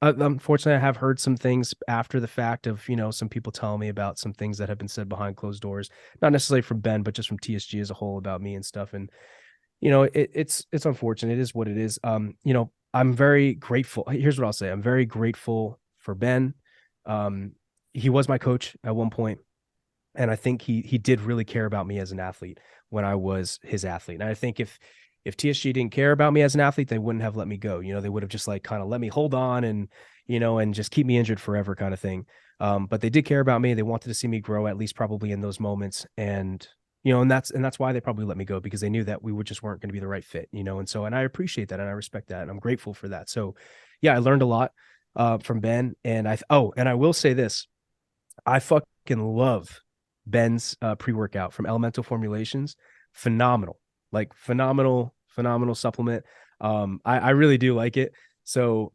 unfortunately, I have heard some things after the fact of, some people telling me about some things that have been said behind closed doors, not necessarily from Ben, but just from TSG as a whole about me and stuff. And, it's unfortunate. It is what it is. I'm very grateful. Here's what I'll say. I'm very grateful for Ben. He was my coach at one point, and I think he did really care about me as an athlete when I was his athlete. And I think if TSG didn't care about me as an athlete, they wouldn't have let me go. They would have just like kind of let me hold on and, and just keep me injured forever kind of thing. But they did care about me. They wanted to see me grow, at least probably in those moments. And, and that's why they probably let me go, because they knew that we just weren't going to be the right fit, and I appreciate that. And I respect that. And I'm grateful for that. So yeah, I learned a lot from Ben. And and I will say this, I fucking love Ben's pre-workout from Elemental Formulations. Phenomenal. Like phenomenal supplement. I really do like it. So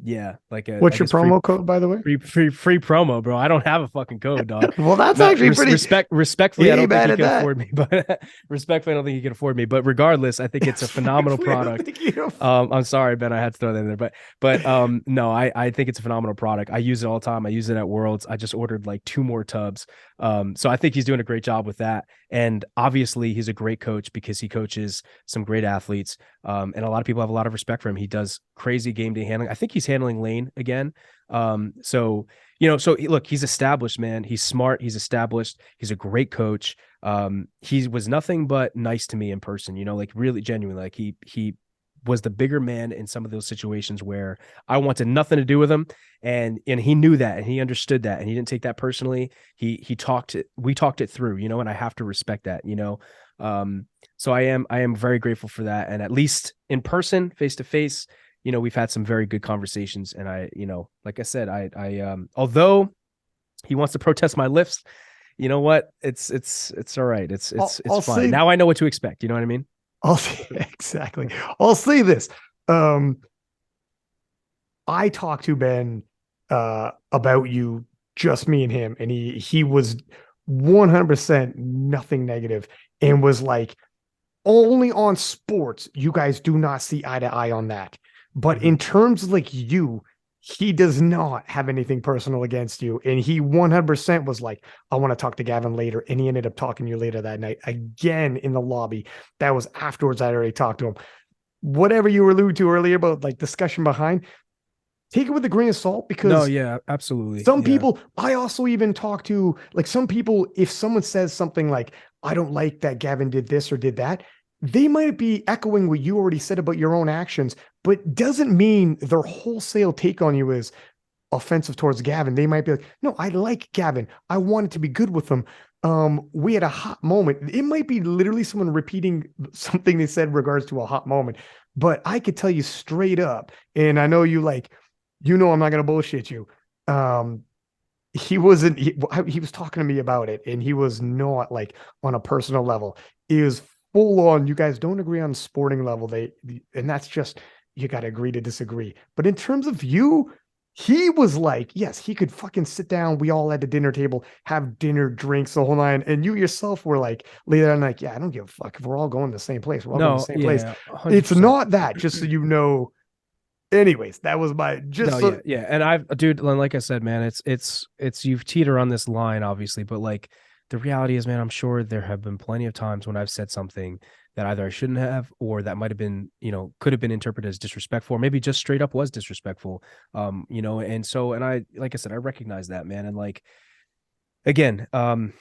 yeah, like what's your promo code, by the way? Free promo, bro. I don't have a fucking code, dog. Well, that's actually pretty respectfully. I don't think he can afford me, but respectfully, I don't think he can afford me. But regardless, I think it's a phenomenal product. I'm sorry, Ben, I had to throw that in there, but no, I think it's a phenomenal product. I use it all the time. I use it at Worlds. I just ordered like 2 more tubs. So I think he's doing a great job with that. And obviously he's a great coach because he coaches some great athletes. And a lot of people have a lot of respect for him. He does crazy game day handling. I think he's handling lane again. So look, he's established, man. He's smart. He's established. He's a great coach. He was nothing but nice to me in person, like really genuinely. Like he was the bigger man in some of those situations where I wanted nothing to do with him. And he knew that, and he understood that, and he didn't take that personally. We talked it through, and I have to respect that, so I am very grateful for that. And at least in person, face to face, we've had some very good conversations. And I, like I said, I although he wants to protest my lifts, you know what? It's all right. It's fine. Now I know what to expect. You know what I mean? Exactly. I'll say this. I talked to Ben about you, just me and him, and he was 100% nothing negative, and was like, only on sports, you guys do not see eye to eye on that. But in terms of like you, he does not have anything personal against you. And he 100% was like, I want to talk to Gavin later. And he ended up talking to you later that night again in the lobby. That was afterwards. I already talked to him. Whatever you alluded to earlier about like discussion behind, take it with a grain of salt, because no, yeah, absolutely. Some people, I also even talk to, like, some people, if someone says something like, I don't like that Gavin did this or did that, they might be echoing what you already said about your own actions, but doesn't mean their wholesale take on you is offensive towards Gavin. They might be like, no, I like Gavin. I wanted to be good with him. We had a hot moment. It might be literally someone repeating something they said in regards to a hot moment, but I could tell you straight up, and I know you like, I'm not going to bullshit you. He wasn't, he was talking to me about it, and he was not like on a personal level. He was full on, you guys don't agree on sporting level. And that's just, you got to agree to disagree. But in terms of you, he was like, yes, he could fucking sit down. We all at the dinner table, have dinner, drinks, the whole nine. And you yourself were like, later on, like, yeah, I don't give a fuck if we're all going to the same place. We're all going to the same place. 100%. It's not that, just so you know. Anyways, that was my yeah. And dude, like I said, man, it's you've teeter on this line, obviously, but like the reality is, man, I'm sure there have been plenty of times when I've said something that either I shouldn't have, or that might have been, could have been interpreted as disrespectful, or maybe just straight up was disrespectful. And so, and I, like I said, I recognize that, man. And like, again, I'm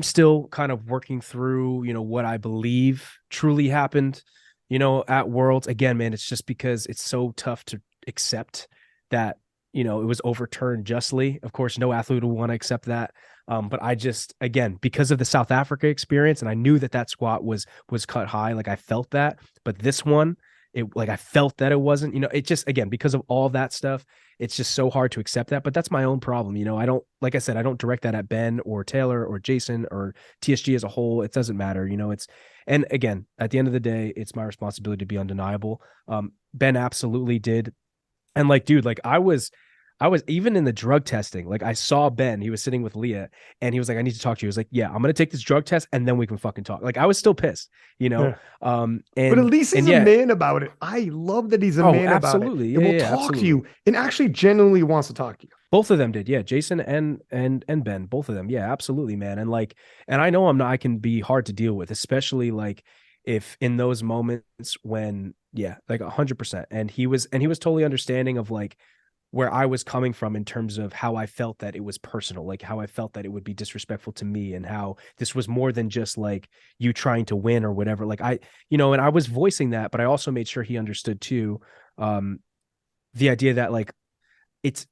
still kind of working through, what I believe truly happened, at Worlds. Again, man, it's just because it's so tough to accept that, it was overturned justly. Of course, no athlete will want to accept that. But I just, again, because of the South Africa experience, and I knew that squat was cut high. Like I felt that, but this one, I felt that it wasn't, it just, again, because of all that stuff, it's just so hard to accept that. But that's my own problem. I don't, like I said, I don't direct that at Ben or Taylor or Jason or TSG as a whole. It doesn't matter. And again, at the end of the day, it's my responsibility to be undeniable. Ben absolutely did. And like, dude, like I I was even in the drug testing. Like I saw Ben, he was sitting with Leah and he was like, I need to talk to you. He was like, yeah, I'm going to take this drug test and then we can fucking talk. Like I was still pissed, you know? Yeah. But at And, least he's and a yeah, man about it. I love that he's a oh, man about it. absolutely. And Yeah, will yeah, talk to absolutely. you and actually genuinely wants to talk to you. Both of them did. Yeah. Jason and Ben, both of them. Yeah, absolutely, man. And like, and I know I can be hard to deal with, especially like if in those moments when, yeah, like 100%. And he was totally understanding of like where I was coming from in terms of how I felt that it was personal, like how I felt that it would be disrespectful to me and how this was more than just like you trying to win or whatever. Like and I was voicing that, but I also made sure he understood too, the idea that like, it's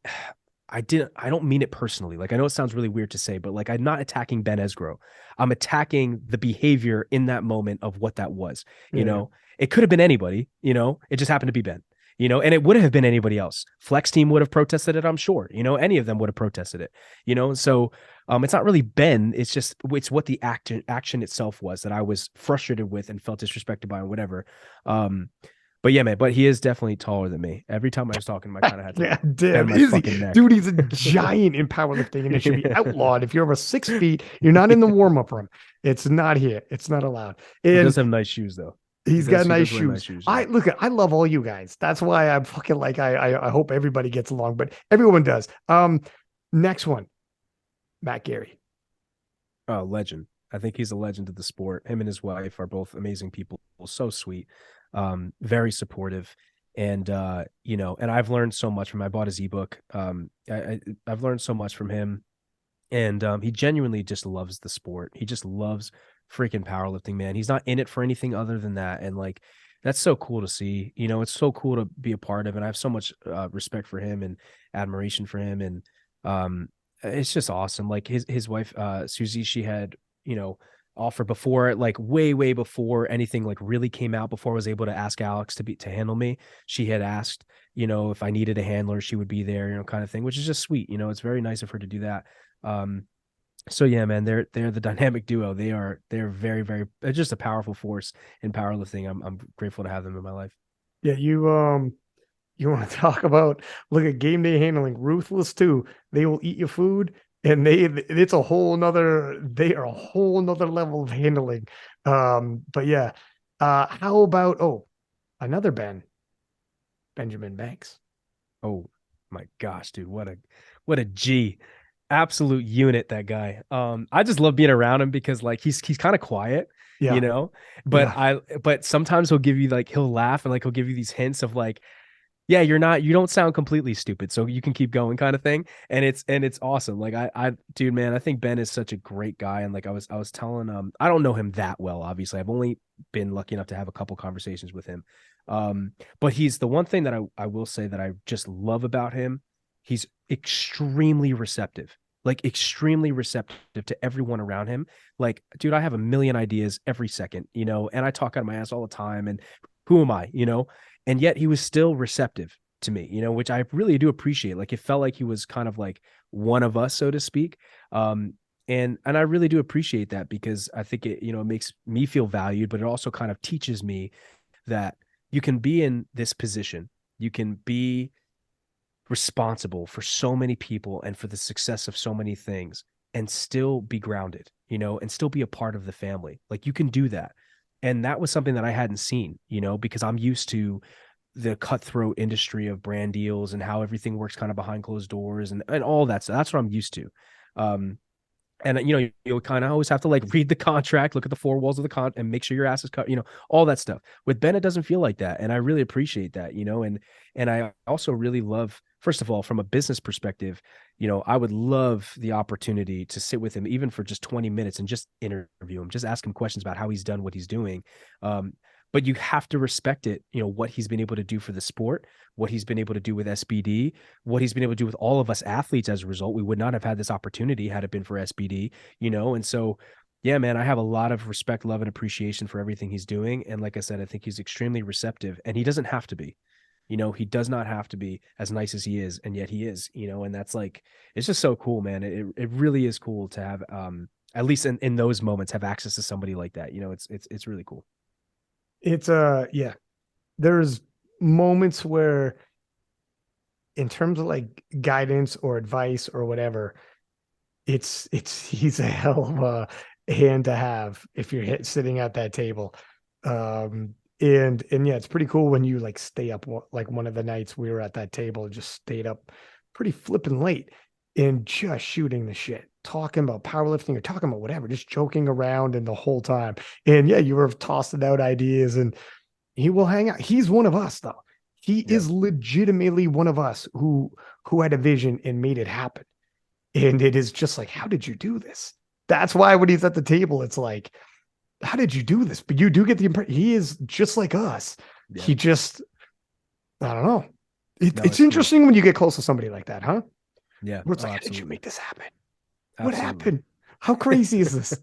I don't mean it personally. Like I know it sounds really weird to say, but like I'm not attacking Ben Esgro. I'm attacking the behavior in that moment of what that was. You know, it could have been anybody, it just happened to be Ben, and it would have been anybody else. Flex team would have protested it, I'm sure. Any of them would have protested it, So it's not really Ben. It's what the action itself was that I was frustrated with and felt disrespected by and whatever. But yeah, man, but he is definitely taller than me. Every time I was talking, I kind of had to damn, bend my is he? fucking neck. Dude, he's a giant in powerlifting and it should be outlawed. If you're over 6 feet, you're not in the warm-up room. It's not here. It's not allowed. He And does have nice shoes though. he's got nice wear shoes. Yeah. I love all you guys. That's why I'm fucking like, I hope everybody gets along, but everyone does. Next one, Matt Gary. Oh, legend. I think he's a legend of the sport. Him and his wife are both amazing people. So sweet. Very supportive. And and I've learned so much from him. I bought his ebook. I've learned so much from him. And he genuinely just loves the sport. He just loves freaking powerlifting, man. He's not in it for anything other than that. And like that's so cool to see. It's so cool to be a part of. And I have so much respect for him and admiration for him. And it's just awesome. Like his wife, Susie, she had, offer before, like way before anything like really came out, before I was able to ask Alex to handle me. She had asked, if I needed a handler, she would be there, kind of thing, which is just sweet. It's very nice of her to do that. So yeah, man, they're the dynamic duo. They're very, very, they're just a powerful force in powerlifting. I'm grateful to have them in my life. Yeah, you want to talk about, look at game day handling, ruthless too. They will eat your food. And they are a whole nother level of handling. But yeah. How about another Benjamin Banks. Oh my gosh, dude, what a G. Absolute unit, that guy. I just love being around him because like he's kind of quiet, but sometimes he'll laugh and like he'll give you these hints of like, yeah, you don't sound completely stupid, so you can keep going, kind of thing. And it's awesome. Like dude, man, I think Ben is such a great guy. And like I was telling I don't know him that well, obviously. I've only been lucky enough to have a couple conversations with him. But he's the one thing that I will say that I just love about him. He's extremely receptive to everyone around him. Like, dude, I have a million ideas every second, and I talk out of my ass all the time. And who am I, And yet he was still receptive to me, which I really do appreciate. Like, it felt like he was kind of like one of us, so to speak. And I really do appreciate that, because I think it, makes me feel valued, but it also kind of teaches me that you can be in this position. You can be responsible for so many people and for the success of so many things and still be grounded, and still be a part of the family. Like, you can do that. And that was something that I hadn't seen, because I'm used to the cutthroat industry of brand deals and how everything works kind of behind closed doors and all that stuff. That's what I'm used to. And you kind of always have to like read the contract, look at the four walls of the contract and make sure your ass is cut, all that stuff. With Ben, it doesn't feel like that. And I really appreciate that, and I also really love, first of all, from a business perspective, I would love the opportunity to sit with him even for just 20 minutes and just interview him, just ask him questions about how he's done what he's doing. But you have to respect it, what he's been able to do for the sport, what he's been able to do with SBD, what he's been able to do with all of us athletes as a result. We would not have had this opportunity had it been for SBD, and so, yeah, man, I have a lot of respect, love, and appreciation for everything he's doing. And like I said, I think he's extremely receptive, and he doesn't have to be. He does not have to be as nice as he is, and yet he is, and that's like, it's just so cool, man. It really is cool to have, at least in those moments, have access to somebody like that. It's really cool. It's yeah, there's moments where in terms of like guidance or advice or whatever, he's a hell of a hand to have if you're sitting at that table. And yeah, it's pretty cool when you like stay up. Like one of the nights we were at that table, just stayed up pretty flipping late and just shooting the shit, talking about powerlifting or talking about whatever, just joking around and the whole time. And yeah, you were tossing out ideas, and he will hang out. He's one of us though. He is legitimately one of us who had a vision and made it happen. And it is just like, how did you do this? That's why when he's at the table, it's like, how did you do this? But you do get the impression he is just like us. Yeah. He just, I don't know. No, It's interesting when you get close to somebody like that, huh? Yeah. Where it's like, how did you make this happen? What happened? How crazy is this?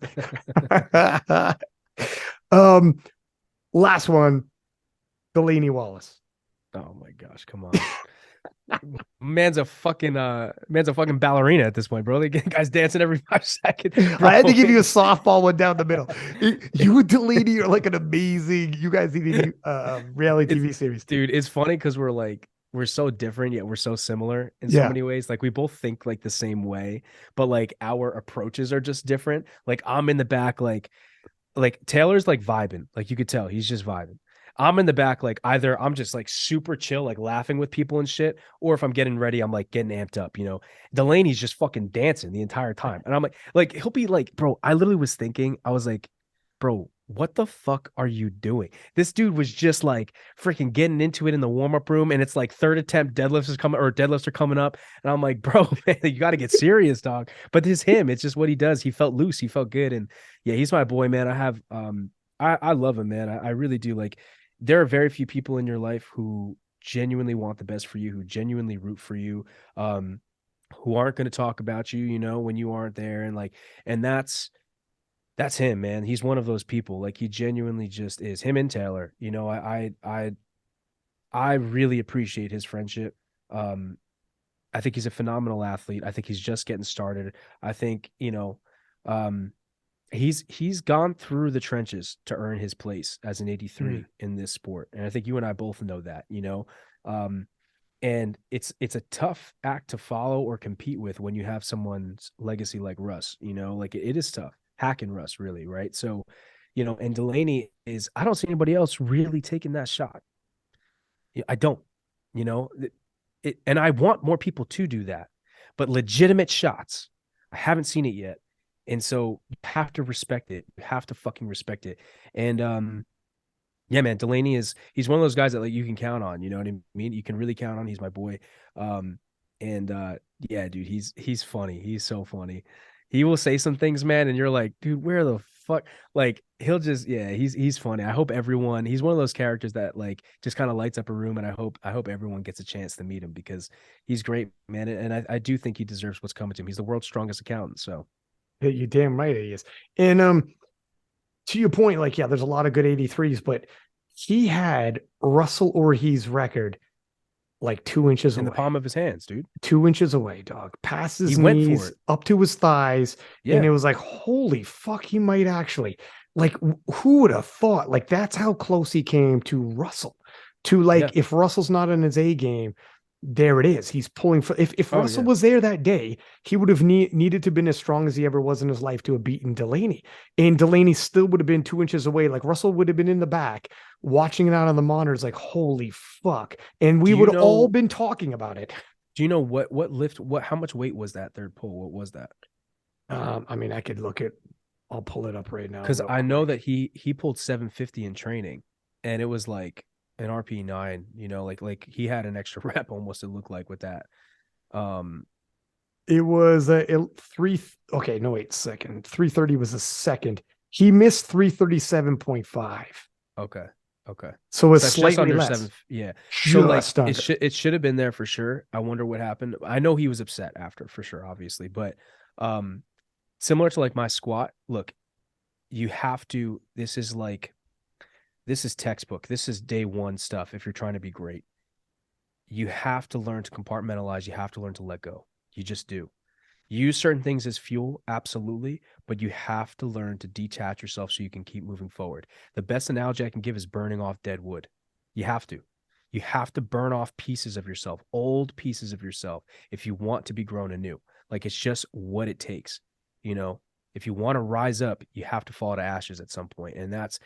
Last one, Delaney Wallace. Oh my gosh, come on. Man's a fucking ballerina at this point, bro. The guy's dancing every 5 seconds. Bro. I had to give you a softball one down the middle. You and Delaney are like an amazing. You guys need a reality TV series, dude. It's funny because we're so different, yet we're so similar in so many ways. Like we both think like the same way, but like our approaches are just different. Like I'm in the back, like Taylor's like vibing, like you could tell he's just vibing. I'm in the back, like either I'm just like super chill, like laughing with people and shit, or if I'm getting ready, I'm like getting amped up, you know. Delaney's just fucking dancing the entire time. And I'm like he'll be like, bro, I literally was thinking, I was like, bro, what the fuck are you doing? This dude was just like freaking getting into it in the warm-up room, and it's like third attempt deadlifts are coming up. And I'm like, bro, man, you got to get serious, dog. But it's him, it's just what he does. He felt loose, he felt good. And yeah, he's my boy, man. I love him, man. I really do. Like, there are very few people in your life who genuinely want the best for you, who genuinely root for you, who aren't going to talk about you, you know, when you aren't there. And that's him, man. He's one of those people. Like, he genuinely just is. Him and Taylor, you know, I really appreciate his friendship. I think he's a phenomenal athlete. I think he's just getting started. I think, you know, he's gone through the trenches to earn his place as an 83 in this sport. And I think you and I both know that, you know. And it's a tough act to follow or compete with when you have someone's legacy like Russ, you know, like it is tough. Hacking Russ, really, right? So, you know, and Delaney is, I don't see anybody else really taking that shot. I don't, you know, and I want more people to do that, but legitimate shots, I haven't seen it yet. And so you have to respect it. You have to fucking respect it. And yeah, man, Delaney he's one of those guys that like you can count on, you know what I mean? You can really count on. He's my boy. Yeah, dude, he's funny. He's so funny. He will say some things, man, and you're like, dude, where the fuck? Like, he'll just, yeah, he's funny. I hope he's one of those characters that like just kind of lights up a room, and I hope everyone gets a chance to meet him because he's great, man. And I do think he deserves what's coming to him. He's the world's strongest accountant. So you're damn right he is. And to your point, like, yeah, there's a lot of good 83s, but he had Russell Orh's record like 2 inches away. In the palm of his hands, dude. 2 inches away, dog. Past his He went for knees, it. up to his thighs. Yeah. And it was like, holy fuck, he might actually. Like, who would have thought? Like, that's how close he came to Russell. To like, if Russell's not in his A game, there it is. He's pulling for. If Russell was there that day, he would have needed to have been as strong as he ever was in his life to have beaten Delaney. And Delaney still would have been 2 inches away. Like, Russell would have been in the back watching it out on the monitors. Like, holy fuck! And we would have all been talking about it. Do you know what lift? How much weight was that third pull? What was that? I mean, I could look at. I'll pull it up right now because I know that he pulled 750 in training, and it was like an RP 9, you know, like he had an extra rep almost, it looked like, with that. It was a 330 was a second. He missed 337.5. Okay. So it's that's slightly just under less. 7. Yeah. So like under. it should have been there for sure. I wonder what happened. I know he was upset after for sure, obviously, but similar to like my squat, look, you have to, this is textbook. This is day one stuff. If you're trying to be great, you have to learn to compartmentalize. You have to learn to let go. You just do. Use certain things as fuel, absolutely, but you have to learn to detach yourself so you can keep moving forward. The best analogy I can give is burning off dead wood. You have to. You have to burn off pieces of yourself, old pieces of yourself, if you want to be grown anew. Like, it's just what it takes. You know, if you want to rise up, you have to fall to ashes at some point. And that's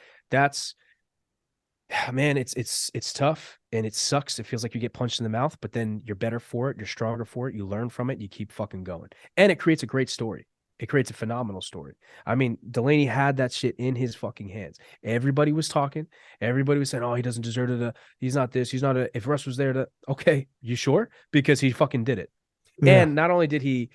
man, it's tough and it sucks. It feels like you get punched in the mouth, but then you're better for it. You're stronger for it. You learn from it. You keep fucking going. And it creates a great story. It creates a phenomenal story. I mean, Delaney had that shit in his fucking hands. Everybody was talking. Everybody was saying, oh, he doesn't deserve it. He's not this. He's not a, if Russ was there to, okay, you sure? Because he fucking did it. Yeah. And not only did he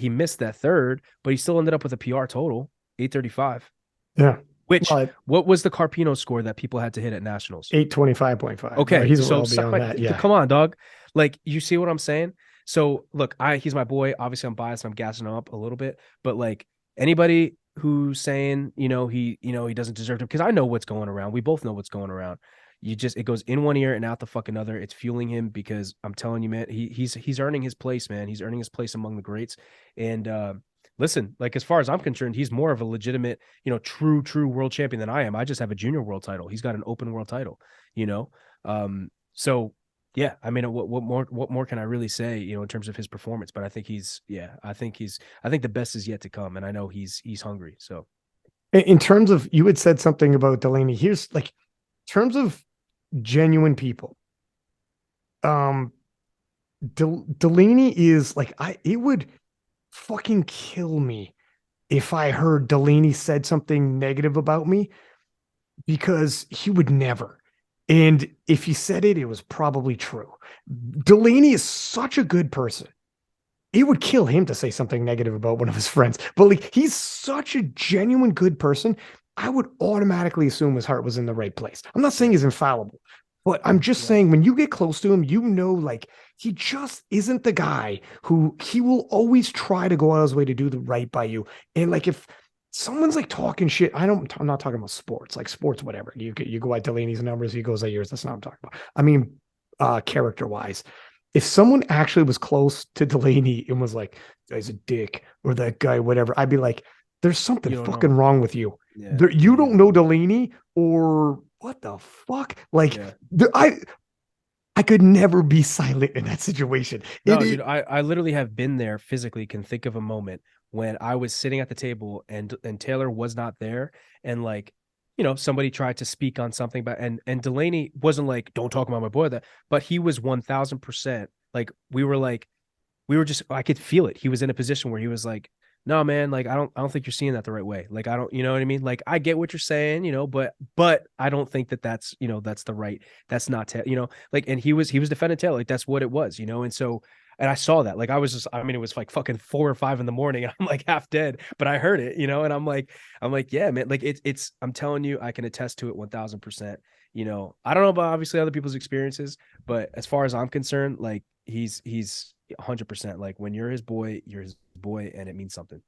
missed that third, but he still ended up with a PR total, 835. Yeah. Which, Well, what was the Carpino score that people had to hit at Nationals? 825.5. Okay. He's so well beyond that. Yeah. come on, dog. Like, you see what I'm saying? So look, he's my boy. Obviously I'm biased. I'm gassing him up a little bit, but like, anybody who's saying, he doesn't deserve to, because I know what's going around. We both know what's going around. It goes in one ear and out the fucking other. It's fueling him, because I'm telling you, man, he's earning his place, man. He's earning his place among the greats. And listen, like, as far as I'm concerned, he's more of a legitimate, true world champion than I am. I just have a junior world title. He's got an open world title, so yeah, I mean, what more can I really say, in terms of his performance? But I think I think the best is yet to come. And I know he's hungry. So in terms of, you had said something about Delaney. Here's like, in terms of genuine people, Delaney is like, it would fucking kill me if I heard Delaney said something negative about me, because he would never. And if he said it, it was probably true. Delaney is such a good person. It would kill him to say something negative about one of his friends. But like, he's such a genuine good person. I would automatically assume his heart was in the right place. I'm not saying he's infallible, but I'm just saying, when you get close to him, like, he just isn't the guy who, he will always try to go out of his way to do the right by you. And like, if someone's like talking shit, I'm not talking about sports, like sports, whatever. You go at Delaney's numbers, he goes at yours. That's not what I'm talking about. I mean, character wise, if someone actually was close to Delaney and was like, guy's a dick, or that guy, whatever, I'd be like, there's something fucking wrong with you. Yeah. You don't know Delaney, or what the fuck? Like, I could never be silent in that situation. No, dude, I literally have been there physically, can think of a moment when I was sitting at the table and Taylor was not there. And like, somebody tried to speak on something about, and Delaney wasn't like, don't talk about my boy, but he was 1000%. Like, I could feel it. He was in a position where he was like, no, man, like, I don't think you're seeing that the right way. Like, I don't, you know what I mean? Like, I get what you're saying, but I don't think that's, that's the right, that's not, like, and he was defending Taylor. Like, that's what it was, and so, and I saw that, like, it was like fucking 4 or 5 in the morning. And I'm like half dead, but I heard it, and I'm like, yeah, man, like, it's, I'm telling you, I can attest to it 1000%. I don't know about obviously other people's experiences, but as far as I'm concerned, like, he's 100%. Like, when you're his boy, and it means something.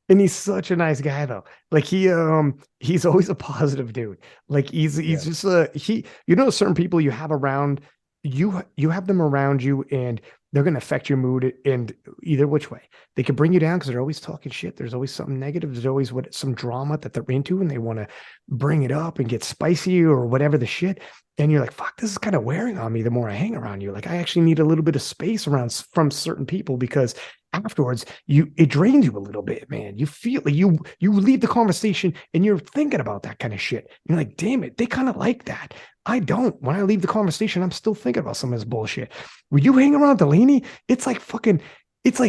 And he's such a nice guy, though. Like, he's always a positive dude. Like, he's just certain people you have around you have them around you, and they're going to affect your mood, and either which way. They can bring you down because they're always talking shit. There's always something negative. There's always some drama that they're into, and they want to bring it up and get spicy or whatever the shit. And you're like, fuck, this is kind of wearing on me the more I hang around you. Like, I actually need a little bit of space from certain people, because afterwards it drains you a little bit, man. You feel like you leave the conversation and you're thinking about that kind of shit. You're like, damn it, they kind of like that. I don't. When I leave the conversation, I'm still thinking about some of this bullshit. When you hang around Delaney, it's like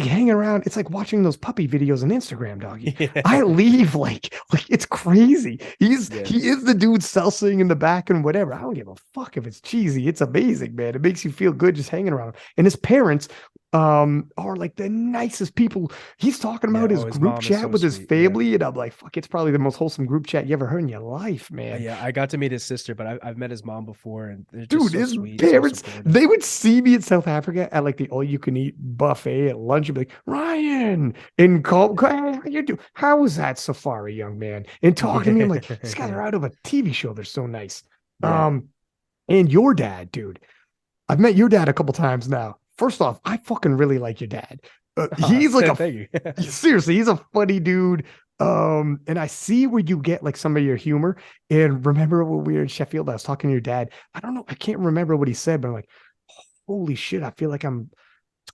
hanging around. It's like watching those puppy videos on Instagram, doggy. Yeah. I leave like it's crazy. He is the dude salsaing in the back and whatever. I don't give a fuck if it's cheesy. It's amazing, man. It makes you feel good just hanging around him. And his parents are like the nicest people. He's talking about his group chat with his family, and I'm like, fuck, it's probably the most wholesome group chat you ever heard in your life, man. Yeah, I got to meet his sister, but I've met his mom before, and they're dude, just so his sweet, parents, so they would see me in South Africa at like the all-you-can-eat buffet at lunch and be like, Ryan, and call, hey, how you do? How was that safari, young man? And talking to me, I'm like, these guys are out of a TV show. They're so nice. Yeah. And your dad, dude, I've met your dad a couple times now. First off, I fucking really like your dad. He's like thank you. Seriously, he's a funny dude. And I see where you get like some of your humor. And remember when we were in Sheffield, I was talking to your dad. I don't know, I can't remember what he said, but I'm like, holy shit, I feel like I'm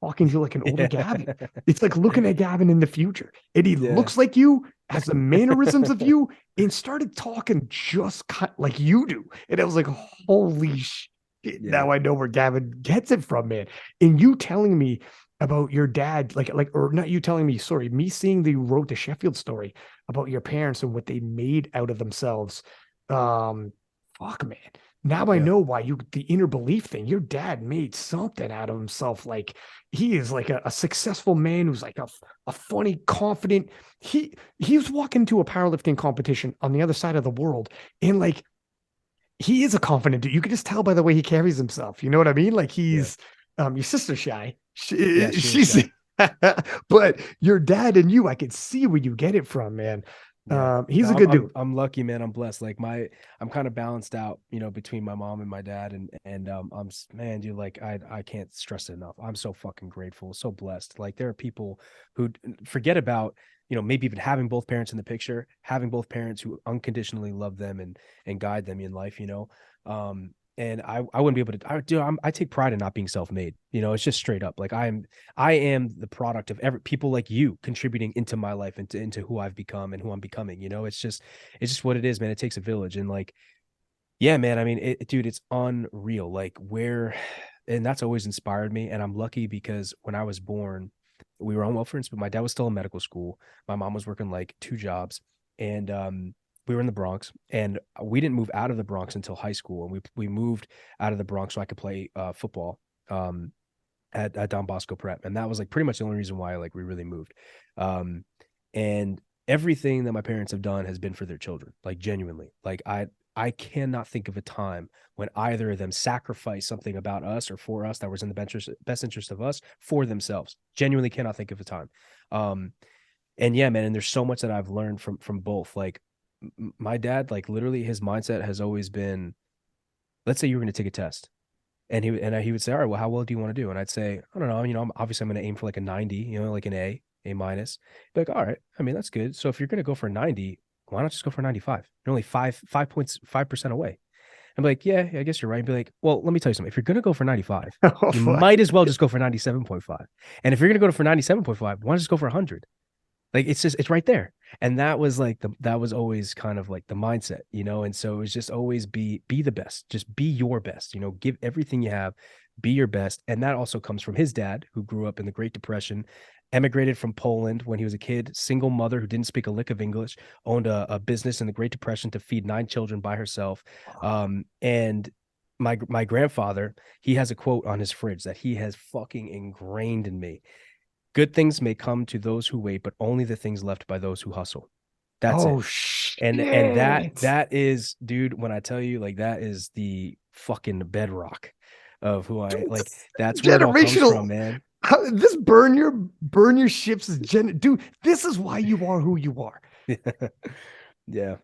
talking to like an older Gavin. It's like looking at Gavin in the future. And he Yeah. looks like you, has the mannerisms of you, and started talking just like you do. And I was like, holy shit. Yeah. Now I know where Gavin gets it from, man. And you telling me about your dad, or not you telling me, sorry, me seeing that you wrote the Sheffield story about your parents and what they made out of themselves. Fuck, man. Now I Yeah. know why the inner belief thing. Your dad made something out of himself. Like he is like a successful man who's like a funny, confident. He was walking to a powerlifting competition on the other side of the world, and like he is a confident dude. You can just tell by the way he carries himself. You know what I mean? Like he's your sister's shy. Yeah, She's shy. but your dad and you, I can see where you get it from, man. Yeah. He's No, a good dude. I'm lucky, man. I'm blessed. Like I'm kind of balanced out, between my mom and my dad, and man, dude, like I can't stress it enough. I'm so fucking grateful, so blessed. Like there are people who forget about, maybe even having both parents in the picture, having both parents who unconditionally love them and guide them in life, and I wouldn't be able to. I take pride in not being self-made. It's just straight up. Like I am the product of people like you contributing into my life, into who I've become and who I'm becoming. It's just what it is, man. It takes a village, and like, yeah, man. I mean, dude, it's unreal. Like and that's always inspired me. And I'm lucky because when I was born, we were on welfare, but my dad was still in medical school. My mom was working like 2 jobs, and we were in the Bronx, and we didn't move out of the Bronx until high school, and we moved out of the Bronx so I could play football at Don Bosco Prep, and that was like pretty much the only reason why like we really moved. And everything that my parents have done has been for their children, like genuinely. Like I cannot think of a time when either of them sacrificed something about us or for us that was in the best interest of us for themselves. Genuinely cannot think of a time. And yeah, man, and there's so much that I've learned from both. Like my dad, like literally his mindset has always been, let's say you were going to take a test, and he would say, all right, well, how well do you want to do? And I'd say, I don't know, I'm going to aim for like a 90, like an A minus. Be like, all right, I mean, that's good. So if you're going to go for a 90, why not just go for 95? You're only 5% away. I'm like, yeah, I guess you're right. And be like, well, let me tell you something. If you're going to go for 95, you might as well just go for 97.5. And if you're going to go for 97.5, why not just go for 100? Like, it's right there. And that was like that was always kind of like the mindset, And so it was just always be the best, just be your best, give everything you have, be your best. And that also comes from his dad, who grew up in the Great Depression, emigrated from Poland when he was a kid, single mother who didn't speak a lick of English, owned a business in the Great Depression to feed 9 children by herself. And my grandfather, he has a quote on his fridge that he has fucking ingrained in me. Good things may come to those who wait, but only the things left by those who hustle. That's it. Shit. And that is, dude, when I tell you, like, that is the fucking bedrock of who I like. That's where it all comes from, man. This burn your ships is dude. This is why you are who you are. Yeah.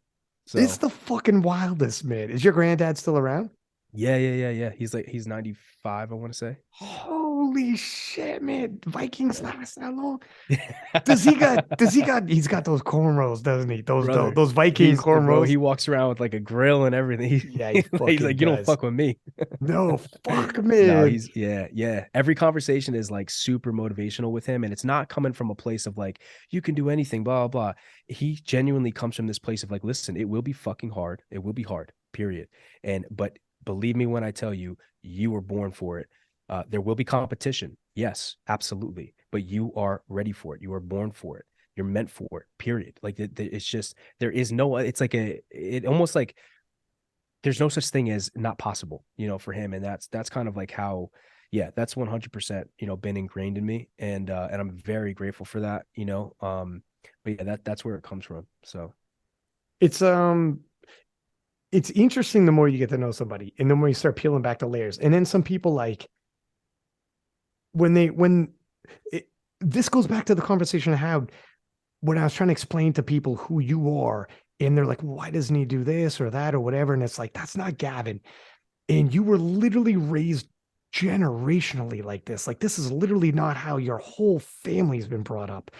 So it's the fucking wildest, man. Is your granddad still around? Yeah. He's 95, I want to say. Holy shit, man. Vikings last that long? He's got those cornrows, doesn't he? Those Viking cornrows. Bro, he walks around with like a grill and everything. He's like, you don't fuck with me. No, fuck, man. No, he's yeah. Every conversation is like super motivational with him, and it's not coming from a place of like, you can do anything, blah, blah, blah. He genuinely comes from this place of like, listen, it will be fucking hard. It will be hard, period. But believe me when I tell you, you were born for it. There will be competition. Yes, absolutely. But you are ready for it. You are born for it. You're meant for it, period. Like it's just, there is no, it's like it almost like there's no such thing as not possible, for him. And that's kind of like how, yeah, that's 100%, been ingrained in me. And I'm very grateful for that, but yeah, that's where it comes from. So it's interesting the more you get to know somebody and the more you start peeling back the layers. And then some people like, this goes back to the conversation I had when I was trying to explain to people who you are, and they're like, why doesn't he do this or that or whatever? And it's like, that's not Gavin. And you were literally raised generationally like this. Like, this is literally not how your whole family's been brought up.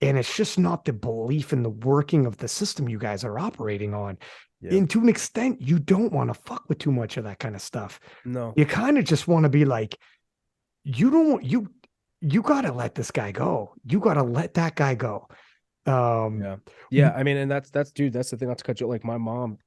And it's just not the belief in the working of the system you guys are operating on. Yeah. And to an extent, you don't want to fuck with too much of that kind of stuff. No. You kind of just want to be like, you got to let this guy go. You got to let that guy go. Yeah. I mean, and that's dude, that's the thing. Not to cut you. Like my mom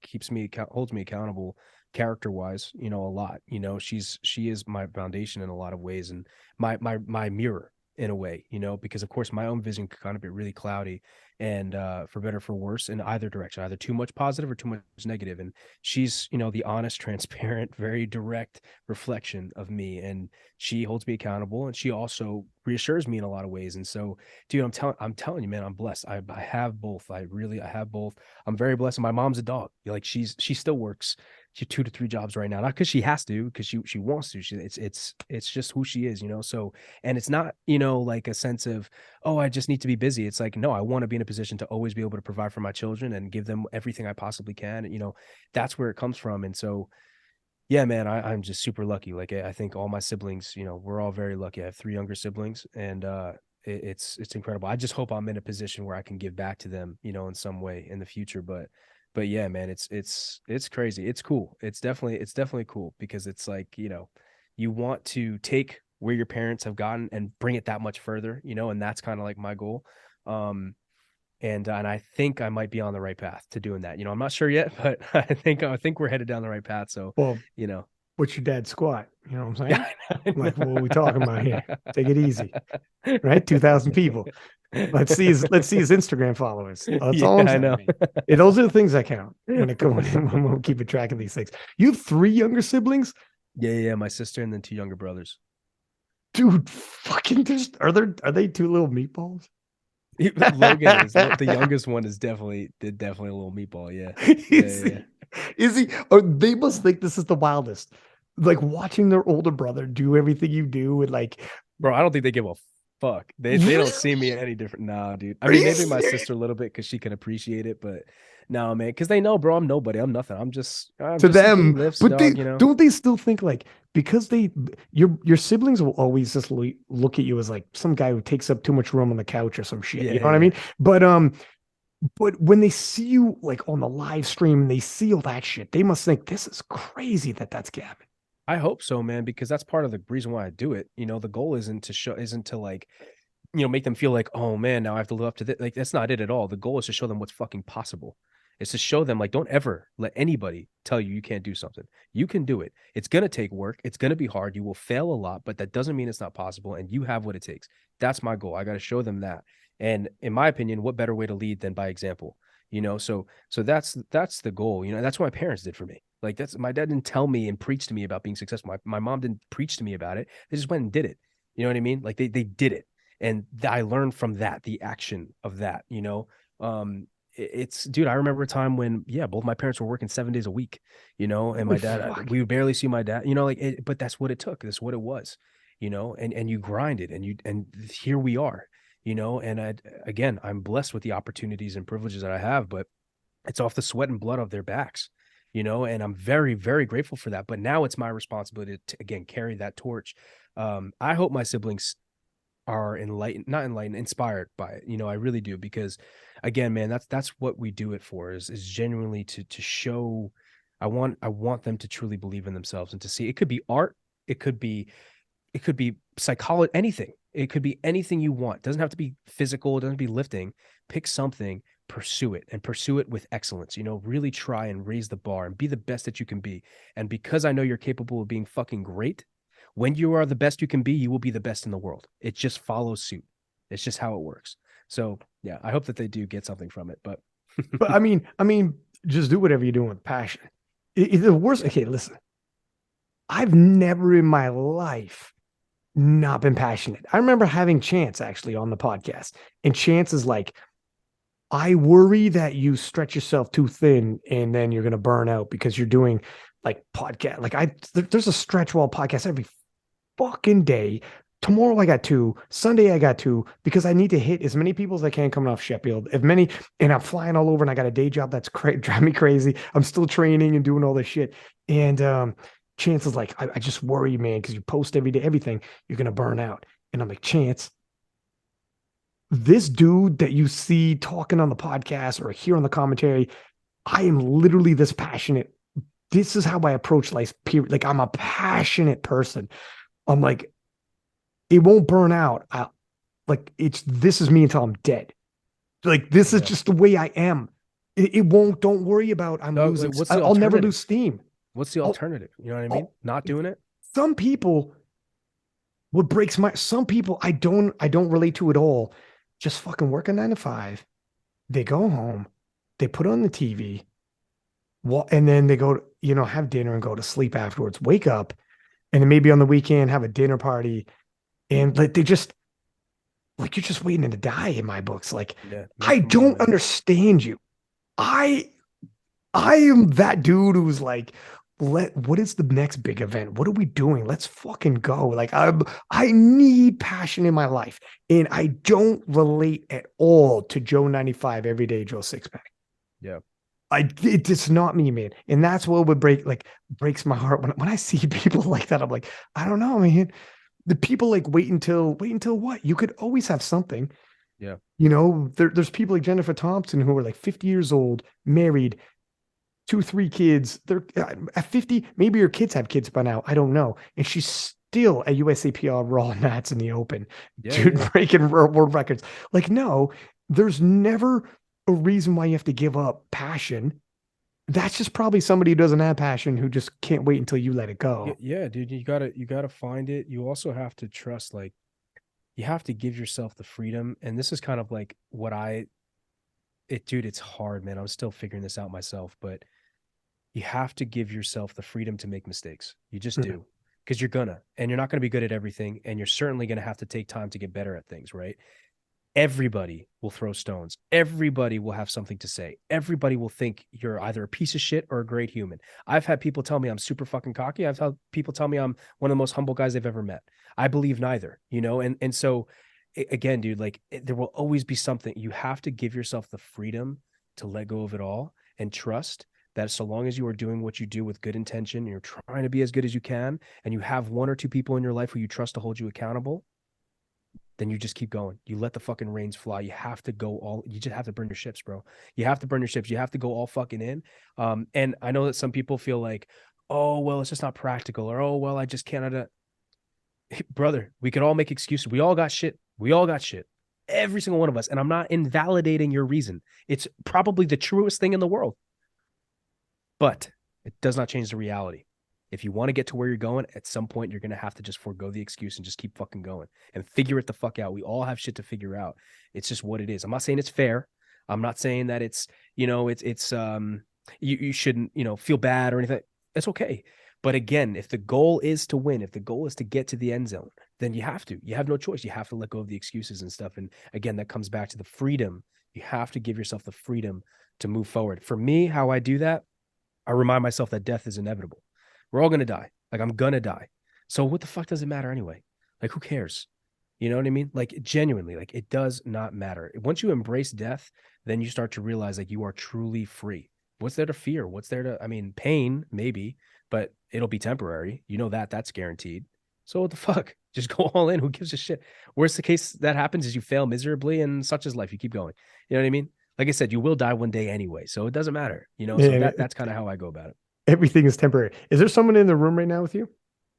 holds me accountable character wise, a lot. She is my foundation in a lot of ways, and my mirror in a way, because of course my own vision could kind of be really cloudy, and for better or for worse in either direction, either too much positive or too much negative. And she's, the honest, transparent, very direct reflection of me, and she holds me accountable, and she also reassures me in a lot of ways. And so, dude, I'm telling you, man, I'm blessed. I have both. I have both. I'm very blessed. And my mom's a dog. Like she still works. She 2 to 3 jobs right now, not because she has to, because she wants to. It's just who she is, So, and it's not, like a sense of, oh, I just need to be busy. It's like, no, I want to be in a position to always be able to provide for my children and give them everything I possibly can. And, that's where it comes from. And so, yeah, man, I'm just super lucky. Like I think all my siblings, we're all very lucky. I have 3 younger siblings, and it's incredible. I just hope I'm in a position where I can give back to them, in some way in the future. But yeah, man, it's crazy. It's cool. It's definitely cool, because it's like, you want to take where your parents have gotten and bring it that much further, and that's kind of like my goal. And I think I might be on the right path to doing that. I'm not sure yet, but I think we're headed down the right path. So, Well, what's your dad's squat? You know what I'm saying? Like, what are we talking about here? Take it easy, right? 2,000 people. Let's see his Instagram followers. That's all I'm saying. I know. Those are the things that count when it comes when we're keeping track of these things. You have 3 younger siblings? Yeah. My sister and then 2 younger brothers. Dude, fucking are they 2 little meatballs? Logan is the youngest one. Is definitely a little meatball. Yeah. Is he? Oh, they must think this is the wildest. Like watching their older brother do everything you do, and like, bro, I don't think they give a fuck. They don't see me any different. Nah, dude. I mean, maybe my sister a little bit because she can appreciate it, but no, man, because they know, bro, I'm nobody. I'm nothing. I'm just to them. Lifts, but dog, don't they still think like, because your siblings will always just look at you as like some guy who takes up too much room on the couch or some shit. You know what I mean? But when they see you like on the live stream and they see all that shit, they must think this is crazy that's Gavin. I hope so, man, because that's part of the reason why I do it. The goal isn't to like, make them feel like, oh man, now I have to live up to this. Like, that's not it at all. The goal is to show them what's fucking possible. It's to show them, like, don't ever let anybody tell you can't do something. You can do it. It's going to take work. It's going to be hard. You will fail a lot, but that doesn't mean it's not possible. And you have what it takes. That's my goal. I got to show them that. And in my opinion, what better way to lead than by example? So that's the goal. That's what my parents did for me. Like, my dad didn't tell me and preach to me about being successful. My mom didn't preach to me about it. They just went and did it. You know what I mean? Like they did it. And I learned from that, the action of that, it's, dude, I remember a time when, both my parents were working 7 days a week, and my dad, we would barely see my dad, but that's what it took. That's what it was, and you grind it, and here we are, and again, I'm blessed with the opportunities and privileges that I have, but it's off the sweat and blood of their backs, and I'm very, very grateful for that. But now it's my responsibility to, again, carry that torch. I hope my siblings are inspired by it. I really do, because again, man, that's what we do it for, is genuinely to show. I want them to truly believe in themselves and to see. It could be art, it could be psychology, anything. It could be anything you want. It doesn't have to be physical, it doesn't have to be lifting. Pick something, pursue it, and pursue it with excellence. Really try and raise the bar and be the best that you can be. And because I know you're capable of being fucking great, when you are the best you can be, you will be the best in the world. It just follows suit. It's just how it works. So yeah, I hope that they do get something from it. But but I mean, just do whatever you're doing with passion. The worst. Okay, listen. I've never in my life not been passionate. I remember having Chance actually on the podcast, and Chance is like, I worry that you stretch yourself too thin and then you're going to burn out because you're doing like podcast. Like there's a stretch wall podcast every fucking day. Tomorrow I got 2. Sunday I got 2, because I need to hit as many people as I can coming off Sheffield. And I'm flying all over, and I got a day job that's driving me crazy. I'm still training and doing all this shit. And Chance is like, I just worry, man, because you post every day, everything, you're gonna burn out. And I'm like, Chance, this dude that you see talking on the podcast or hear on the commentary, I am literally this passionate. This is how I approach life, period. Like, I'm a passionate person. I'm like, it won't burn out. This is me until I'm dead. Like, this is Yeah. just the way I am. It won't, don't worry about I'm No, losing. what's the I'll never alternative? lose steam. What's the I'll- alternative? You know what I mean? Not doing it? Some people, some people I don't relate to at all. Just fucking work a 9 to 5. They go home, they put on the TV, and then they go, have dinner and go to sleep afterwards, wake up, and then maybe on the weekend have a dinner party. And like, you're just waiting to die in my books. Like, Yeah. I don't understand you. I am that dude who's like, what is the next big event? What are we doing? Let's fucking go. Like, I need passion in my life. And I don't relate at all to Joe 95 everyday Joe Sixpack. Yeah. It's not me, man. And that's what would breaks my heart when I see people like that. I'm like, I don't know, man. The people like wait until what? You could always have something. Yeah. There's people like Jennifer Thompson who are like 50 years old, married, 2, 3 kids. They're at 50. Maybe your kids have kids by now. I don't know. And she's still at USAPL Raw Nats in the Open, dude, breaking world records. Like, no, there's never a reason why you have to give up passion. That's just probably somebody who doesn't have passion who just can't wait until you let it go. Yeah, dude, you gotta find it. You also have to trust, like, you have to give yourself the freedom. And this is kind of like dude, it's hard, man. I'm still figuring this out myself, but you have to give yourself the freedom to make mistakes. You just Mhm. do, because and you're not gonna be good at everything, and you're certainly gonna have to take time to get better at things, right? Everybody will throw stones. Everybody will have something to say. Everybody will think you're either a piece of shit or a great human. I've had people tell me I'm super fucking cocky. I've had people tell me I'm one of the most humble guys they've ever met. I believe neither, and so again, dude, like, there will always be something. You have to give yourself the freedom to let go of it all and trust that so long as you are doing what you do with good intention, you're trying to be as good as you can, and you have 1 or 2 people in your life who you trust to hold you accountable, then you just keep going. You let the fucking reins fly. You have to you just have to burn your ships, bro. You have to burn your ships. You have to go all fucking in. And I know that some people feel like, oh, well, it's just not practical, or, oh, well, I just cannot. Brother, we can all make excuses. We all got shit. Every single one of us. And I'm not invalidating your reason. It's probably the truest thing in the world. But it does not change the reality. If you want to get to where you're going, at some point, you're going to have to just forego the excuse and just keep fucking going and figure it the fuck out. We all have shit to figure out. It's just what it is. I'm not saying it's fair. I'm not saying that it's, you shouldn't, feel bad or anything. It's okay. But again, if the goal is to win, if the goal is to get to the end zone, then you have no choice. You have to let go of the excuses and stuff. And again, that comes back to the freedom. You have to give yourself the freedom to move forward. For me, how I do that, I remind myself that death is inevitable. We're all going to die. Like, I'm going to die. So what the fuck does it matter anyway? Like, who cares? You know what I mean? Like, genuinely, like, it does not matter. Once you embrace death, then you start to realize, like, you are truly free. What's there to fear? Pain, maybe, but it'll be temporary. That's guaranteed. So what the fuck? Just go all in. Who gives a shit? Worst the case that happens is you fail miserably, and such is life. You keep going. You know what I mean? Like I said, you will die one day anyway, so it doesn't matter. So that's kind of how I go about it. Everything is temporary. Is there someone in the room right now with you?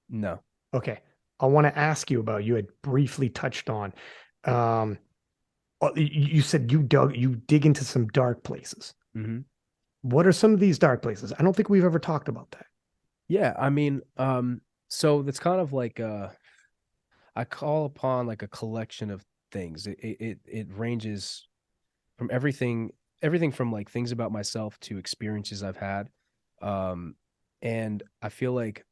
No. Okay. I want to ask you about, you had briefly touched on, you said you dig into some dark places. Mm-hmm. What are some of these dark places? I don't think we've ever talked about that. Yeah. I mean, so that's kind of like, I call upon like a collection of things. It ranges from everything from like things about myself to experiences I've had. And I feel like,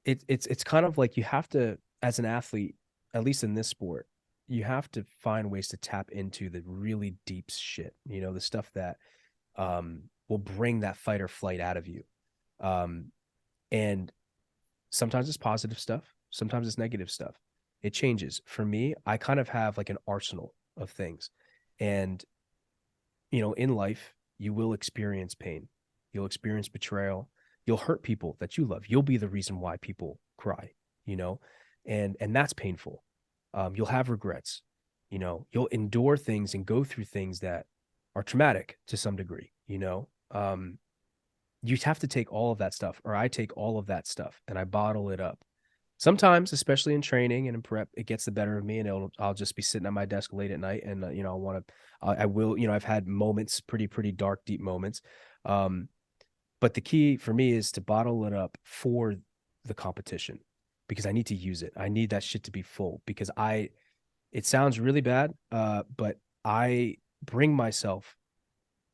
it's kind of like you have to, as an athlete, at least in this sport, you have to find ways to tap into the really deep shit, the stuff that will bring that fight or flight out of you. And sometimes it's positive stuff, sometimes it's negative stuff. It changes. For me, I kind of have like an arsenal of things. And, in life, you will experience pain. You'll experience betrayal. You'll hurt people that you love. You'll be the reason why people cry, and that's painful. You'll have regrets. You'll endure things and go through things that are traumatic to some degree. You have to take all of that stuff, or I take all of that stuff and I bottle it up. Sometimes, especially in training and in prep, it gets the better of me, and I'll just be sitting at my desk late at night, and I will. I've had moments, pretty dark, deep moments. But the key for me is to bottle it up for the competition, because I need to use it. I need that shit to be full, because it sounds really bad, but I bring myself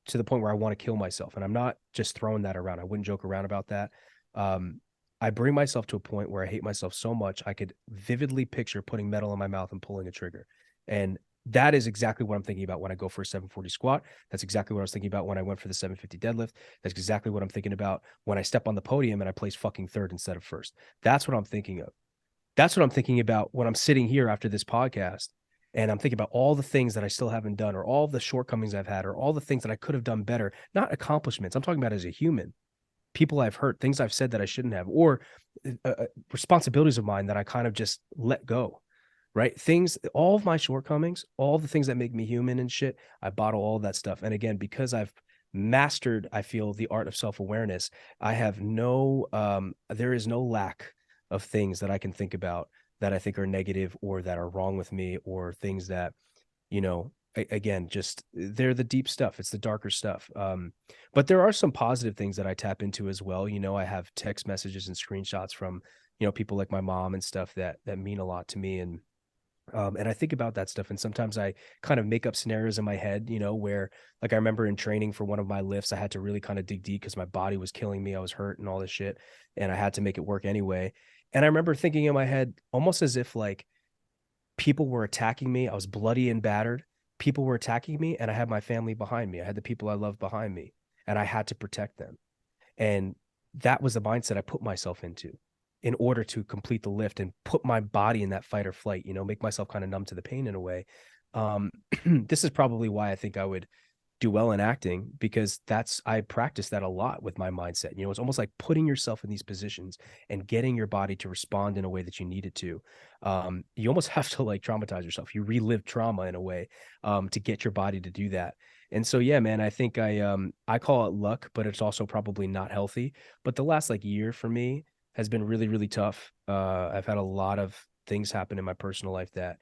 to the point where I want to kill myself. And I'm not just throwing that around. I wouldn't joke around about that. I bring myself to a point where I hate myself so much, I could vividly picture putting metal in my mouth and pulling a trigger. And that is exactly what I'm thinking about when I go for a 740 squat. That's exactly what I was thinking about when I went for the 750 deadlift. That's exactly what I'm thinking about when I step on the podium and I place fucking third instead of first. That's what I'm thinking of. That's what I'm thinking about when I'm sitting here after this podcast, and I'm thinking about all the things that I still haven't done, or all the shortcomings I've had, or all the things that I could have done better. Not accomplishments. I'm talking about as a human. People I've hurt, things I've said that I shouldn't have, or responsibilities of mine that I kind of just let go, right? Things, all of my shortcomings, all the things that make me human and shit, I bottle all that stuff. And again, because I've mastered, I feel, the art of self-awareness, I have there is no lack of things that I can think about that I think are negative or that are wrong with me, or things that, again, just they're the deep stuff. It's the darker stuff. But there are some positive things that I tap into as well. I have text messages and screenshots from, people like my mom and stuff that mean a lot to me. And I think about that stuff. And sometimes I kind of make up scenarios in my head, where, like, I remember in training for one of my lifts, I had to really kind of dig deep because my body was killing me. I was hurt and all this shit, and I had to make it work anyway. And I remember thinking in my head, almost as if like people were attacking me. I was bloody and battered. People were attacking me, and I had my family behind me. I had the people I love behind me, and I had to protect them. And that was the mindset I put myself into in order to complete the lift and put my body in that fight or flight, make myself kind of numb to the pain in a way. This is probably why I think I would do well in acting, because I practice that a lot with my mindset. It's almost like putting yourself in these positions and getting your body to respond in a way that you need it to. You almost have to like traumatize yourself. You relive trauma in a way to get your body to do that. And so, yeah, man, I think I call it luck, but it's also probably not healthy. But the last like year for me has been really, really tough. I've had a lot of things happen in my personal life that,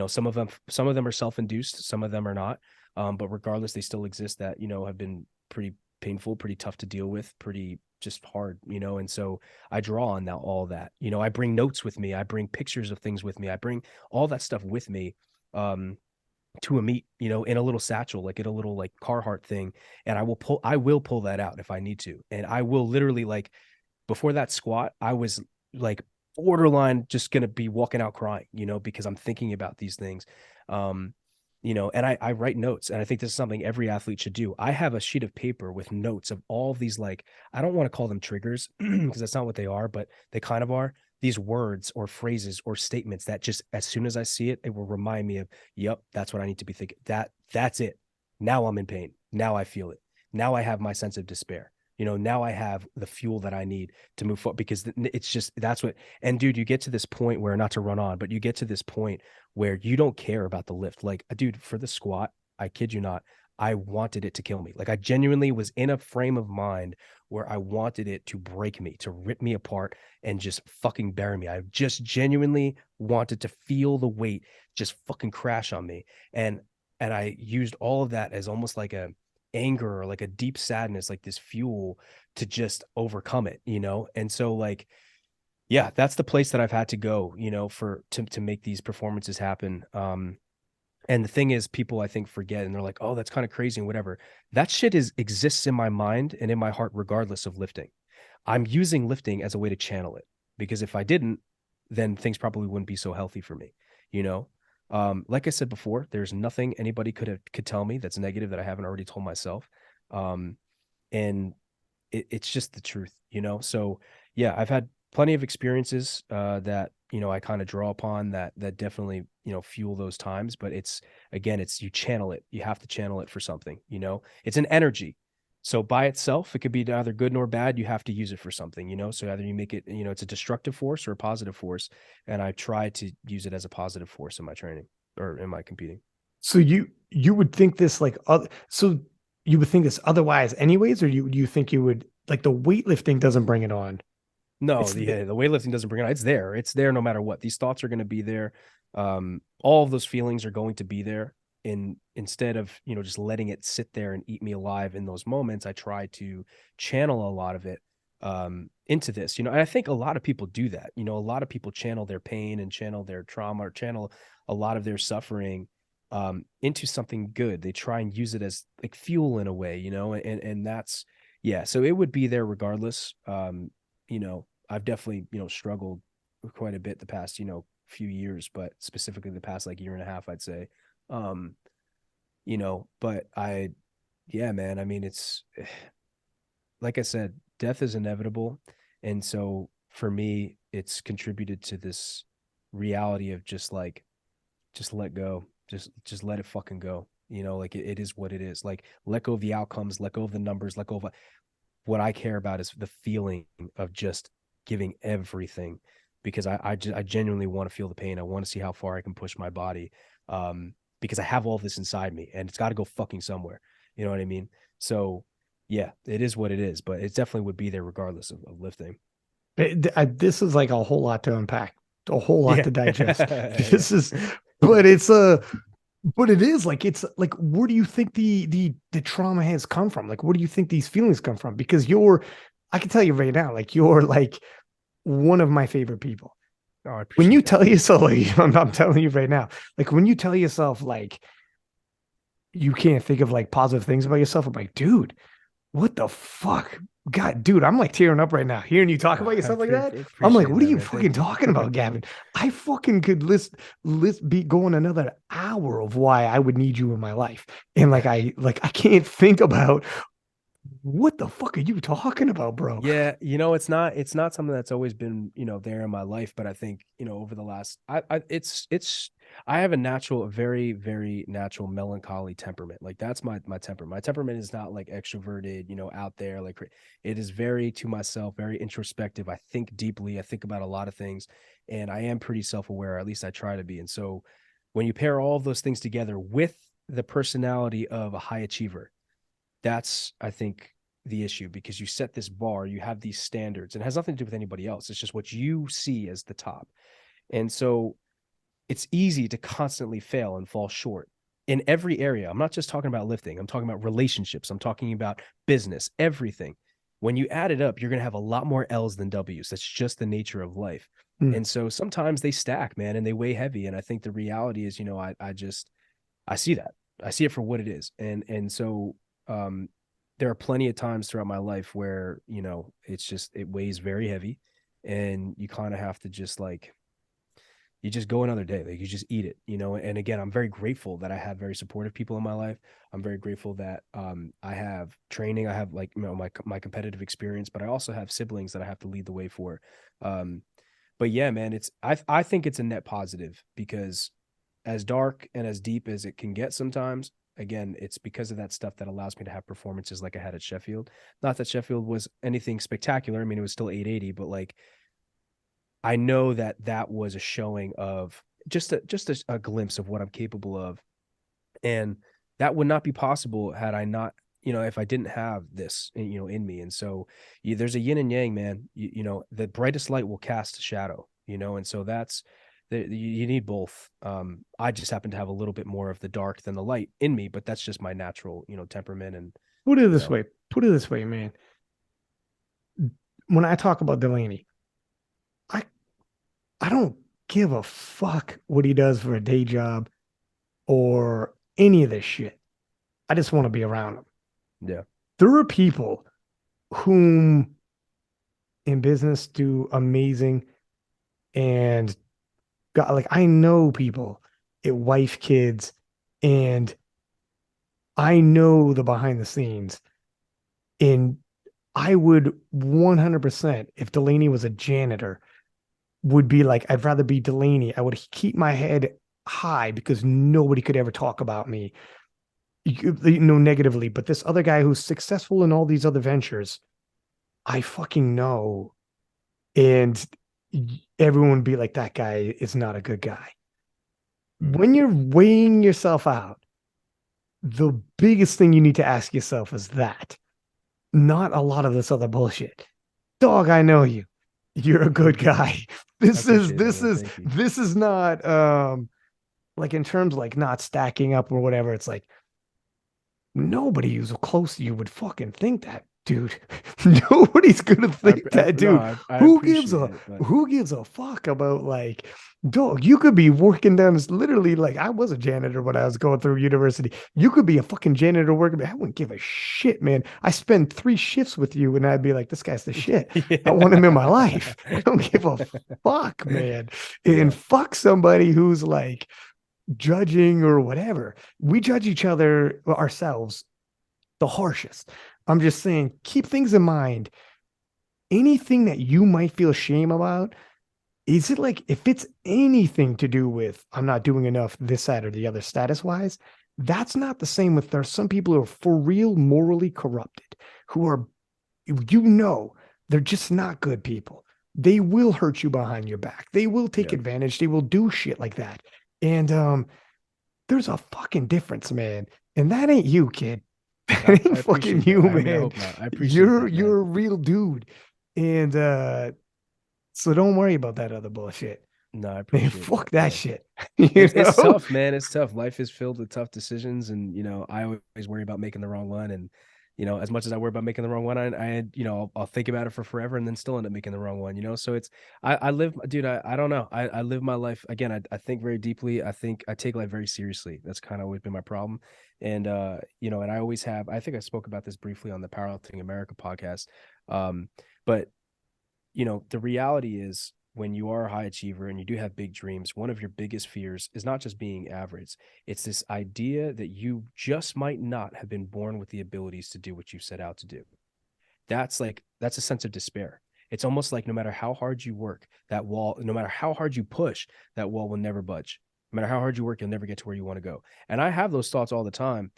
some of them are self-induced, some of them are not. But regardless, they still exist that, have been pretty painful, pretty tough to deal with, pretty just hard, and so I draw on now all that. I bring notes with me, I bring pictures of things with me, I bring all that stuff with me to a meet, in a little satchel, like in a little like Carhartt thing, and I will pull that out if I need to. And I will literally, like, before that squat, I was like borderline just gonna be walking out crying, because I'm thinking about these things. And I write notes, and I think this is something every athlete should do. I have a sheet of paper with notes of all of these, like, I don't want to call them triggers because that's not what they are, but they kind of are, these words or phrases or statements that just, as soon as I see it, it will remind me of, yep, that's what I need to be thinking. That's it. Now I'm in pain. Now I feel it. Now I have my sense of despair. Now I have the fuel that I need to move forward, because it's just, that's what, and dude, you get to this point where, not to run on, but you get to this point where you don't care about the lift. Like, dude, for the squat, I kid you not, I wanted it to kill me. Like, I genuinely was in a frame of mind where I wanted it to break me, to rip me apart and just fucking bury me. I just genuinely wanted to feel the weight just fucking crash on me. And I used all of that as almost like a anger or like a deep sadness, like this fuel to just overcome it, And so, like, yeah, that's the place that I've had to go, to make these performances happen. And the thing is, people, I think, forget, and they're like, oh, that's kind of crazy and whatever. That shit exists in my mind and in my heart, regardless of lifting. I'm using lifting as a way to channel it, because if I didn't, then things probably wouldn't be so healthy for me, Like I said before, there's nothing anybody could tell me that's negative that I haven't already told myself. And it's just the truth, So yeah, I've had plenty of experiences that, I kind of draw upon that definitely, fuel those times. But it's you channel it. You have to channel it for something, It's an energy. So by itself, it could be neither good nor bad. You have to use it for something, you know? So either you make it, you know, it's a destructive force or a positive force. And I try to use it as a positive force in my training or in my competing. So you would think this like so you would think this otherwise anyways, or you think you would like the weightlifting doesn't bring it on? No, It's the weightlifting doesn't bring it on. It's there. It's there no matter what. These thoughts are going to be there. All of those feelings are going to be there. And instead of, you know, just letting it sit there and eat me alive in those moments, I try to channel a lot of it into this, you know. And I think a lot of people do that. You know, a lot of people channel their pain and channel their trauma or channel a lot of their suffering into something good. They try and use it as like fuel in a way, you know, and that's, yeah. So it would be there regardless. You know, I've definitely, you know, struggled quite a bit the past, you know, few years, but specifically the past like year and a half, I'd say. You know, but yeah, man, I mean, it's like I said, death is inevitable. And so for me, it's contributed to this reality of just like, just let go, just let it fucking go. You know, like it is what it is. Like let go of the outcomes, let go of the numbers, let go of what I care about is the feeling of just giving everything, because I genuinely want to feel the pain. I want to see how far I can push my body. Because I have all this inside me and it's got to go fucking somewhere. You know what I mean? So yeah, it is what it is, but it definitely would be there regardless of lifting. This is like a whole lot to unpack, a whole lot Yeah. to digest. Yeah. This is, but but it is like, it's like, where do you think the trauma has come from? Like, where do you think these feelings come from? Because I can tell you right now, like you're like one of my favorite people. Oh, I When appreciate you that. tell yourself, like, I'm telling you right now, like when you tell yourself like you can't think of like positive things about yourself, I'm like, dude, what the fuck? God, dude, I'm like tearing up right now hearing you talk about yourself like that. I'm like, Appreciate what are that, you man. fucking Thank you. talking about, Gavin? I fucking could list be going another hour of why I would need you in my life. And I can't think about what the fuck are you talking about, bro? Yeah, you know, it's not something that's always been, you know, there in my life, but I think, you know, over the last it's I have a very, very natural melancholy temperament. Like that's my temperament. My temperament is not like extroverted, you know, out there. Like it is very to myself, very introspective. I think deeply, I think about a lot of things, and I am pretty self-aware, at least I try to be. And so when you pair all of those things together with the personality of a high achiever, that's, I think, the issue, because you set this bar, you have these standards, and it has nothing to do with anybody else. It's just what you see as the top. And so it's easy to constantly fail and fall short in every area. I'm not just talking about lifting, I'm talking about relationships, I'm talking about business, everything. When you add it up, you're going to have a lot more L's than W's. That's just the nature of life. And so sometimes they stack, man, and they weigh heavy. And I think the reality is, you know, I see that. I see it for what it is. And so there are plenty of times throughout my life where, you know, it weighs very heavy, and you kind of have to just like, you just go another day. Like you just eat it, you know? And again, I'm very grateful that I have very supportive people in my life. I'm very grateful that I have training. I have like, you know, my competitive experience, but I also have siblings that I have to lead the way for. But yeah, man, I think it's a net positive, because as dark and as deep as it can get sometimes, again, it's because of that stuff that allows me to have performances like I had at Sheffield. Not that Sheffield was anything spectacular. I mean, it was still 880, but like, I know that was a showing of just a glimpse of what I'm capable of. And that would not be possible had I not, you know, if I didn't have this, you know, in me. And so there's a yin and yang, man. You know, the brightest light will cast a shadow, you know, and so you need both. I just happen to have a little bit more of the dark than the light in me, but that's just my natural, you know, temperament. And Put it this way, man. When I talk about Delaney, I don't give a fuck what he does for a day job or any of this shit. I just want to be around him. yeah, There are people whom in business do amazing, and got like, I know people at wife kids, and I know the behind the scenes, and I would 100%, if Delaney was a janitor, would be like, I'd rather be Delaney. I would keep my head high because nobody could ever talk about me. negatively, but this other guy who's successful in all these other ventures, I fucking know. And everyone would be like, that guy is not a good guy. When you're weighing yourself out, the biggest thing you need to ask yourself is that, not a lot of this other bullshit. Dog, I know you. You're a good guy. This is not like in terms like not stacking up or whatever. It's like nobody who's close to you would fucking think that, dude. Nobody's gonna think that, dude. Who gives a fuck about like, dog? You could be working down this literally like I was a janitor when I was going through university. You could be a fucking janitor working. I wouldn't give a shit, man. I spend 3 shifts with you, and I'd be like, this guy's the shit. Yeah. I want him in my life. I don't give a fuck, man. And fuck somebody who's like judging or whatever. We judge each other ourselves the harshest. I'm just saying, keep things in mind. Anything that you might feel shame about, is it like if it's anything to do with I'm not doing enough this side or the other status wise, that's not the same with there's some people who are for real morally corrupted, who are, they're just not good people. They will hurt you behind your back. They will take advantage. They will do shit like that. And there's a fucking difference, man. And that ain't you, kid. That ain't fucking you, man. I hope not. I appreciate you're a real dude. And so don't worry about that other bullshit. No, I appreciate it. Fuck that shit. It's tough, man. It's tough. Life is filled with tough decisions. And, I always worry about making the wrong one. And, as much as I worry about making the wrong one, I'll think about it for forever and then still end up making the wrong one, So it's, I live, dude, I don't know. I live my life. Again, I think very deeply. I think I take life very seriously. That's kind of always been my problem. And, and I always have, I think I spoke about this briefly on the Powerlifting America podcast. But, the reality is when you are a high achiever and you do have big dreams, one of your biggest fears is not just being average. It's this idea that you just might not have been born with the abilities to do what you set out to do. That's a sense of despair. It's almost like no matter how hard you work, that wall, no matter how hard you push, that wall will never budge. No matter how hard you work, you'll never get to where you want to go. And I have those thoughts all the time.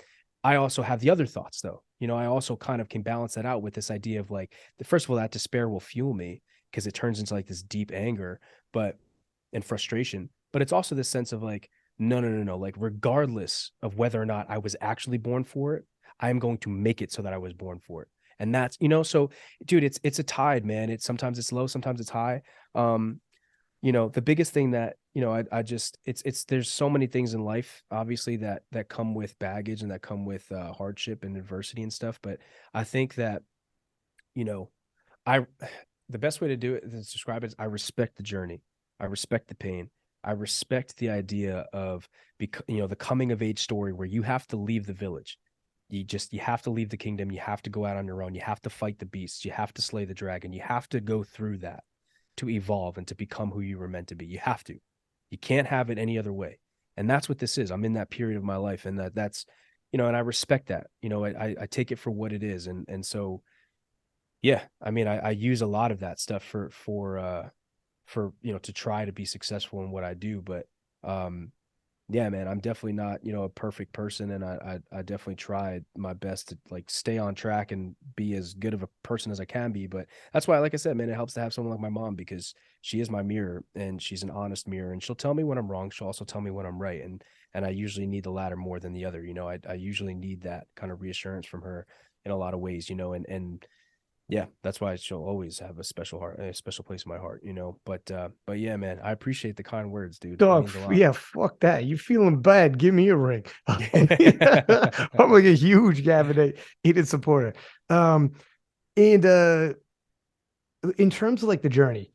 I also have the other thoughts though. I also kind of can balance that out with this idea of like, first of all, that despair will fuel me because it turns into like this deep anger, and frustration. But it's also this sense of like, no. Like regardless of whether or not I was actually born for it, I am going to make it so that I was born for it. And that's, so dude, it's a tide, man. Sometimes it's low, sometimes it's high. The biggest thing that, there's so many things in life, obviously that come with baggage and that come with hardship and adversity and stuff. But I think that, the best way to do it, to describe it, is I respect the journey. I respect the pain. I respect the idea of, the coming of age story where you have to leave the village. You have to leave the kingdom. You have to go out on your own. You have to fight the beasts. You have to slay the dragon. You have to go through that to evolve and to become who you were meant to be. You have to. You can't have it any other way. And that's what this is. I'm in that period of my life, and that's, and I respect that. I take it for what it is. And so, yeah, I mean, I use a lot of that stuff for to try to be successful in what I do. But yeah, man, I'm definitely not, a perfect person. And I definitely tried my best to like stay on track and be as good of a person as I can be. But that's why, like I said, man, it helps to have someone like my mom, because she is my mirror and she's an honest mirror, and she'll tell me when I'm wrong. She'll also tell me when I'm right. And I usually need the latter more than the other. I usually need that kind of reassurance from her in a lot of ways, and yeah, that's why she'll always have a special place in my heart, But yeah, man, I appreciate the kind words, dude. Dog, yeah, fuck that. You feeling bad? Give me a ring. I'm like a huge Gavin Adin supporter. And in terms of like the journey,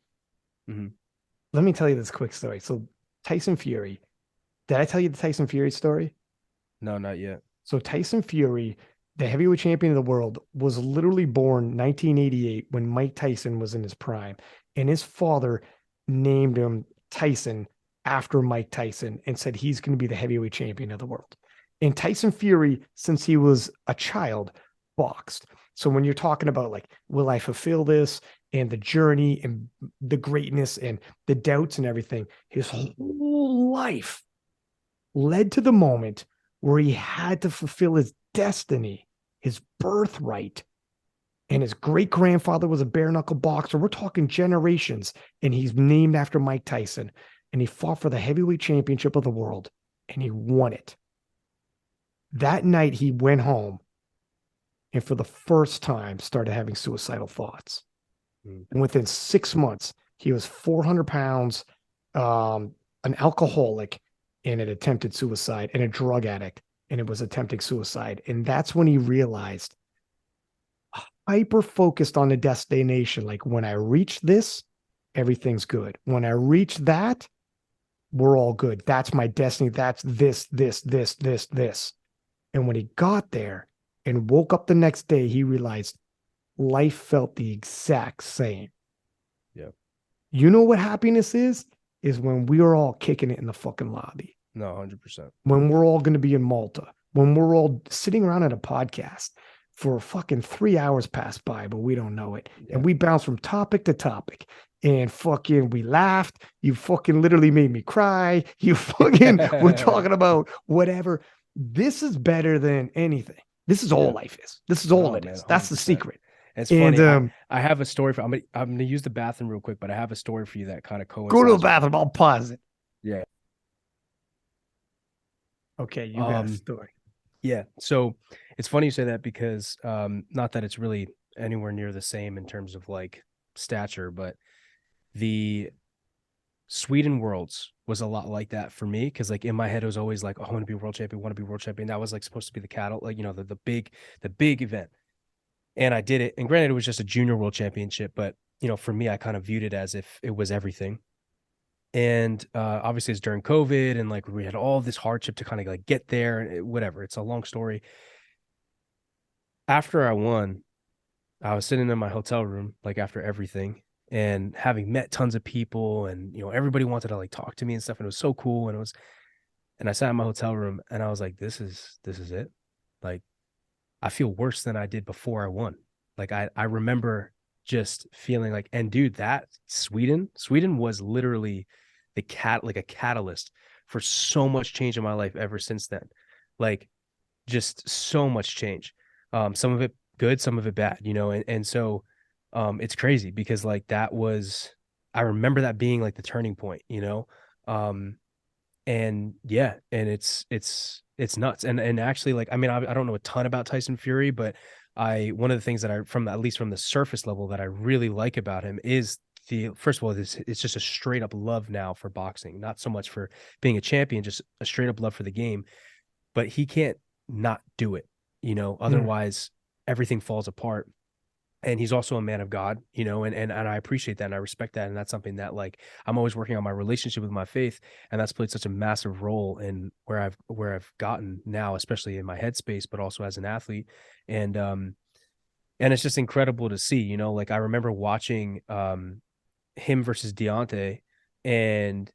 let me tell you this quick story. So Tyson Fury, did I tell you the Tyson Fury story? No, not yet. So Tyson Fury, the heavyweight champion of the world, was literally born 1988 when Mike Tyson was in his prime. And his father named him Tyson after Mike Tyson and said he's going to be the heavyweight champion of the world. And Tyson Fury, since he was a child, boxed. So when you're talking about like, will I fulfill this, and the journey and the greatness and the doubts and everything, his whole life led to the moment where he had to fulfill his destiny, his birthright. And his great grandfather was a bare knuckle boxer. We're talking generations. And he's named after Mike Tyson. And he fought for the heavyweight championship of the world. And he won it. That night, he went home and for the first time started having suicidal thoughts. And within 6 months, he was 400 pounds, an alcoholic, and an attempted suicide, and a drug addict, and it was attempting suicide. And that's when he realized, hyper focused on the destination. Like, when I reach this, everything's good. When I reach that, we're all good. That's my destiny. That's this. And when he got there and woke up the next day, he realized life felt the exact same. Yeah. You know what happiness is? Is when we are all kicking it in the fucking lobby. No, 100%. When we're all going to be in Malta. When we're all sitting around at a podcast for fucking 3 hours pass by, but we don't know it. Yeah. And we bounce from topic to topic. And fucking we laughed. You fucking literally made me cry. You fucking we're talking about whatever. This is better than anything. This is all life is. This is all it is. That's the secret. It's funny. I have a story for. I'm gonna use the bathroom real quick, but I have a story for you that kind of coincides. Go to the bathroom. I'll pause it. Yeah. Okay, you got a story. Yeah. So it's funny you say that because not that it's really anywhere near the same in terms of like stature, but the Sweden Worlds was a lot like that for me because like in my head it was always like, oh, I want to be world champion, want to be world champion. That was like supposed to be the cattle, like, you know, the big event. And I did it. And granted, it was just a junior world championship, but you know, for me, I kind of viewed it as if it was everything. And obviously it's during COVID and like we had all this hardship to kind of like get there and whatever. It's a long story. After I won, I was sitting in my hotel room, like after everything, and having met tons of people and, you know, everybody wanted to like talk to me and stuff. And it was so cool. And I sat in my hotel room and I was like, this is it. Like, I feel worse than I did before I won. Like I remember just feeling like, and dude, that Sweden was literally a catalyst for so much change in my life ever since then. Like just so much change. Some of it good, some of it bad, you know? And so it's crazy because like I remember that being like the turning point, you know? And yeah, and it's nuts. And actually, like, I mean, I don't know a ton about Tyson Fury, but one of the things that at least from the surface level that I really like about him is first of all, it's just a straight up love now for boxing, not so much for being a champion, just a straight up love for the game, but he can't not do it, you know, otherwise everything falls apart. And he's also a man of God, you know, and I appreciate that and I respect that. And that's something that like I'm always working on my relationship with my faith. And that's played such a massive role in where I've gotten now, especially in my headspace, but also as an athlete. And it's just incredible to see, you know, like I remember watching him versus Deontay and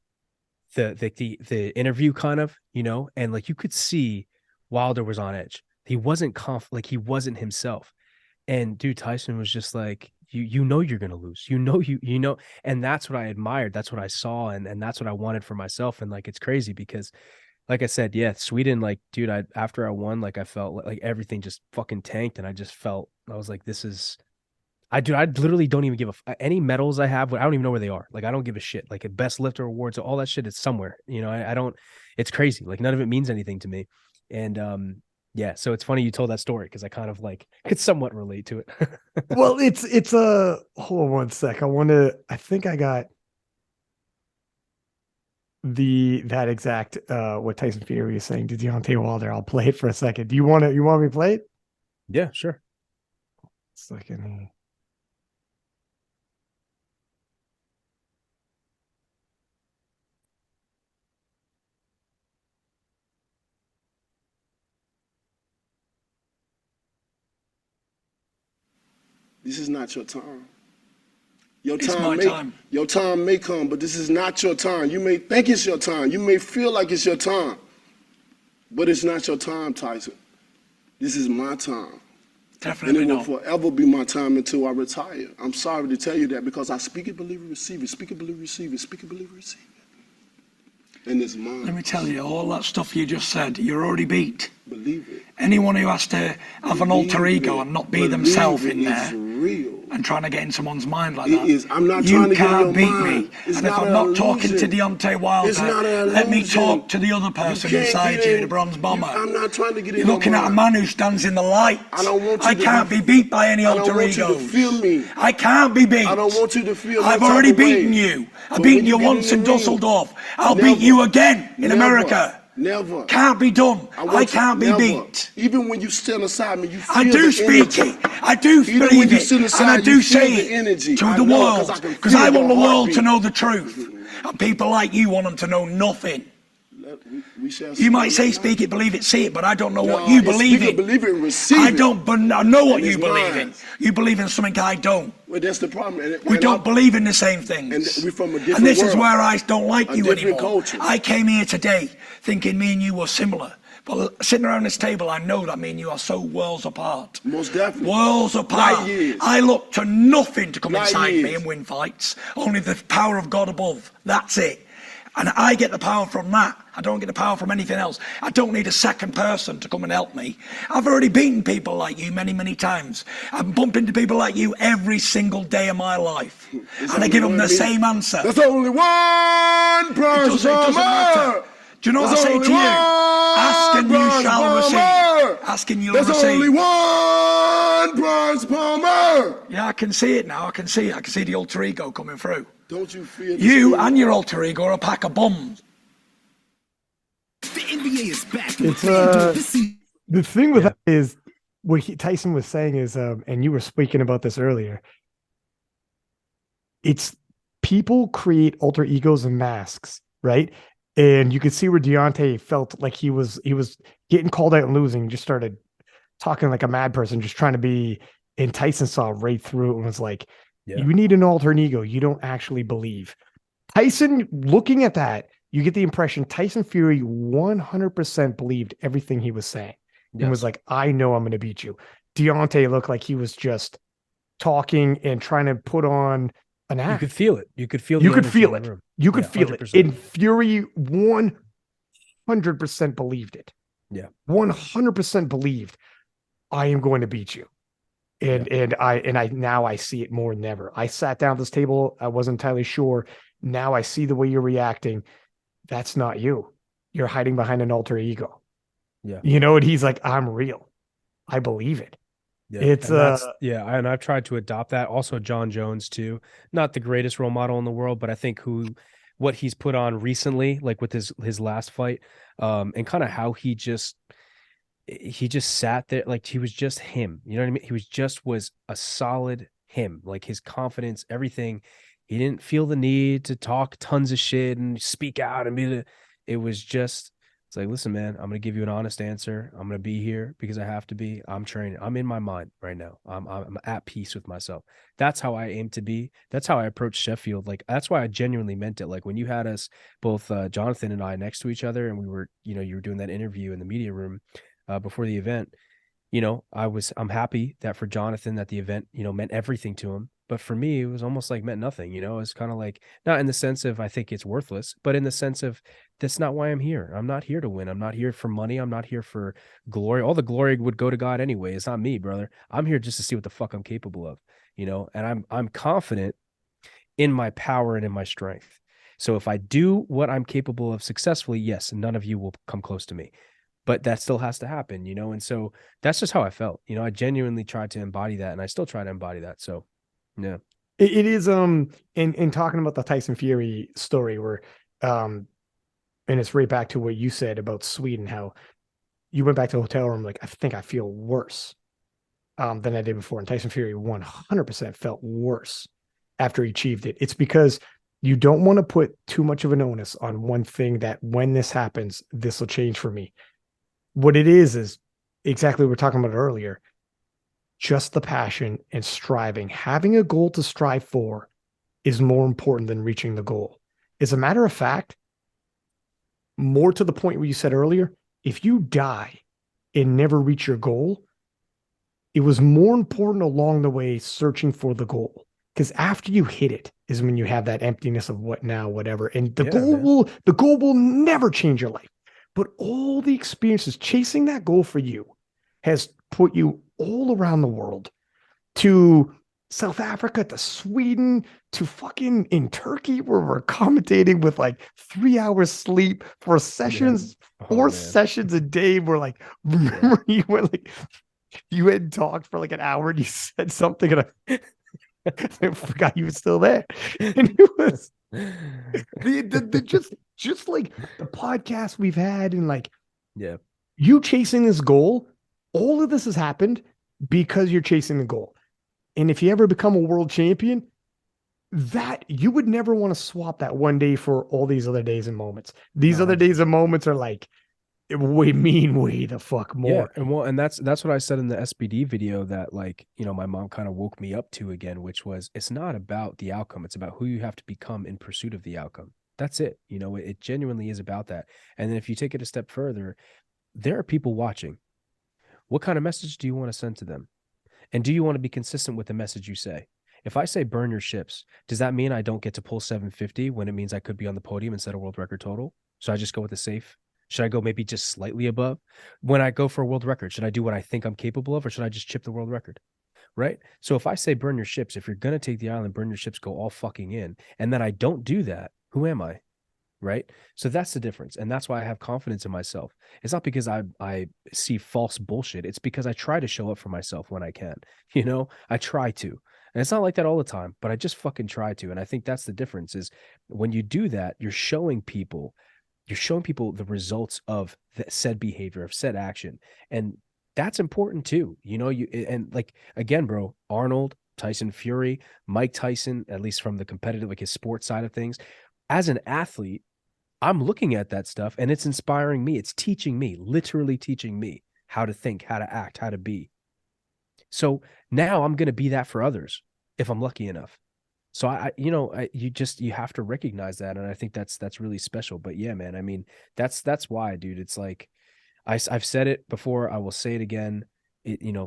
the interview kind of, you know, and like you could see Wilder was on edge. He wasn't he wasn't himself. And dude, Tyson was just like, you know, you're going to lose, you know, and that's what I admired. That's what I saw. And that's what I wanted for myself. And like, it's crazy because like I said, yeah, Sweden, like, dude, after I won, like, I felt like everything just fucking tanked. And I was like, I literally don't even give any medals I have. I don't even know where they are. Like, I don't give a shit. Like a best lifter awards, all that shit is somewhere, you know, I don't, it's crazy. Like none of it means anything to me. And, yeah, so it's funny you told that story because I kind of like could somewhat relate to it. Well, it's hold on one sec. I think I got that exact what Tyson Fury is saying to Deontay Wilder. I'll play it for a second. You want me to play it? Yeah, sure. Second. This is not your time. Your time may come, but this is not your time. You may think it's your time. You may feel like it's your time, but it's not your time, Tyson. This is my time. Definitely and it will forever be my time until I retire. I'm sorry to tell you that because I speak it, believe it, receive it. Speak it, believe it, receive it. Speak it, believe it, receive it. And it's mine. Let me tell you, all that stuff you just said, you're already beat. Believe it. Anyone who has to have an alter ego and not be themselves in it's there real. and trying to get in someone's mind like It that, is. I'm not you trying to get in can't your beat mind. me. It's And if not I'm an not talking to illusion. Deontay Wilder, It's not an let me illusion. talk to the other person can't inside get you, in- the bronze bomber. I'm not trying to get in You're your looking at a mind. man who stands in the light. I don't want you I to can't be beat by any I don't alter want you to egos. feel me. I can't be beat. I don't want you to feel I've that type already of way. beaten you. I've But beaten when you get once the in ring, Dusseldorf. I'll never, beat you again in never, America. Never. Can't be done. want I you- can't be never. beat. Even when you stand aside me, you feel I do the speak energy. it. I do Even when believe you it. sit And aside, I you do feel say the it energy. to I the know, world. 'cause I can Because feel I want your the world heartbeat. to know the truth. And people like you want them to know nothing. We shall You might say see. speak it, believe it, see it, but I don't know No, what you it's believe speak it, in. believe it, and receive I it. don't, but I know what And you it's believe mine. in. You believe in something I don't. Well, that's the problem. We don't believe in the same things. And we're from a different And this is world. where I don't like A you different anymore. culture. I came here today thinking me and you were similar. But sitting around this table, I know that me and you are so worlds apart. Most definitely. Worlds apart. Light years. I look to nothing to come Light inside me years. and win fights. Only the power of God above. That's it. And I get the power from that. I don't get the power from anything else. I don't need a second person to come and help me. I've already beaten people like you many, many times. I bump into people like you every single day of my life. And I give them the same answer. There's only one It bronze doesn't matter. bomber. Do you know what I There's say only to you? one Ask and you bronze shall bomber. receive. Ask and you'll There's only receive. one bronze bomber. Yeah, I can see it now. I can see it. I can see the alter ego coming through. Don't you feel the You spirit? and your alter ego are a pack of bums. The NBA is back. It's This season. the thing with that is what Tyson was saying is, and you were speaking about this earlier. It's people create alter egos and masks, right? And you could see where Deontay felt like he was getting called out and losing, just started talking like a mad person, just trying to be. And Tyson saw right through it and was like, "You need an alter ego. You don't actually believe." Tyson, looking at that, you get the impression Tyson Fury 100% believed everything he was saying and was like, "I know I'm going to beat you." Deontay looked like he was just talking and trying to put on an act. You could feel it. You could feel. You the could energy feel in the it. room. You could Yeah, feel 100%. it. And Fury 100% believed it. Yeah. 100% believed, I am going to beat you. And I now I see it more than ever. I sat down at this table. I wasn't entirely sure. Now I see the way you're reacting. That's not you. You're hiding behind an alter ego. Yeah. You know, and he's like, I'm real. I believe it. Yeah. It's and I've tried to adopt that. Also, John Jones too. Not the greatest role model in the world, but I think what he's put on recently, like with his last fight, and kind of how he just sat there, like he was just him. You know what I mean? He was a solid him, like his confidence, everything. He didn't feel the need to talk tons of shit and speak out and it was just, it's like, listen, man, I'm going to give you an honest answer. I'm going to be here because I have to be. I'm training. I'm in my mind right now. I'm at peace with myself. That's how I aim to be. That's how I approach Sheffield. Like, that's why I genuinely meant it. Like when you had us both, Jonathan and I, next to each other, and we were, you were doing that interview in the media room before the event, I'm happy that for Jonathan that the event, meant everything to him. But for me, it was almost like meant nothing, It's kind of like, not in the sense of I think it's worthless, but in the sense of that's not why I'm here. I'm not here to win. I'm not here for money. I'm not here for glory. All the glory would go to God anyway. It's not me, brother. I'm here just to see what the fuck I'm capable of, and I'm confident in my power and in my strength. So if I do what I'm capable of successfully, yes, none of you will come close to me. But that still has to happen, and so that's just how I felt. I genuinely tried to embody that, and I still try to embody that. So, yeah, it is in talking about the Tyson Fury story where and it's right back to what you said about Sweden, how you went back to the hotel room like, I think I feel worse than I did before, and Tyson Fury 100% felt worse after he achieved it. It's because you don't want to put too much of an onus on one thing that when this happens, this will change for me. What it is exactly what we were talking about earlier. Just the passion and striving. Having a goal to strive for is more important than reaching the goal. As a matter of fact, more to the point where you said earlier, if you die and never reach your goal, it was more important along the way searching for the goal. Because after you hit it is when you have that emptiness of what now, whatever. And the Yeah, man. goal will never change your life. But all the experiences chasing that goal for you has put you all around the world, to South Africa, to Sweden, to fucking in Turkey, where we're commentating with like 3 hours sleep for sessions, Oh, 4 man. sessions a day. We're like, remember you went like, you had talked for like an hour and you said something and I forgot you were still there. And it was just like the podcast we've had, and like, Yeah. you chasing this goal. All of this has happened because you're chasing the goal. And if you ever become a world champion, that you would never want to swap that one day for all these other days and moments. These No, other days and moments are like way the fuck more. Yeah, and that's what I said in the SBD video that, like, you know, my mom kind of woke me up to again, which was, it's not about the outcome, it's about who you have to become in pursuit of the outcome. That's it. You know, it genuinely is about that. And then if you take it a step further, there are people watching. What kind of message do you want to send to them? And do you want to be consistent with the message you say? If I say burn your ships, does that mean I don't get to pull 750 when it means I could be on the podium instead of world record total? So I just go with the safe? Should I go maybe just slightly above? When I go for a world record, should I do what I think I'm capable of, or should I just chip the world record? Right? So if I say burn your ships, if you're going to take the island, burn your ships, go all fucking in, and then I don't do that, who am I? Right? So that's the difference. And that's why I have confidence in myself. It's not because I see false bullshit. It's because I try to show up for myself when I can. You know, I try to. And it's not like that all the time, but I just fucking try to. And I think that's the difference, is when you do that, you're showing people the results of the said behavior, of said action. And that's important too. You know, and like, again, bro, Arnold, Tyson Fury, Mike Tyson, at least from the competitive, like his sports side of things, as an athlete, I'm looking at that stuff and it's inspiring me. It's teaching me, literally teaching me how to think, how to act, how to be. So now I'm going to be that for others if I'm lucky enough. So you have to recognize that. And I think that's really special. But yeah, man, I mean, that's why, dude, it's like, I've said it before. I will say it again.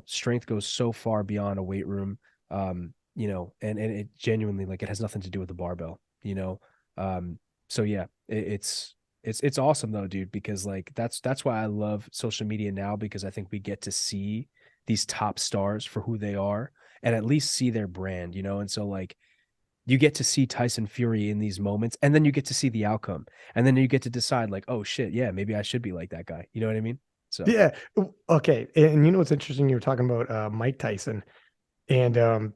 Strength goes so far beyond a weight room. And it genuinely, like, it has nothing to do with the barbell, you know? So yeah, it's awesome though, dude, because like, that's why I love social media now, because I think we get to see these top stars for who they are and at least see their brand, you know? And so like, you get to see Tyson Fury in these moments, and then you get to see the outcome, and then you get to decide like, oh shit, yeah, maybe I should be like that guy. You know what I mean? So yeah. Okay. And you know what's interesting? You were talking about Mike Tyson, and do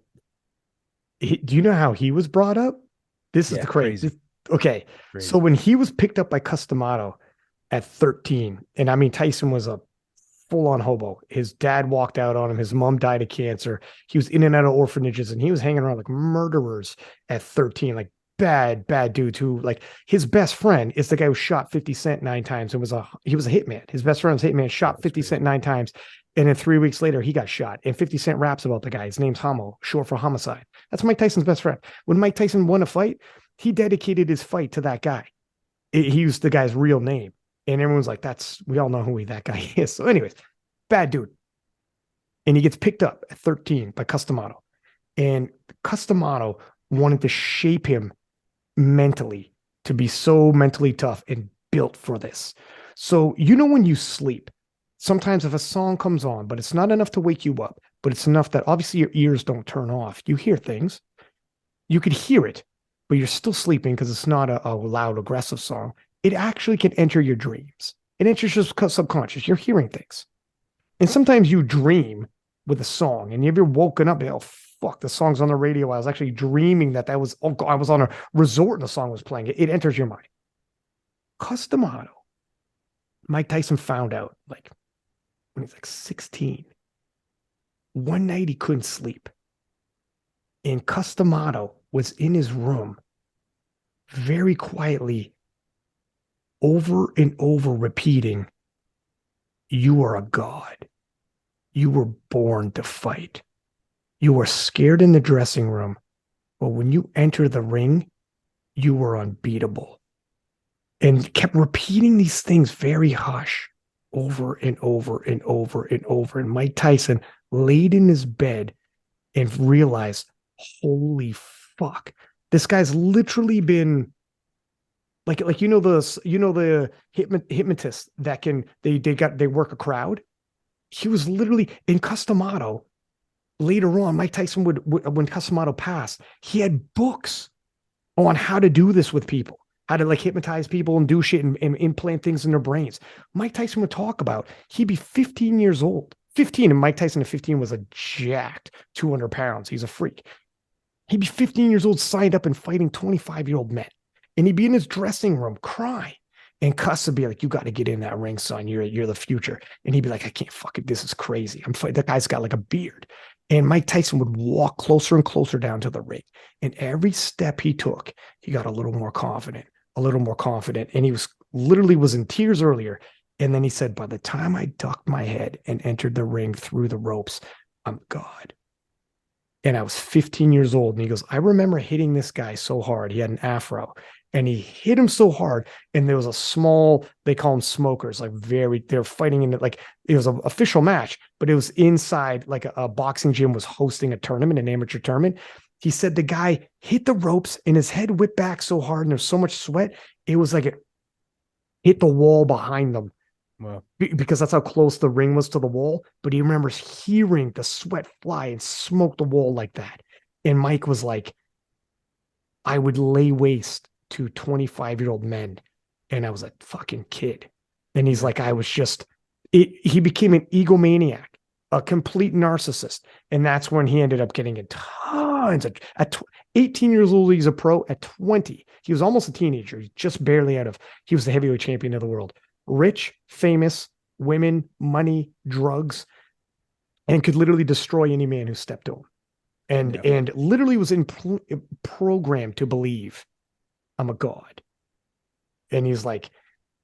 you know how he was brought up? This is the crazy. Okay. Crazy. So when he was picked up by Customato at 13, and I mean, Tyson was a full-on hobo. His dad walked out on him. His mom died of cancer. He was in and out of orphanages, and he was hanging around like murderers at 13, like bad dudes who, like, his best friend is the guy who shot 50 Cent 9 times and he was a hitman. His best friend was a hitman, shot 50 Cent 9 times. And then 3 weeks later, he got shot. And 50 Cent raps about the guy. His name's Homo, short for homicide. That's Mike Tyson's best friend. When Mike Tyson won a fight, he dedicated his fight to that guy. He used the guy's real name. And everyone's like, we all know who that guy is. So anyways, bad dude. And he gets picked up at 13 by Customato. And Customato wanted to shape him mentally to be so mentally tough and built for this. So, you know, when you sleep, sometimes if a song comes on, but it's not enough to wake you up, but it's enough that obviously your ears don't turn off. You hear things. You could hear it, but you're still sleeping because it's not a loud, aggressive song. It actually can enter your dreams. It enters your subconscious. You're hearing things. And sometimes you dream with a song, and you've woken up and, oh, fuck, the song's on the radio. I was actually dreaming I was on a resort and the song was playing. It enters your mind. Customato. Mike Tyson found out, like, when he's like 16. One night he couldn't sleep. And Customato was in his room very quietly over and over repeating, "You are a god. You were born to fight. You were scared in the dressing room, but when you enter the ring, you were unbeatable." And kept repeating these things very hush over and over and over and over. And Mike Tyson laid in his bed and realized, holy fuck. This guy's literally been like the hypnotists that can they work a crowd. He was literally in Customato. Later on, Mike Tyson would when Customato passed, he had books on how to do this with people, how to like hypnotize people and do shit and implant things in their brains. Mike Tyson would talk about, he'd be 15 years old. 15, and Mike Tyson at 15 was a jacked 200 pounds. He's a freak. He'd be 15 years old, signed up and fighting 25-year-old men. And he'd be in his dressing room crying. And Cuss would be like, you got to get in that ring, son. You're the future. And he'd be like, I can't fuck it. This is crazy. I'm fighting. That guy's got like a beard. And Mike Tyson would walk closer and closer down to the ring. And every step he took, he got a little more confident, a little more confident. And he was in tears earlier. And then he said, by the time I ducked my head and entered the ring through the ropes, I'm God. And I was 15 years old. And he goes, I remember hitting this guy so hard. He had an afro. And he hit him so hard. And there was a small, they call them smokers, like they're fighting in it. Like it was an official match, but it was inside like a boxing gym was hosting a tournament, an amateur tournament. He said the guy hit the ropes and his head whipped back so hard and there's so much sweat. It was like it hit the wall behind them. Wow. Because that's how close the ring was to the wall. But he remembers hearing the sweat fly and smoke the wall like that. And Mike was like, I would lay waste to 25-year-old men. And I was a fucking kid. And he's like, he became an egomaniac, a complete narcissist. And that's when he ended up getting in tons of, at 18 years old, he's a pro. At 20, he was almost a teenager. He's just barely he was the heavyweight champion of the world. Rich, famous, women, money, drugs, and could literally destroy any man who stepped to him. And literally was programmed to believe I'm a god. And he's like,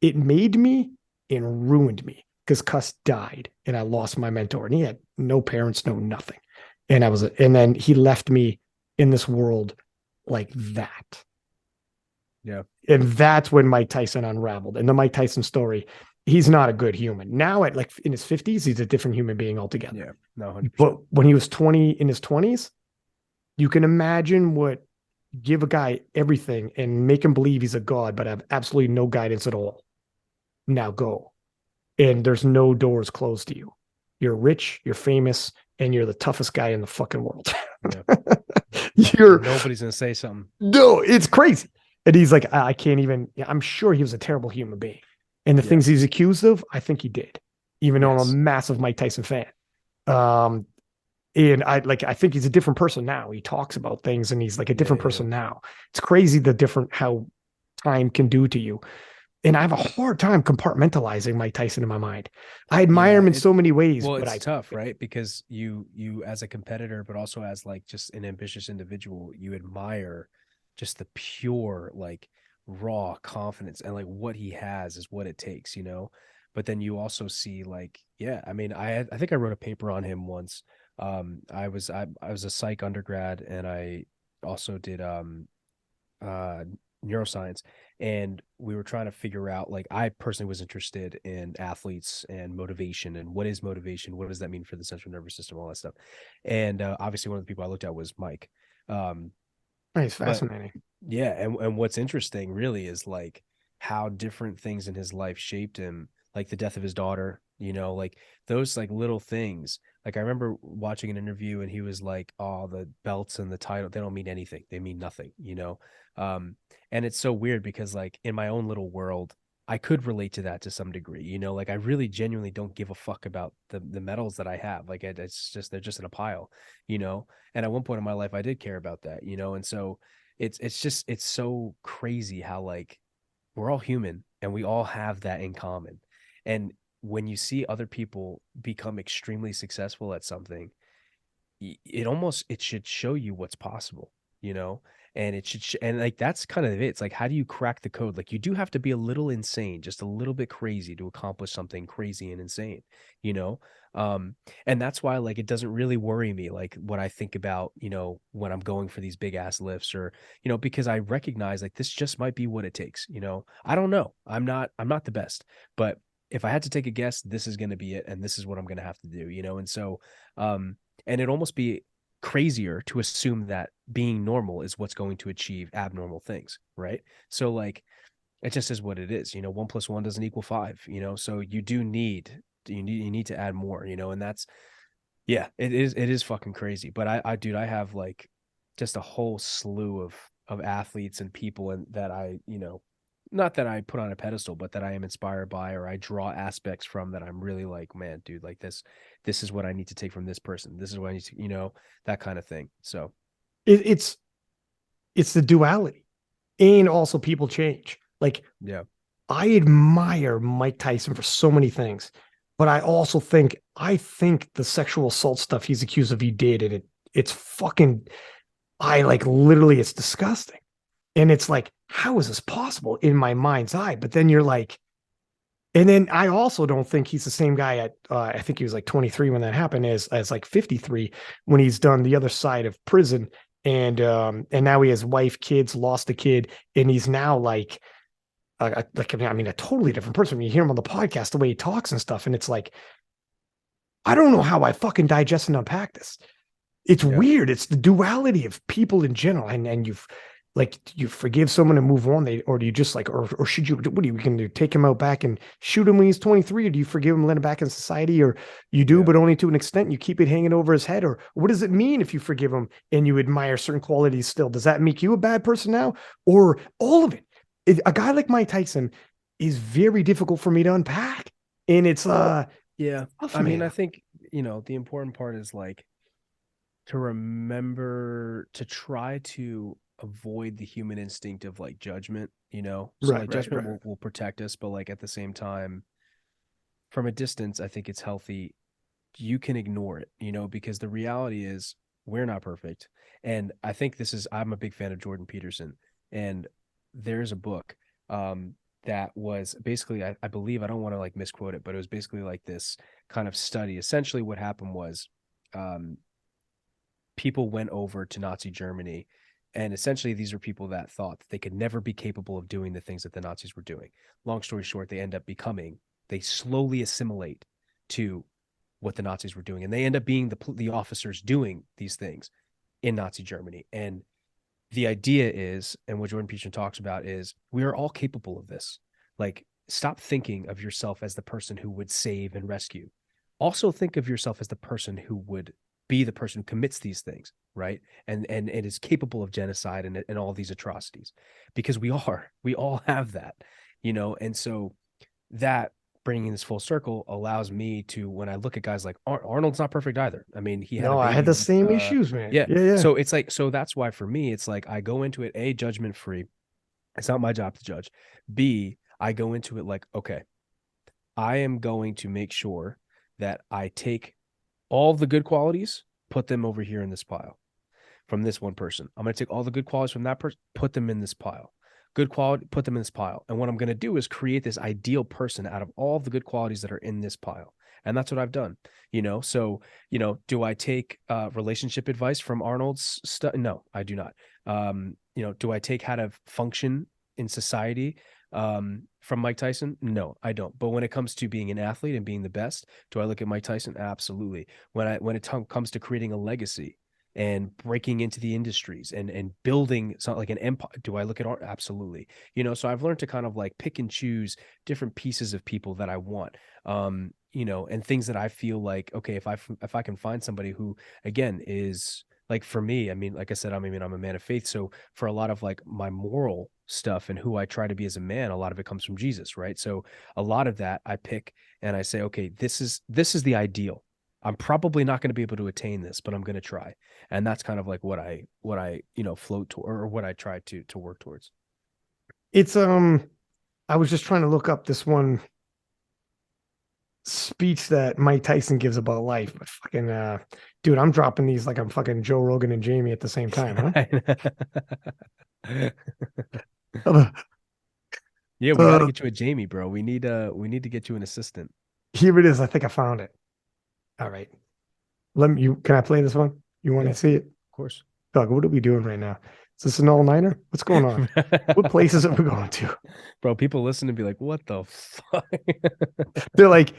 it made me and ruined me because Cuss died and I lost my mentor and he had no parents, no nothing. And then he left me in this world like that. Yeah. And that's when Mike Tyson unraveled. And the Mike Tyson story, he's not a good human. Now at like in his 50s, he's a different human being altogether. Yeah. No, 100%. But when he was in his 20s, you can imagine what give a guy everything and make him believe he's a god, but have absolutely no guidance at all. Now go. And there's no doors closed to you. You're rich, you're famous, and you're the toughest guy in the fucking world. Yeah. Nobody's going to say something. No, it's crazy. And he's like, I can't even, I'm sure he was a terrible human being. And the things he's accused of, I think he did, even though I'm a massive Mike Tyson fan. And I think he's a different person now. He talks about things and he's like a different person now. It's crazy how time can do to you. And I have a hard time compartmentalizing Mike Tyson in my mind. I admire him in so many ways. Well, but it's tough, right? Because you as a competitor, but also as like just an ambitious individual, you admire just the pure, like raw confidence and like what he has is what it takes, you know? But then you also see like, I mean, I think I wrote a paper on him once. I was a psych undergrad and I also did neuroscience, and we were trying to figure out, like, I personally was interested in athletes and motivation and what is motivation, what does that mean for the central nervous system, all that stuff. And obviously one of the people I looked at was Mike. It's fascinating. And what's interesting really is like how different things in his life shaped him, like the death of his daughter, you know, like those like little things. Like I remember watching an interview and he was like, oh, the belts and the title, they don't mean anything. They mean nothing, you know? And it's so weird because like in my own little world, I could relate to that to some degree, you know, like I really genuinely don't give a fuck about the medals that I have. Like it's just, they're just in a pile, you know? And at one point in my life, I did care about that, you know? And so it's so crazy how like we're all human and we all have that in common. And when you see other people become extremely successful at something, it should show you what's possible, you know? And it should, and like, that's kind of it. It's like, how do you crack the code? Like you do have to be a little insane, just a little bit crazy to accomplish something crazy and insane, you know? And that's why, like, it doesn't really worry me, like what I think about, you know, when I'm going for these big ass lifts or, you know, because I recognize like, this just might be what it takes. You know, I don't know. I'm not the best, but if I had to take a guess, this is going to be it. And this is what I'm going to have to do, you know? And so, and it'd almost be crazier to assume that being normal is what's going to achieve abnormal things, right? So like it just is what it is. 1 + 1 doesn't equal 5, so you need to add more, and that's, yeah, it is fucking crazy. But dude, I have like just a whole slew of athletes and people, and that I, not that I put on a pedestal, but that I am inspired by, or I draw aspects from, that I'm really like, man, dude, like this is what I need to take from this person. This is what I need to, that kind of thing. So it's the duality, and also people change. Like, yeah, I admire Mike Tyson for so many things, but I also think the sexual assault stuff he's accused of, he did, and it's fucking, I like, literally, it's disgusting. And it's like, how is this possible in my mind's eye? But then you're like, and then I also don't think he's the same guy at, I think he was like 23 when that happened, as like 53 when he's done the other side of prison. And now he has wife, kids, lost a kid, and he's now like a totally different person. When you hear him on the podcast, the way he talks and stuff, and it's like, I don't know how I fucking digest and unpack this. It's weird. It's the duality of people in general. And you forgive someone and move on, or do you just like, or should you, what are you going to do? Take him out back and shoot him when he's 23? Or do you forgive him, let him back in society? Or you do, but only to an extent, you keep it hanging over his head? Or what does it mean if you forgive him and you admire certain qualities still? Does that make you a bad person now? Or all of it? A guy like Mike Tyson is very difficult for me to unpack. And it's, yeah. I mean, I think, the important part is like to remember to try to avoid the human instinct of like judgment, so like judgment will protect us, but like at the same time, from a distance, I think it's healthy. You can ignore it, because the reality is we're not perfect. And I think I'm a big fan of Jordan Peterson, and there's a book that was basically, I believe, I don't want to like misquote it, but it was basically like this kind of study. Essentially what happened was people went over to Nazi Germany, and essentially these were people that thought that they could never be capable of doing the things that the Nazis were doing. Long story short, they slowly assimilate to what the Nazis were doing, and they end up being the officers doing these things in Nazi Germany. And the idea is, and what Jordan Peterson talks about is, we are all capable of this. Like, stop thinking of yourself as the person who would save and rescue. Also think of yourself as the person who would be the person who commits these things, right? And is capable of genocide and all these atrocities, because we all have that, and so that, bringing this full circle, allows me to, when I look at guys like Arnold's not perfect either. I mean, he had I had the same issues, man. Yeah. So it's like, so that's why for me, it's like I go into it, A, judgment free. It's not my job to judge. B, I go into it like, okay, I am going to make sure that I take all the good qualities, put them over here in this pile from this one person. I'm going to take all the good qualities from that person, put them in this pile. Good quality, put them in this pile. And what I'm going to do is create this ideal person out of all of the good qualities that are in this pile. And that's what I've done, So, do I take relationship advice from Arnold's stuff? No, I do not. Do I take how to function in society from Mike Tyson? No, I don't. But when it comes to being an athlete and being the best, do I look at Mike Tyson? Absolutely. When it comes to creating a legacy and breaking into the industries and building something like an empire, do I look at art? Absolutely. So I've learned to kind of like pick and choose different pieces of people that I want, and things that I feel like, okay, if I can find somebody who, again, is like, for me, I mean, like I said, I'm a man of faith. So for a lot of like my moral stuff and who I try to be as a man, a lot of it comes from Jesus, right? So a lot of that I pick and I say, okay, this is the ideal. I'm probably not going to be able to attain this, but I'm going to try. And that's kind of like what I float to, or what I try to work towards. It's, I was just trying to look up this one speech that Mike Tyson gives about life, but fucking, dude, I'm dropping these like I'm fucking Joe Rogan and Jamie at the same time, huh? Yeah, we got to get you a Jamie, bro. We need to get you an assistant. Here it is. I think I found it. All right. Can I play this one? You want to see it? Of course. Doug, what are we doing right now? Is this an all-nighter? What's going on? What places are we going to? Bro, people listen and be like, what the fuck? They're like,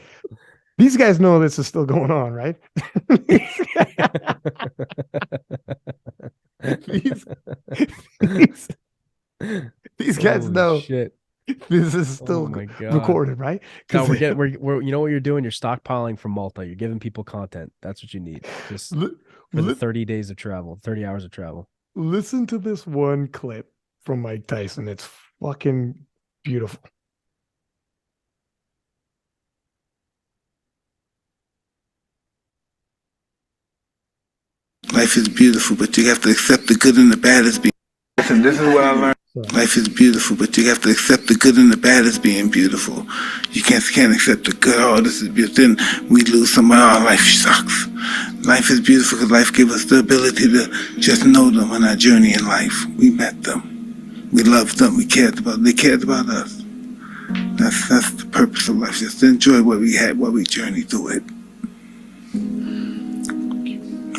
These guys know this is still going on, right? these, these, these guys Holy know shit. this is Oh still my God. recorded, right? No, we're you know what you're doing? You're stockpiling from Malta. You're giving people content. That's what you need. Just for the 30 days of travel, 30 hours of travel. Listen to this one clip from Mike Tyson. It's fucking beautiful. Life is beautiful, but you have to accept the good and the bad as being. Listen, this is what I learned. Life is beautiful, but you have to accept the good and the bad as being beautiful. You can't accept the good. Oh, this is beautiful. Then we lose someone. Oh, life sucks. Life is beautiful because life gave us the ability to just know them on our journey in life. We met them. We loved them. We cared about them. They cared about us. That's the purpose of life. Just enjoy what we had, what we journeyed through it.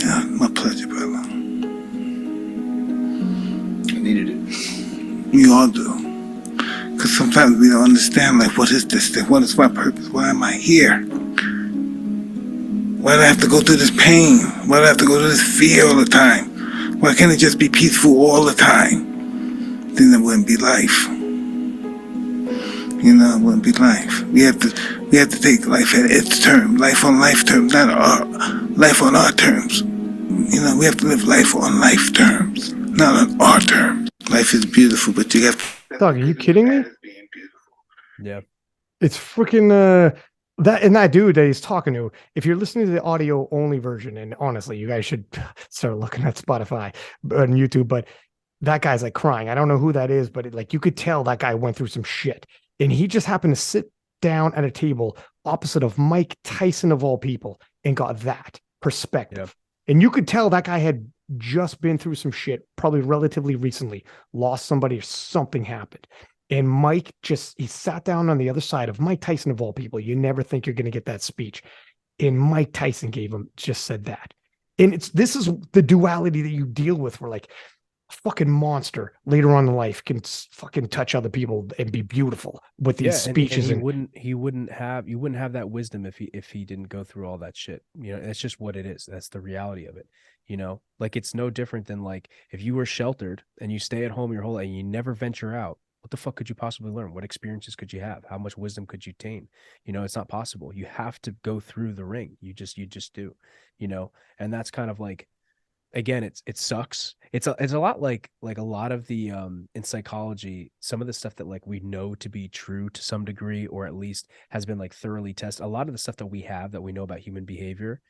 Yeah, my pleasure, brother. I needed it. We all do. Because sometimes we don't understand, like, what is this thing? What is my purpose? Why am I here? Why do I have to go through this pain? Why do I have to go through this fear all the time? Why can't it just be peaceful all the time? Then it wouldn't be life. You know, it wouldn't be life. We have to take life at its term, life on life terms, not our life on our terms. You know, we have to live life on life terms, not on our terms. Life is beautiful, but you have to. Dog, are you kidding me? Yeah. It's freaking that dude that he's talking to. If you're listening to the audio only version, and honestly, you guys should start looking at Spotify and YouTube, but that guy's like crying. I don't know who that is, but like you could tell that guy went through some shit. And he just happened to sit down at a table opposite of Mike Tyson of all people and got that perspective. Yep. And you could tell that guy had just been through some shit, probably relatively recently, lost somebody or something happened. And Mike he sat down on the other side of Mike Tyson of all people. You never think you're going to get that speech. And Mike Tyson just said that. And this is the duality that you deal with where like, fucking monster later on in life can fucking touch other people and be beautiful with these speeches. And you wouldn't have that wisdom if he didn't go through all that shit. You know, that's just what it is. That's the reality of it. You know, like it's no different than like if you were sheltered and you stay at home your whole life and you never venture out. What the fuck could you possibly learn? What experiences could you have? How much wisdom could you attain? You know, it's not possible. You have to go through the ring. You just do, you know, and that's kind of like, again, it sucks. It's a lot like a lot of the in psychology, some of the stuff that like we know to be true to some degree, or at least has been like thoroughly tested. A lot of the stuff that we know about human behavior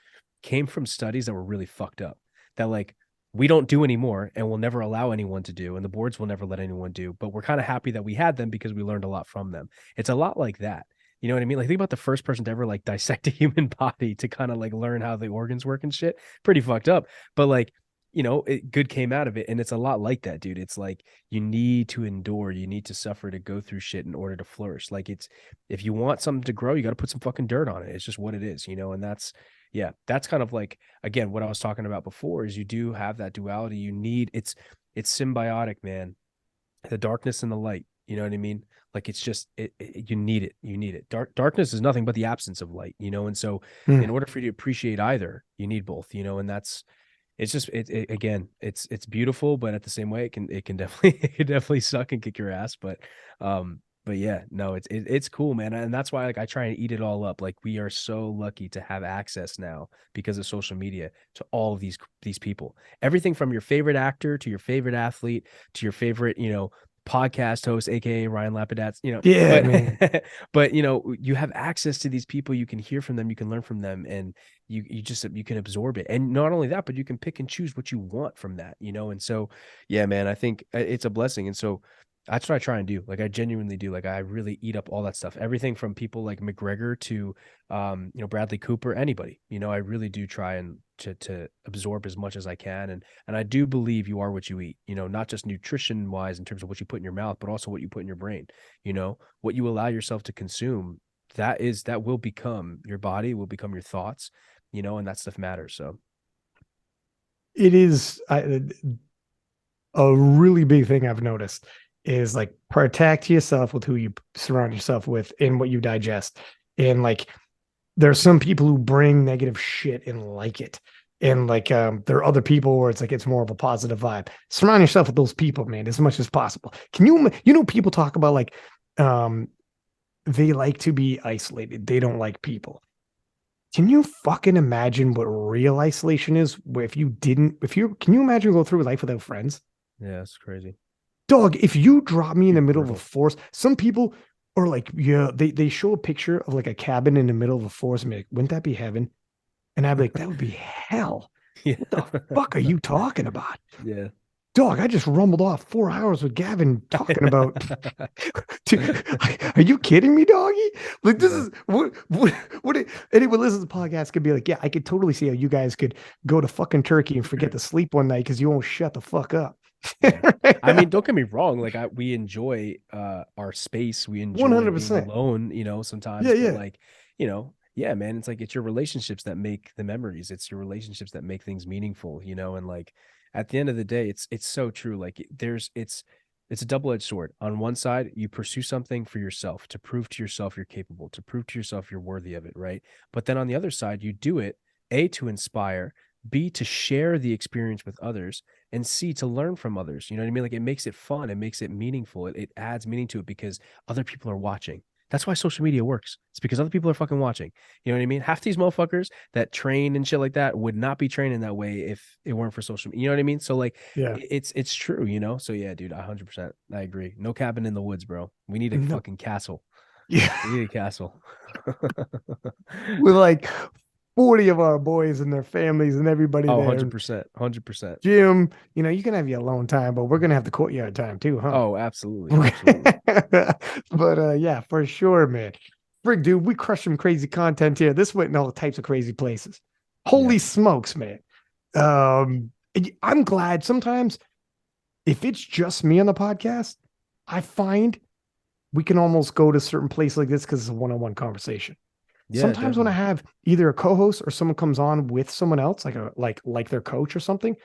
came from studies that were really fucked up, that like we don't do anymore and will never allow anyone to do, and the boards will never let anyone do, but we're kind of happy that we had them because we learned a lot from them. It's a lot like that. You know what I mean? Like think about the first person to ever like dissect a human body to kind of like learn how the organs work and shit. Pretty fucked up. But like, you know, good came out of it. And it's a lot like that, dude. It's like, you need to endure, you need to suffer to go through shit in order to flourish. Like if you want something to grow, you got to put some fucking dirt on it. It's just what it is, you know? And that's kind of like, again, what I was talking about before is you do have that duality. You need, it's symbiotic, man. The darkness and the light, you know what I mean? Like, it's just, you need it. Darkness is nothing but the absence of light, you know? And so in order for you to appreciate either, you need both, you know? And it's just, again, it's beautiful, but at the same way, it can definitely suck and kick your ass. But yeah, no, it's cool, man. And that's why, like, I try and eat it all up. Like, we are so lucky to have access now because of social media to all of these people, everything from your favorite actor to your favorite athlete to your favorite, you know, podcast host, aka Ryan Lapadat, you know. Yeah, but you know, you have access to these people, you can hear from them, you can learn from them, and you can absorb it. And not only that, but you can pick and choose what you want from that, you know. And so yeah, man, I think it's a blessing. And so that's what I try and do. Like, I genuinely do. Like, I really eat up all that stuff, everything from people like McGregor to you know, Bradley Cooper, anybody, you know. I really do try and to absorb as much as I can. And I do believe you are what you eat, you know, not just nutrition wise in terms of what you put in your mouth, but also what you put in your brain, you know, what you allow yourself to consume. That will become your body, will become your thoughts, you know, and that stuff matters. So it is a really big thing I've noticed is like, protect yourself with who you surround yourself with and what you digest. And like, there are some people who bring negative shit and like it. And like there are other people where it's like it's more of a positive vibe. Surround yourself with those people, man, as much as possible. Can you people talk about like they like to be isolated. They don't like people. Can you fucking imagine what real isolation is? Where can you imagine going through life without friends? Yeah, it's crazy. Dog, if you drop me in the middle of a forest, some people are like, yeah, they show a picture of like a cabin in the middle of a forest and be like, wouldn't that be heaven? And I'd be like, that would be hell. Yeah. What the fuck are you talking about? Yeah. Dog, I just rumbled off 4 hours with Gavin talking about. Dude, are you kidding me, doggy? Like, this is what anyone listens to the podcast could be like, yeah, I could totally see how you guys could go to fucking Turkey and forget to sleep one night because you won't shut the fuck up. I mean, don't get me wrong. Like, we enjoy our space. We enjoy 100%. being alone, sometimes. Yeah, but yeah. like, yeah, man, it's like, it's your relationships that make the memories. It's your relationships that make things meaningful, and like, at the end of the day, it's so true. Like, it's a double-edged sword. On one side, you pursue something for yourself to prove to yourself you're capable, to prove to yourself you're worthy of it, right? But then on the other side, you do it, A, to inspire, B, to share the experience with others, and C, to learn from others. You know what I mean? Like, it makes it fun. It makes it meaningful. It adds meaning to it because other people are watching. That's why social media works. It's because other people are fucking watching. You know what I mean? Half these motherfuckers that train and shit like that would not be training that way if it weren't for social media. You know what I mean? So like, Yeah. it's true, So yeah, dude, 100%. I agree. No cabin in the woods, bro. We need a fucking castle. Yeah. We need a castle. With like 40 of our boys and their families and everybody Oh, there. 100%. 100%. Jim, you can have your alone time, but we're going to have the courtyard time too, huh? Oh, absolutely. Absolutely. But yeah, for sure, man. Frig, dude, we crushed some crazy content here. This went in all types of crazy places. Holy smokes, man. I'm glad sometimes if it's just me on the podcast, I find we can almost go to certain place like this because it's a one-on-one conversation. Yeah, Sometimes definitely. when I have either a co-host or someone comes on with someone else, like their coach or something,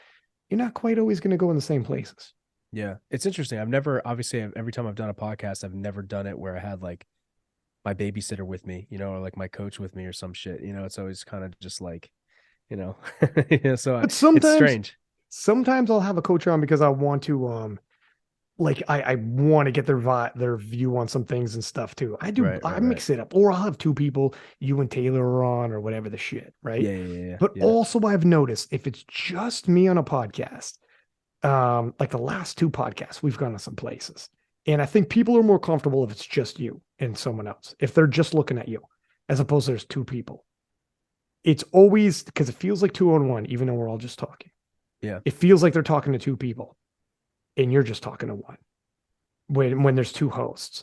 you're not quite always going to go in the same places. Yeah, it's interesting. Every time I've done a podcast, I've never done it where I had like my babysitter with me, or like my coach with me or some shit. It's always kind of just like, so But it's sometimes, strange. Sometimes I'll have a coach on because I want to, I want to get their view on some things and stuff too. I do. I mix it up, or I'll have two people, you and Taylor are on, or whatever the shit, right? Yeah. But also, I've noticed if it's just me on a podcast, like the last two podcasts, we've gone to some places, and I think people are more comfortable if it's just you and someone else. If they're just looking at you, as opposed to there's two people. It's always because it feels like 2-on-1, even though we're all just talking. Yeah, it feels like they're talking to two people. And you're just talking to one when there's two hosts.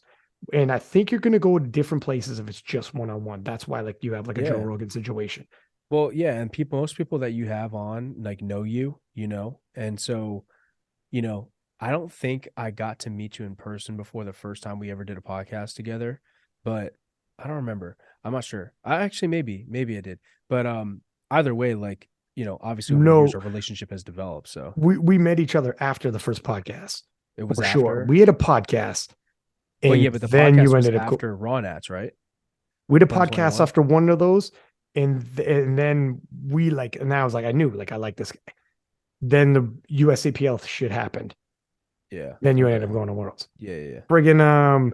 And I think you're going to go to different places if it's just one-on-one. That's why like you have like a Joe Rogan situation. Well, yeah. And most people that you have on like know you, and so, I don't think I got to meet you in person before the first time we ever did a podcast together, but I don't remember. I'm not sure. I actually, maybe I did, but, either way, like, obviously over the years, our relationship has developed. So we met each other after the first podcast. It was for after? Sure. We had a podcast. But the then podcast you was ended up after Raw Nats, right? We had a podcast after one of those, and then and I was like, I knew like I like this guy. Then the USAPL shit happened. Yeah. Then you ended up going to Worlds. Yeah. Friggin'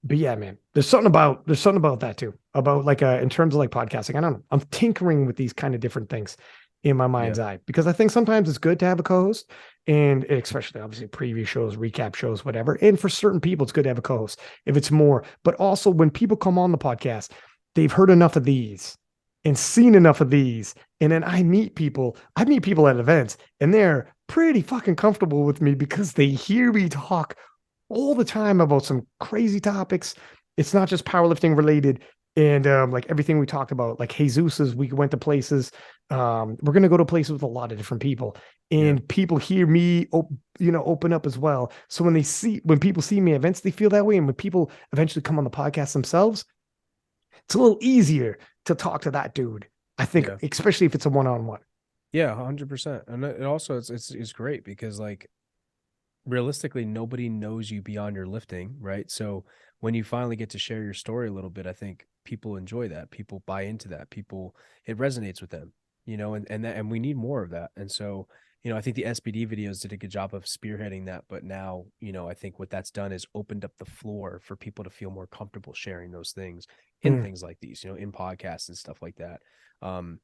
but yeah, man, there's something about that too. About like in terms of like podcasting. I don't know. I'm tinkering with these kind of different things in my mind's eye because I think sometimes it's good to have a co-host, and especially obviously preview shows, recap shows, whatever. And for certain people, it's good to have a co-host if it's more. But also when people come on the podcast, they've heard enough of these and seen enough of these. And then I meet people at events, and they're pretty fucking comfortable with me because they hear me talk all the time about some crazy topics. It's not just powerlifting related. And like everything we talked about, like Jesus's, we went to places. We're going to go to places with a lot of different people, and people hear me, open up as well. So when people see me at events, they feel that way. And when people eventually come on the podcast themselves, it's a little easier to talk to that dude. I think, especially if it's a one-on-one. Yeah, 100%. And it also it's great because like realistically, nobody knows you beyond your lifting, right? So when you finally get to share your story a little bit, I think people enjoy that. People buy into that. People, it resonates with them, and we need more of that. And so, I think the SBD videos did a good job of spearheading that. But now, I think what that's done is opened up the floor for people to feel more comfortable sharing those things in things like these, in podcasts and stuff like that. And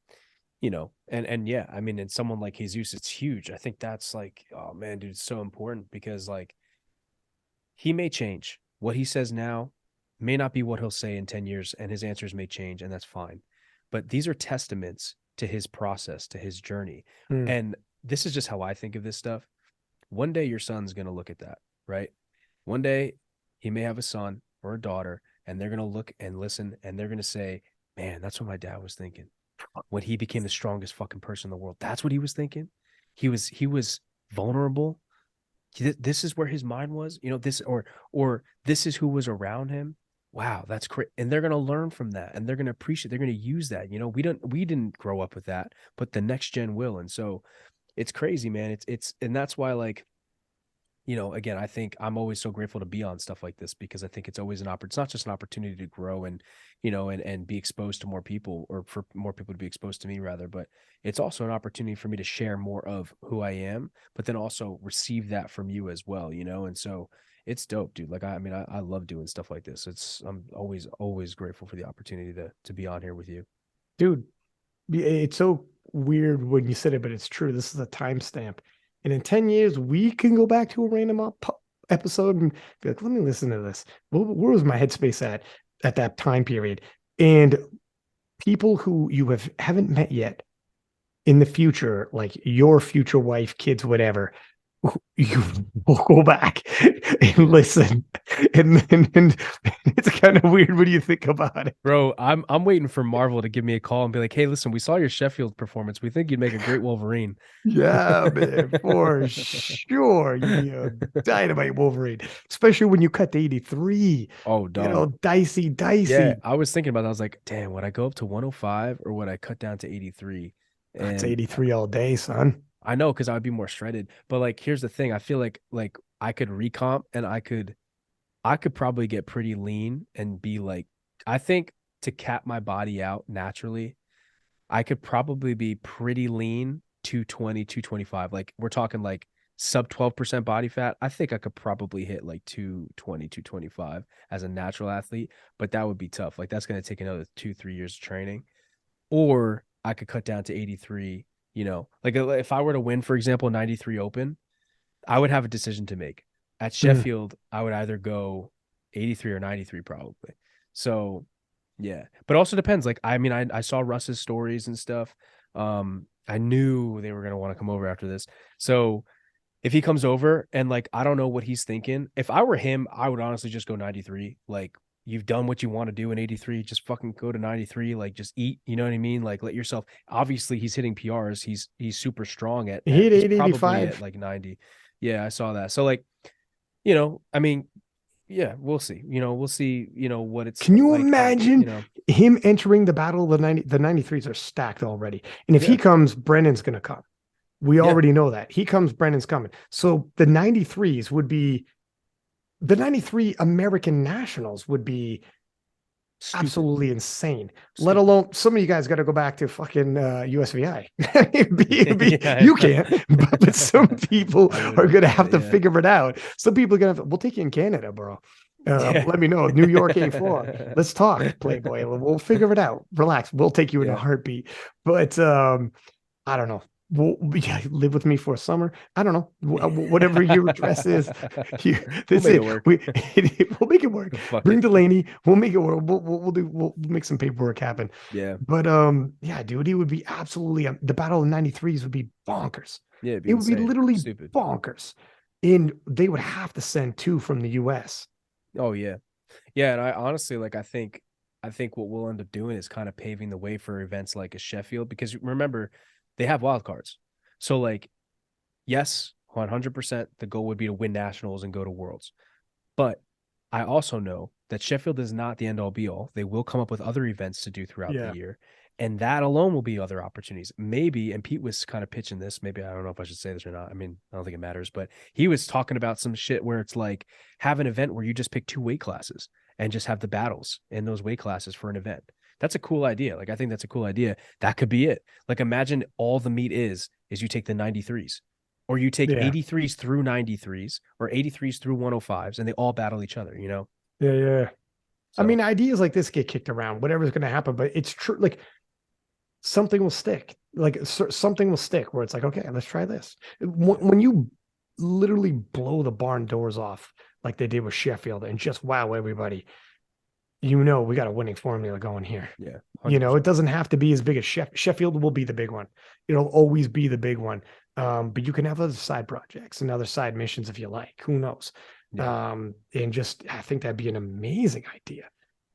yeah, I mean, and someone like Jesus, it's huge. I think that's like, oh man, dude, it's so important because like he may change. What he says now may not be what he'll say in 10 years, and his answers may change, and that's fine. But these are testaments to his process, to his journey. And this is just how I think of this stuff. One day your son's going to look at that, right? One day he may have a son or a daughter, and they're going to look and listen, and they're going to say, man, that's what my dad was thinking when he became the strongest fucking person in the world. That's what he was thinking. He was vulnerable. This is where his mind was, this, or this is who was around him. Wow, that's great. And they're going to learn from that, and they're going to appreciate, they're going to use that. We didn't grow up with that, but the next gen will. And so it's crazy, man. And that's why, like, again, I think I'm always so grateful to be on stuff like this, because I think it's always it's not just an opportunity to grow and, and be exposed to more people, or for more people to be exposed to me rather, but it's also an opportunity for me to share more of who I am, but then also receive that from you as well, and so it's dope, dude. Like, I mean, I love doing stuff like this. I'm always grateful for the opportunity to be on here with you. Dude, it's so weird when you said it, but it's true. This is a timestamp. And in 10 years, we can go back to a random episode and be like, let me listen to this. Where was my headspace at that time period? And people who you haven't met yet in the future, like your future wife, kids, whatever, you will go back and listen. And it's kind of weird when you think about it. Bro, I'm waiting for Marvel to give me a call and be like, hey, listen, we saw your Sheffield performance. We think you'd make a great Wolverine. Yeah, man, for sure. You'd be a dynamite Wolverine, especially when you cut to 83. Oh, dog. Dicey. Yeah, I was thinking about that. I was like, damn, would I go up to 105 or would I cut down to 83? It's 83 all day, son. I know, because I would be more shredded. But like, here's the thing. I feel like I could recomp, and I could probably get pretty lean and be like, I think to cap my body out naturally, I could probably be pretty lean, 220, 225. Like, we're talking like sub 12% body fat. I think I could probably hit like 220, 225 as a natural athlete, but that would be tough. Like, that's going to take another 2-3 years of training. Or I could cut down to 83. Like if I were to win, for example, 93 Open, I would have a decision to make. At Sheffield, I would either go 83 or 93 probably. So yeah, but also depends. Like, I mean, I saw Russ's stories and stuff. I knew they were going to want to come over after this. So if he comes over and like, I don't know what he's thinking. If I were him, I would honestly just go 93. Like, you've done what you want to do in 83, just fucking go to 93, like just eat, you know what I mean? Like, let yourself, obviously he's hitting PRs. He's super strong at, he hit he's 885 at like 90. Yeah, I saw that. So like, I mean, yeah, we'll see. We'll see, what it's. Can you like, imagine him entering the battle of the 90? The 93s are stacked already. And if he comes, Brennan's going to come. We already know that. He comes, Brennan's coming. So the 93s would be, the 93 American nationals would be absolutely insane. Let alone some of you guys got to go back to fucking USVI. You can't, but some people are going to have to figure it out. Some people are going to, we'll take you in Canada, bro. Let me know. New York A4. Let's talk, Playboy. We'll figure it out. Relax. We'll take you in a heartbeat. But I don't know. Live with me for a summer. I don't know. Whatever your address is, we'll make it work. Bring Delaney. We'll make it work. We'll make some paperwork happen. Yeah. But yeah, dude, it would be absolutely the battle of the 93s would be bonkers. Yeah, it would be literally bonkers. And they would have to send 2 from the US. Oh yeah. Yeah. And I honestly, like, I think what we'll end up doing is kind of paving the way for events like a Sheffield, because remember, they have wild cards. So like, yes, 100%, the goal would be to win nationals and go to worlds. But I also know that Sheffield is not the end all be all. They will come up with other events to do throughout the year. And that alone will be other opportunities. Maybe, and Pete was kind of pitching this. Maybe, I don't know if I should say this or not. I mean, I don't think it matters, but he was talking about some shit where it's like have an event where you just pick 2 weight classes and just have the battles in those weight classes for an event. That's a cool idea. Like, I think that's a cool idea. That could be it. Like, imagine all the meet is you take the 93s, or you take 83s through 93s, or 83s through 105s, and they all battle each other, you know? Yeah. So, I mean, ideas like this get kicked around, whatever's going to happen, but it's true. Like, something will stick. Like, something will stick where it's like, okay, let's try this. When you literally blow the barn doors off like they did with Sheffield and just wow everybody, you know, we got a winning formula going here. Yeah. 100%. You know, it doesn't have to be as big as Sheffield will be the big one. It'll always be the big one. But you can have other side projects and other side missions if you like. Who knows? Yeah. And just, I think that'd be an amazing idea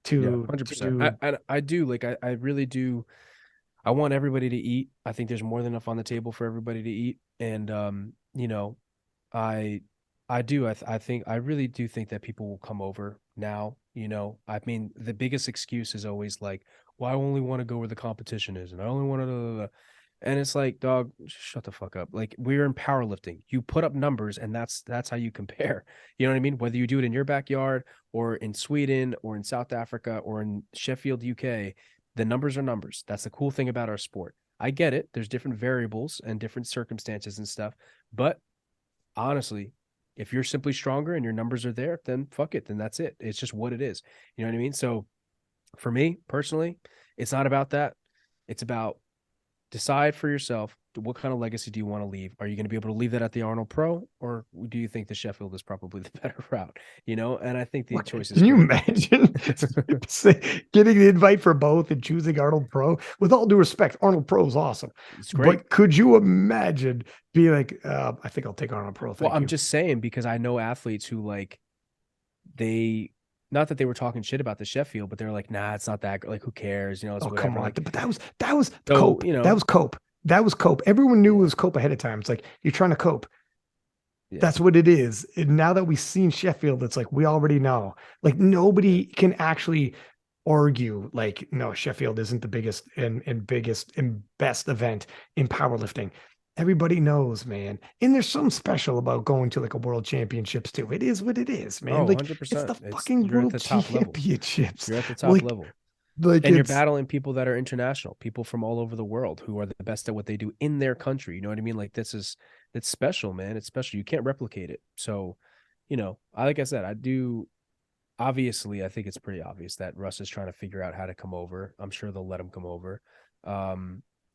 to 100%. I do. Like, I really do. I want everybody to eat. I think there's more than enough on the table for everybody to eat. And, you know, I do. I think, I really do think that people will come over now. You know, I mean, the biggest excuse is always like, well, I only want to go where the competition is. And I only want to, and it's like, dog, shut the fuck up. Like, we're in powerlifting. You put up numbers, and that's how you compare. You know what I mean? Whether you do it in your backyard or in Sweden or in South Africa or in Sheffield, UK, the numbers are numbers. That's the cool thing about our sport. I get it. There's different variables and different circumstances and stuff. But honestly, if you're simply stronger and your numbers are there, then fuck it. Then that's it. It's just what it is. You know what I mean? So for me personally, it's not about that. It's about decide for yourself, what kind of legacy do you want to leave? Are you going to be able to leave that at the Arnold Pro, or do you think the Sheffield is probably the better route? You know, and I think the choice is. Can you imagine getting the invite for both and choosing Arnold Pro? With all due respect, Arnold Pro is awesome. It's great. But could you imagine being like, I think I'll take Arnold Pro. Well, I'm just saying, because I know athletes who, like, not that they were talking shit about the Sheffield, but they're like, nah, it's not that, like, who cares? You know, it's whatever. Come on. Like, but that was cope. You know, that was cope. That was cope. Everyone knew it was cope ahead of time. It's like, you're trying to cope. Yeah. That's what it is. And now that we've seen Sheffield, it's like, we already know. Like, nobody can actually argue, like, no, Sheffield isn't the biggest and biggest and best event in powerlifting. Everybody knows, man. And there's something special about going to like a world championships too. It is what it is, man. Oh, like 100%. It's the fucking world championships. You're at the top level. Like, and you're battling people that are international, people from all over the world who are the best at what they do in their country. You know what I mean? Like, it's special, man. It's special. You can't replicate it. So, you know, like I said, obviously, I think it's pretty obvious that Russ is trying to figure out how to come over. I'm sure they'll let him come over.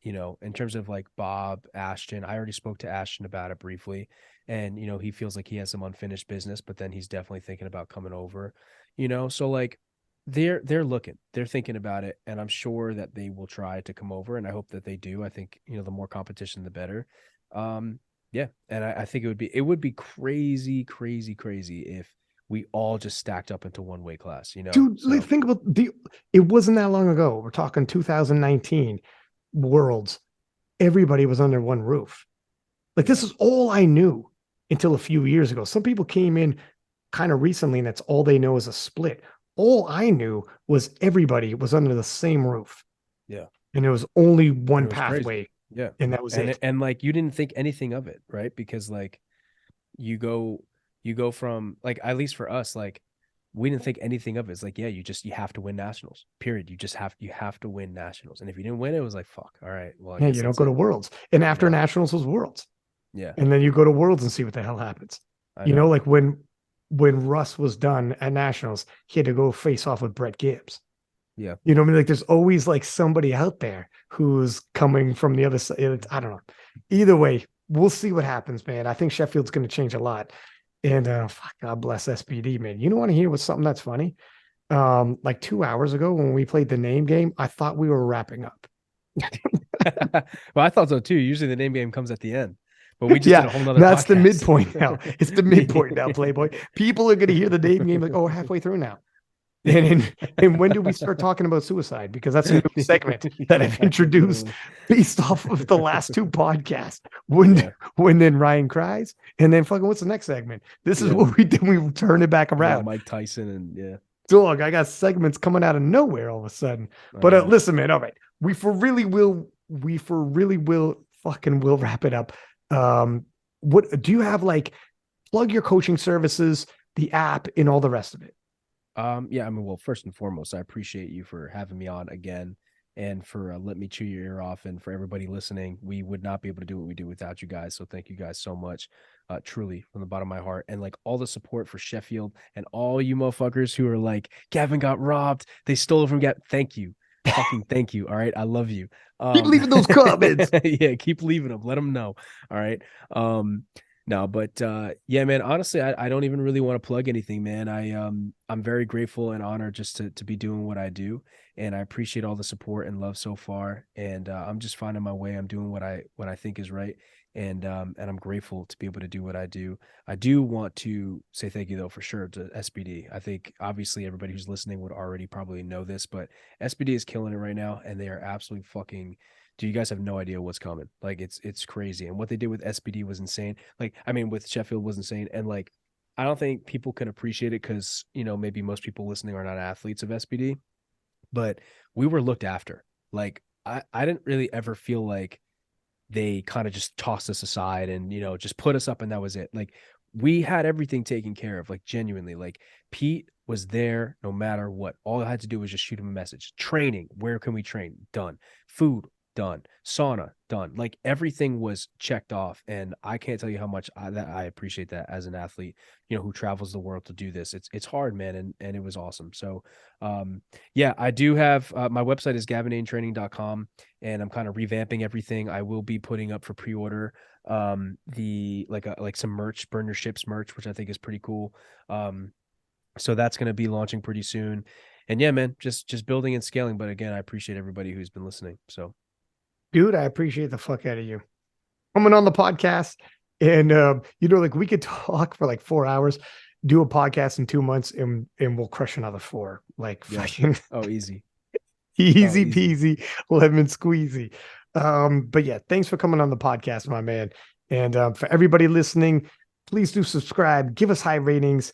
You know, in terms of like Bob, Ashton, I already spoke to Ashton about it briefly, and, you know, he feels like he has some unfinished business, but then he's definitely thinking about coming over, you know? So like, they're thinking about it, and I'm sure that they will try to come over, and I hope that they do. I think, you know, the more competition, the better. Yeah. And I think it would be crazy if we all just stacked up into one weight class, you know? Dude, like, think about it wasn't that long ago. We're talking 2019 Worlds. Everybody was under one roof. Like, this is all I knew until a few years ago. Some people came in kind of recently, and that's all they know is a split. All I knew was everybody was under the same roof. Yeah. And there was only one pathway. Crazy. Yeah. And that was it. And like, you didn't think anything of it, right? Because like, you go from, like, at least for us, like, we didn't think anything of it. It's like, yeah, you have to win nationals, period. You have to win nationals. And if you didn't win, it was like, fuck. All right. Well, yeah, you don't go to Worlds. And after nationals was Worlds. Yeah. And then you go to Worlds and see what the hell happens. You know, like when Russ was done at nationals, he had to go face off with Brett Gibbs. Yeah. You know what I mean? Like, there's always like somebody out there who's coming from the other side. I don't know. Either way, we'll see what happens, man. I think Sheffield's going to change a lot. And fuck, God bless SPD, man. You don't want to hear what's something that's funny? Like 2 hours ago when we played the name game, I thought we were wrapping up. Well, I thought so too. Usually the name game comes at the end. But we just did a whole nother that's podcast. The midpoint now. It's the midpoint now, Playboy. People are going to hear the name game like, oh, we're halfway through now. And when do we start talking about suicide? Because that's a new segment that I've introduced based off of the last 2 podcasts. When then Ryan cries, and then fucking what's the next segment? This is what we do. We turn it back around. Mike Tyson and Dog, I got segments coming out of nowhere all of a sudden. But listen, man. All right, we for really will fucking will wrap it up. What do you have, like, plug your coaching services, the app, and all the rest of it? Yeah, I mean, well, first and foremost, I appreciate you for having me on again and for letting me chew your ear off. And for everybody listening, we would not be able to do what we do without you guys. So thank you guys so much, truly from the bottom of my heart. And like all the support for Sheffield and all you motherfuckers who are like, Gavin got robbed. They stole it from Gavin. Thank you. Fucking thank you. All right. I love you. Keep leaving those comments. Yeah, keep leaving them. Let them know. All right. No, but yeah, man, honestly, I don't even really want to plug anything, man. I'm very grateful and honored just to be doing what I do, and I appreciate all the support and love so far. And I'm just finding my way. I'm doing what I think is right, and I'm grateful to be able to do what I do. I do want to say thank you though, for sure, to SBD. I think obviously everybody who's listening would already probably know this, but SBD is killing it right now, and they are absolutely fucking. Do you guys have no idea what's coming? Like it's crazy. And what they did with SBD was insane. Like, I mean, with Sheffield was insane. And like, I don't think people can appreciate it because, you know, maybe most people listening are not athletes of SBD, but we were looked after. Like I didn't really ever feel like they kind of just tossed us aside and, you know, just put us up and that was it. Like we had everything taken care of, like genuinely. Like Pete was there no matter what. All I had to do was just shoot him a message. Training, where can we train? Done. Food, done. Sauna, done. Like everything was checked off, and I can't tell you how much I appreciate that as an athlete, you know, who travels the world to do this. It's hard, man, and it was awesome. So yeah, I do have my website is gavinadintraining.com, and I'm kind of revamping everything. I will be putting up for pre-order the like some merch, Burn Your Ships merch, which I think is pretty cool. So that's going to be launching pretty soon. And yeah, man, just building and scaling. But again, I appreciate everybody who's been listening. So dude, I appreciate the fuck out of you coming on the podcast. And you know, like we could talk for like 4 hours, do a podcast in 2 months, and we'll crush another 4. Like fucking easy. easy peasy, lemon squeezy. But yeah, thanks for coming on the podcast, my man. And for everybody listening, please do subscribe, give us high ratings.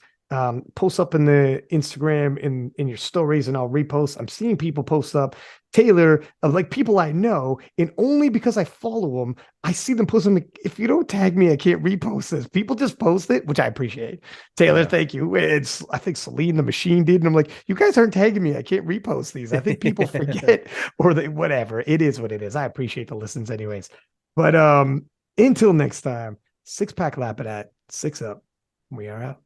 Post up in the Instagram in your stories and I'll repost. I'm seeing people post up Taylor of like people I know, and only because I follow them, I see them post them. If you don't tag me, I can't repost this. People just post it, which I appreciate. Taylor, thank you. It's I think Celine the Machine did, and I'm like, you guys aren't tagging me. I can't repost these. I think people forget or they whatever. It is what it is. I appreciate the listens anyways. But until next time, 6-pack Lapadat, 6 up. We are out.